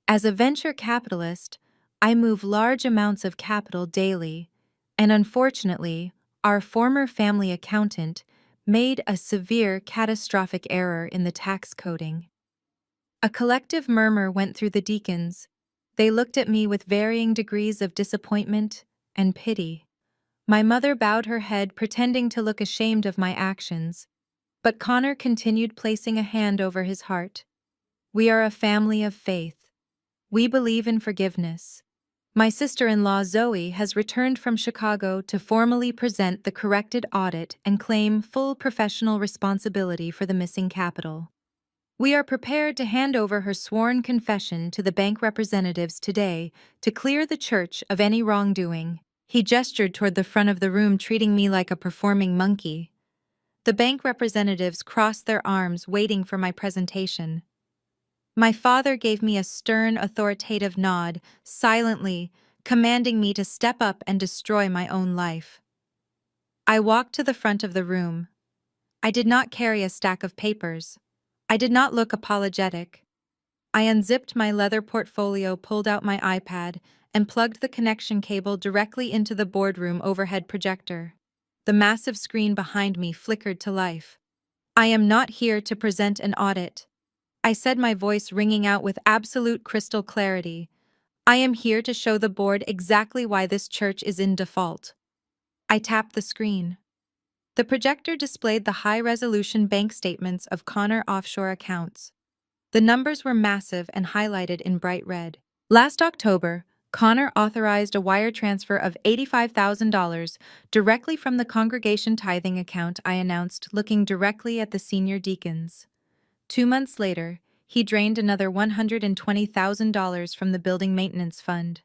As a venture capitalist, I move large amounts of capital daily, and unfortunately, our former family accountant made a severe, catastrophic error in the tax coding. A collective murmur went through the deacons. They looked at me with varying degrees of disappointment and pity. My mother bowed her head, pretending to look ashamed of my actions. But Connor continued, placing a hand over his heart. We are a family of faith. We believe in forgiveness. My sister-in-law Zoe has returned from Chicago to formally present the corrected audit and claim full professional responsibility for the missing capital. We are prepared to hand over her sworn confession to the bank representatives today to clear the church of any wrongdoing. He gestured toward the front of the room, treating me like a performing monkey. The bank representatives crossed their arms, waiting for my presentation. My father gave me a stern, authoritative nod, silently commanding me to step up and destroy my own life. I walked to the front of the room. I did not carry a stack of papers. I did not look apologetic. I unzipped my leather portfolio, pulled out my iPad, and plugged the connection cable directly into the boardroom overhead projector. The massive screen behind me flickered to life. I am not here to present an audit, I said, my voice ringing out with absolute crystal clarity. I am here to show the board exactly why this church is in default. I tapped the screen. The projector displayed the high-resolution bank statements of Connor offshore accounts. The numbers were massive and highlighted in bright red. Last October, Connor authorized a wire transfer of $85,000 directly from the congregation tithing account, I announced, looking directly at the senior deacons. 2 months later, he drained another $120,000 from the building maintenance fund.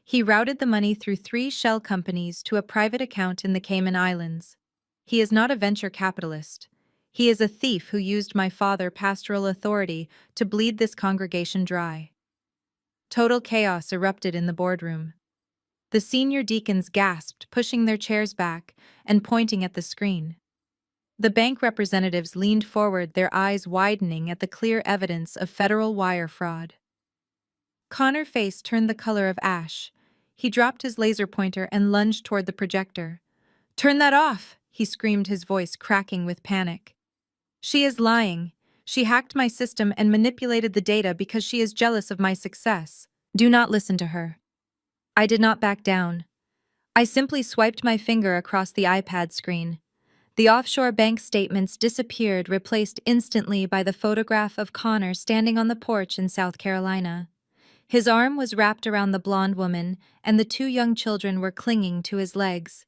He routed the money through 3 shell companies to a private account in the Cayman Islands. He is not a venture capitalist. He is a thief who used my father's pastoral authority to bleed this congregation dry. Total chaos erupted in the boardroom. The senior deacons gasped, pushing their chairs back and pointing at the screen. The bank representatives leaned forward, their eyes widening at the clear evidence of federal wire fraud. Connor's face turned the color of ash. He dropped his laser pointer and lunged toward the projector. "Turn that off!" he screamed, his voice cracking with panic. "She is lying. She hacked my system and manipulated the data because she is jealous of my success. Do not listen to her." I did not back down. I simply swiped my finger across the iPad screen. The offshore bank statements disappeared, replaced instantly by the photograph of Connor standing on the porch in South Carolina. His arm was wrapped around the blonde woman, and the 2 young children were clinging to his legs.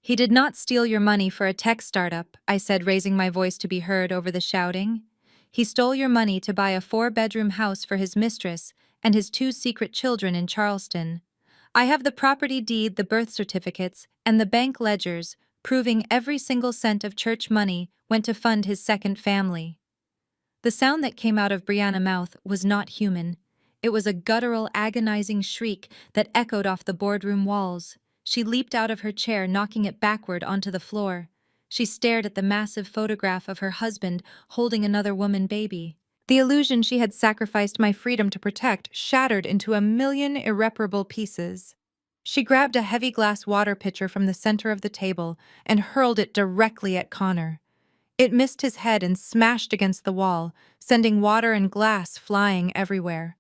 "He did not steal your money for a tech startup," I said, raising my voice to be heard over the shouting. "He stole your money to buy a 4-bedroom house for his mistress and his 2 secret children in Charleston. I have the property deed, the birth certificates, and the bank ledgers, proving every single cent of church money went to fund his second family." The sound that came out of Brianna's mouth was not human. It was a guttural, agonizing shriek that echoed off the boardroom walls. She leaped out of her chair, knocking it backward onto the floor. She stared at the massive photograph of her husband holding another woman baby. The illusion she had sacrificed my freedom to protect shattered into a million irreparable pieces. She grabbed a heavy glass water pitcher from the center of the table and hurled it directly at Connor. It missed his head and smashed against the wall, sending water and glass flying everywhere.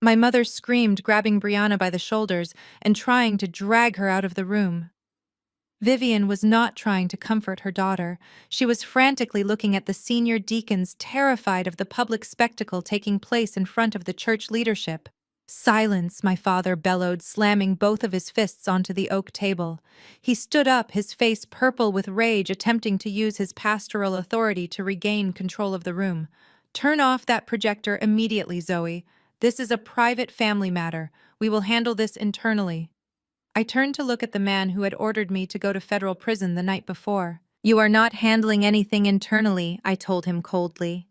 My mother screamed, grabbing Brianna by the shoulders and trying to drag her out of the room. Vivian was not trying to comfort her daughter. She was frantically looking at the senior deacons, terrified of the public spectacle taking place in front of the church leadership. "Silence," my father bellowed, slamming both of his fists onto the oak table. He stood up, his face purple with rage, attempting to use his pastoral authority to regain control of the room. "Turn off that projector immediately, Zoe. This is a private family matter. We will handle this internally." I turned to look at the man who had ordered me to go to federal prison the night before. "You are not handling anything internally," I told him coldly.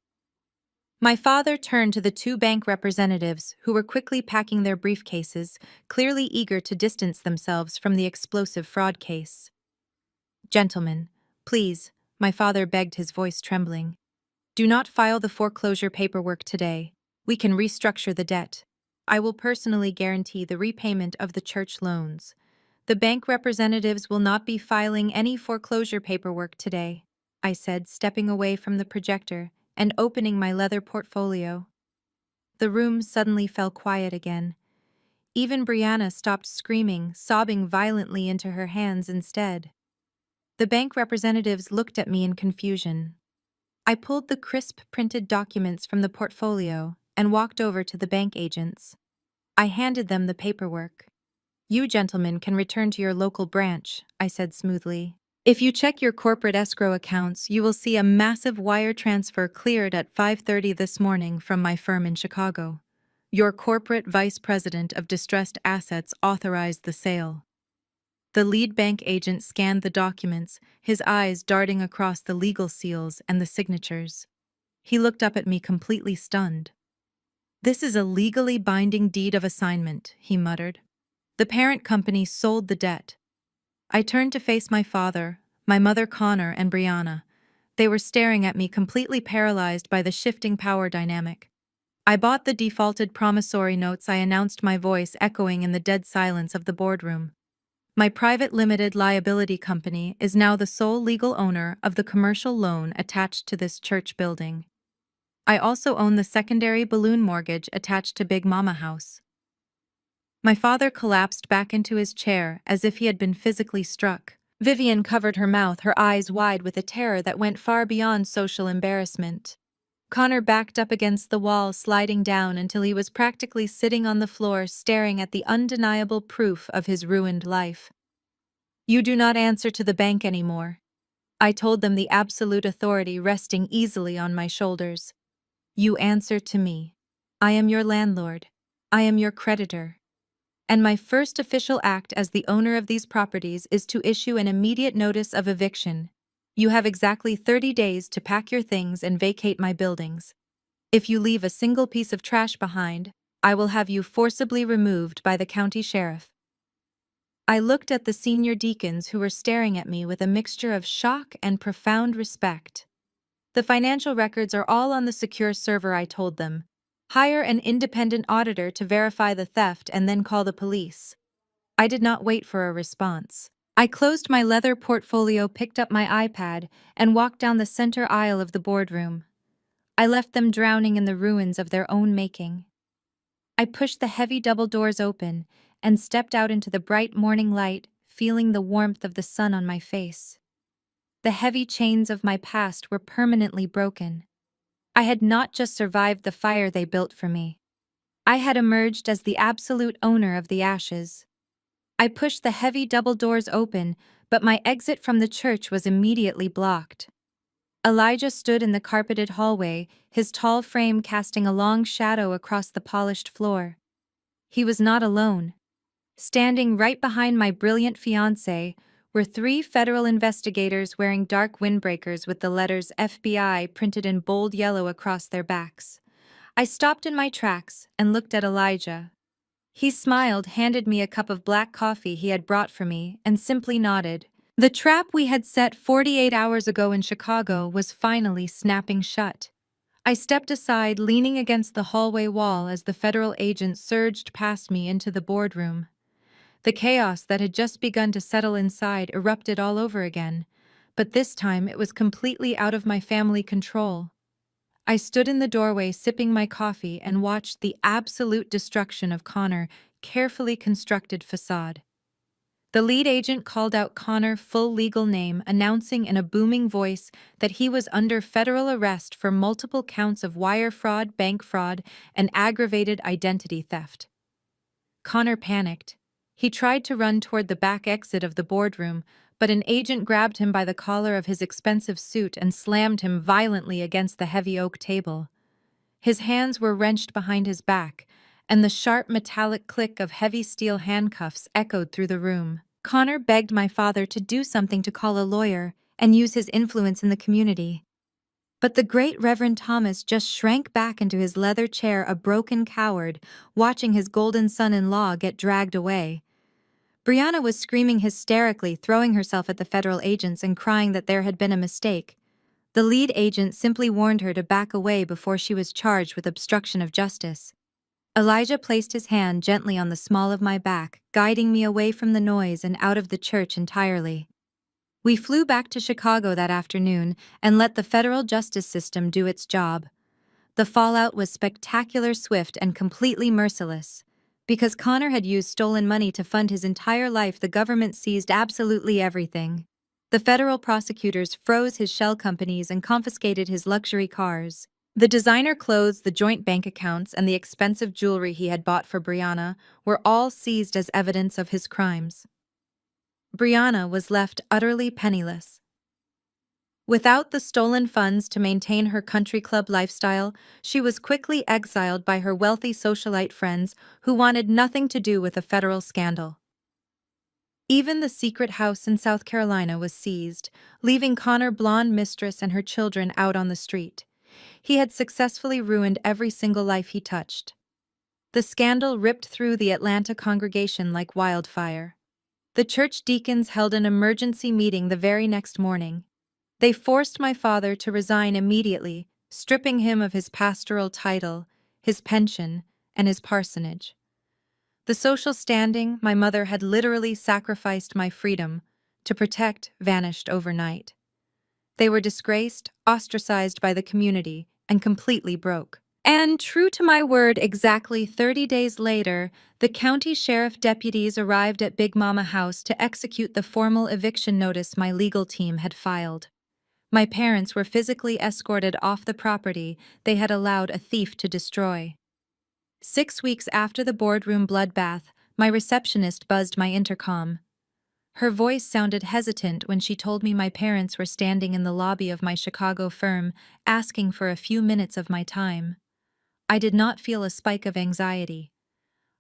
My father turned to the 2 bank representatives who were quickly packing their briefcases, clearly eager to distance themselves from the explosive fraud case. "Gentlemen, please," my father begged, his voice trembling. "Do not file the foreclosure paperwork today. We can restructure the debt. I will personally guarantee the repayment of the church loans. The bank representatives will not be filing any foreclosure paperwork today," I said, stepping away from the projector and opening my leather portfolio. The room suddenly fell quiet again. Even Brianna stopped screaming, sobbing violently into her hands instead. The bank representatives looked at me in confusion. I pulled the crisp printed documents from the portfolio and walked over to the bank agents. I handed them the paperwork. "You gentlemen can return to your local branch," I said smoothly. "If you check your corporate escrow accounts, you will see a massive wire transfer cleared at 5:30 this morning from my firm in Chicago. Your corporate vice president of distressed assets authorized the sale." The lead bank agent scanned the documents, his eyes darting across the legal seals and the signatures. He looked up at me completely stunned. "This is a legally binding deed of assignment," he muttered. "The parent company sold the debt." I turned to face my father, my mother Connor, and Brianna. They were staring at me completely paralyzed by the shifting power dynamic. "I bought the defaulted promissory notes," I announced, my voice echoing in the dead silence of the boardroom. "My private limited liability company is now the sole legal owner of the commercial loan attached to this church building. I also own the secondary balloon mortgage attached to Big Mama House." My father collapsed back into his chair as if he had been physically struck. Vivian covered her mouth, her eyes wide with a terror that went far beyond social embarrassment. Connor backed up against the wall, sliding down until he was practically sitting on the floor, staring at the undeniable proof of his ruined life. "You do not answer to the bank anymore," I told them, the absolute authority resting easily on my shoulders. "You answer to me. I am your landlord. I am your creditor. And my first official act as the owner of these properties is to issue an immediate notice of eviction. You have exactly 30 days to pack your things and vacate my buildings. If you leave a single piece of trash behind, I will have you forcibly removed by the county sheriff." I looked at the senior deacons, who were staring at me with a mixture of shock and profound respect. "The financial records are all on the secure server," I told them. "Hire an independent auditor to verify the theft and then call the police." I did not wait for a response. I closed my leather portfolio, picked up my iPad, and walked down the center aisle of the boardroom. I left them drowning in the ruins of their own making. I pushed the heavy double doors open and stepped out into the bright morning light, feeling the warmth of the sun on my face. The heavy chains of my past were permanently broken. I had not just survived the fire they built for me. I had emerged as the absolute owner of the ashes. I pushed the heavy double doors open, but my exit from the church was immediately blocked. Elijah stood in the carpeted hallway, his tall frame casting a long shadow across the polished floor. He was not alone. Standing right behind my brilliant fiancé were 3 federal investigators wearing dark windbreakers with the letters FBI printed in bold yellow across their backs. I stopped in my tracks and looked at Elijah. He smiled, handed me a cup of black coffee he had brought for me, and simply nodded. The trap we had set 48 hours ago in Chicago was finally snapping shut. I stepped aside, leaning against the hallway wall as the federal agent surged past me into the boardroom. The chaos that had just begun to settle inside erupted all over again, but this time it was completely out of my family control. I stood in the doorway sipping my coffee and watched the absolute destruction of Connor's carefully constructed facade. The lead agent called out Connor's full legal name, announcing in a booming voice that he was under federal arrest for multiple counts of wire fraud, bank fraud, and aggravated identity theft. Connor panicked. He tried to run toward the back exit of the boardroom, but an agent grabbed him by the collar of his expensive suit and slammed him violently against the heavy oak table. His hands were wrenched behind his back, and the sharp metallic click of heavy steel handcuffs echoed through the room. Connor begged my father to do something, to call a lawyer and use his influence in the community. But the great Reverend Thomas just shrank back into his leather chair, a broken coward, watching his golden son-in-law get dragged away. Brianna was screaming hysterically, throwing herself at the federal agents and crying that there had been a mistake. The lead agent simply warned her to back away before she was charged with obstruction of justice. Elijah placed his hand gently on the small of my back, guiding me away from the noise and out of the church entirely. We flew back to Chicago that afternoon and let the federal justice system do its job. The fallout was spectacular, swift, and completely merciless. Because Connor had used stolen money to fund his entire life, the government seized absolutely everything. The federal prosecutors froze his shell companies and confiscated his luxury cars. The designer clothes, the joint bank accounts, and the expensive jewelry he had bought for Brianna were all seized as evidence of his crimes. Brianna was left utterly penniless. Without the stolen funds to maintain her country club lifestyle, she was quickly exiled by her wealthy socialite friends who wanted nothing to do with a federal scandal. Even the secret house in South Carolina was seized, leaving Connor's blonde mistress and her children out on the street. He had successfully ruined every single life he touched. The scandal ripped through the Atlanta congregation like wildfire. The church deacons held an emergency meeting the very next morning. They forced my father to resign immediately, stripping him of his pastoral title, his pension, and his parsonage. The social standing my mother had literally sacrificed my freedom to protect vanished overnight. They were disgraced, ostracized by the community, and completely broke. And true to my word, exactly 30 days later, the county sheriff deputies arrived at Big Mama House to execute the formal eviction notice my legal team had filed. My parents were physically escorted off the property they had allowed a thief to destroy. 6 weeks after the boardroom bloodbath, my receptionist buzzed my intercom. Her voice sounded hesitant when she told me my parents were standing in the lobby of my Chicago firm, asking for a few minutes of my time. I did not feel a spike of anxiety.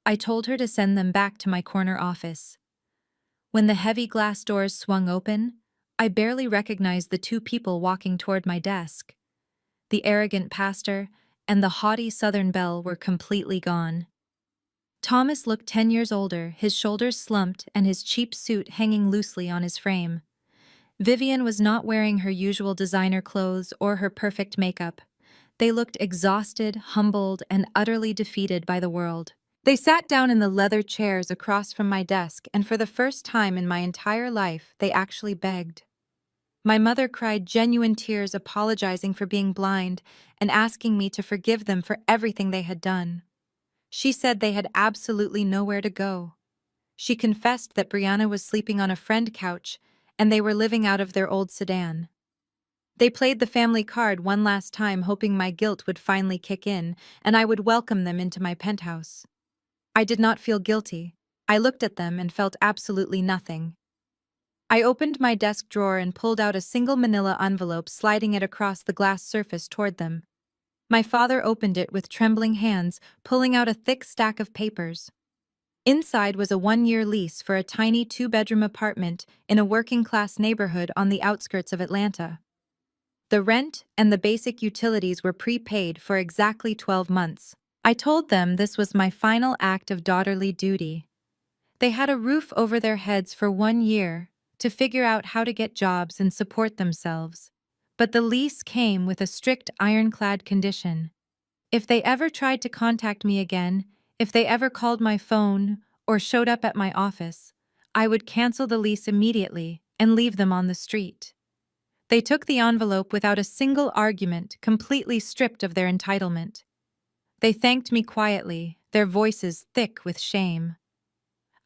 I told her to send them back to my corner office. When the heavy glass doors swung open, I barely recognized the two people walking toward my desk. The arrogant pastor and the haughty Southern belle were completely gone. Thomas looked 10 years older, his shoulders slumped and his cheap suit hanging loosely on his frame. Vivian was not wearing her usual designer clothes or her perfect makeup. They looked exhausted, humbled, and utterly defeated by the world. They sat down in the leather chairs across from my desk, and for the first time in my entire life, they actually begged. My mother cried genuine tears, apologizing for being blind and asking me to forgive them for everything they had done. She said they had absolutely nowhere to go. She confessed that Brianna was sleeping on a friend couch and they were living out of their old sedan. They played the family card one last time, hoping my guilt would finally kick in and I would welcome them into my penthouse. I did not feel guilty. I looked at them and felt absolutely nothing. I opened my desk drawer and pulled out a single manila envelope, sliding it across the glass surface toward them. My father opened it with trembling hands, pulling out a thick stack of papers. Inside was a 1-year lease for a tiny 2-bedroom apartment in a working-class neighborhood on the outskirts of Atlanta. The rent and the basic utilities were prepaid for exactly 12 months. I told them this was my final act of daughterly duty. They had a roof over their heads for 1 year to figure out how to get jobs and support themselves. But the lease came with a strict ironclad condition. If they ever tried to contact me again, if they ever called my phone or showed up at my office, I would cancel the lease immediately and leave them on the street. They took the envelope without a single argument, completely stripped of their entitlement. They thanked me quietly, their voices thick with shame.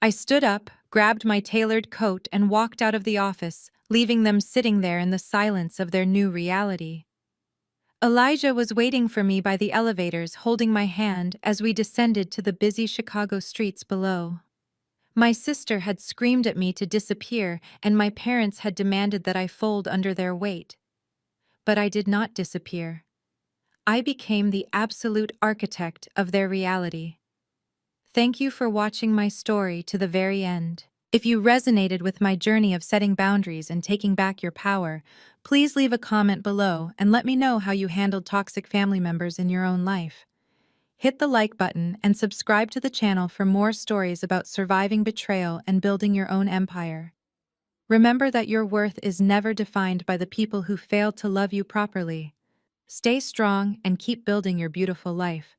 I stood up, grabbed my tailored coat, and walked out of the office, leaving them sitting there in the silence of their new reality. Elijah was waiting for me by the elevators, holding my hand as we descended to the busy Chicago streets below. My sister had screamed at me to disappear, and my parents had demanded that I fold under their weight. But I did not disappear. I became the absolute architect of their reality. Thank you for watching my story to the very end. If you resonated with my journey of setting boundaries and taking back your power, please leave a comment below and let me know how you handled toxic family members in your own life. Hit the like button and subscribe to the channel for more stories about surviving betrayal and building your own empire. Remember that your worth is never defined by the people who failed to love you properly. Stay strong and keep building your beautiful life.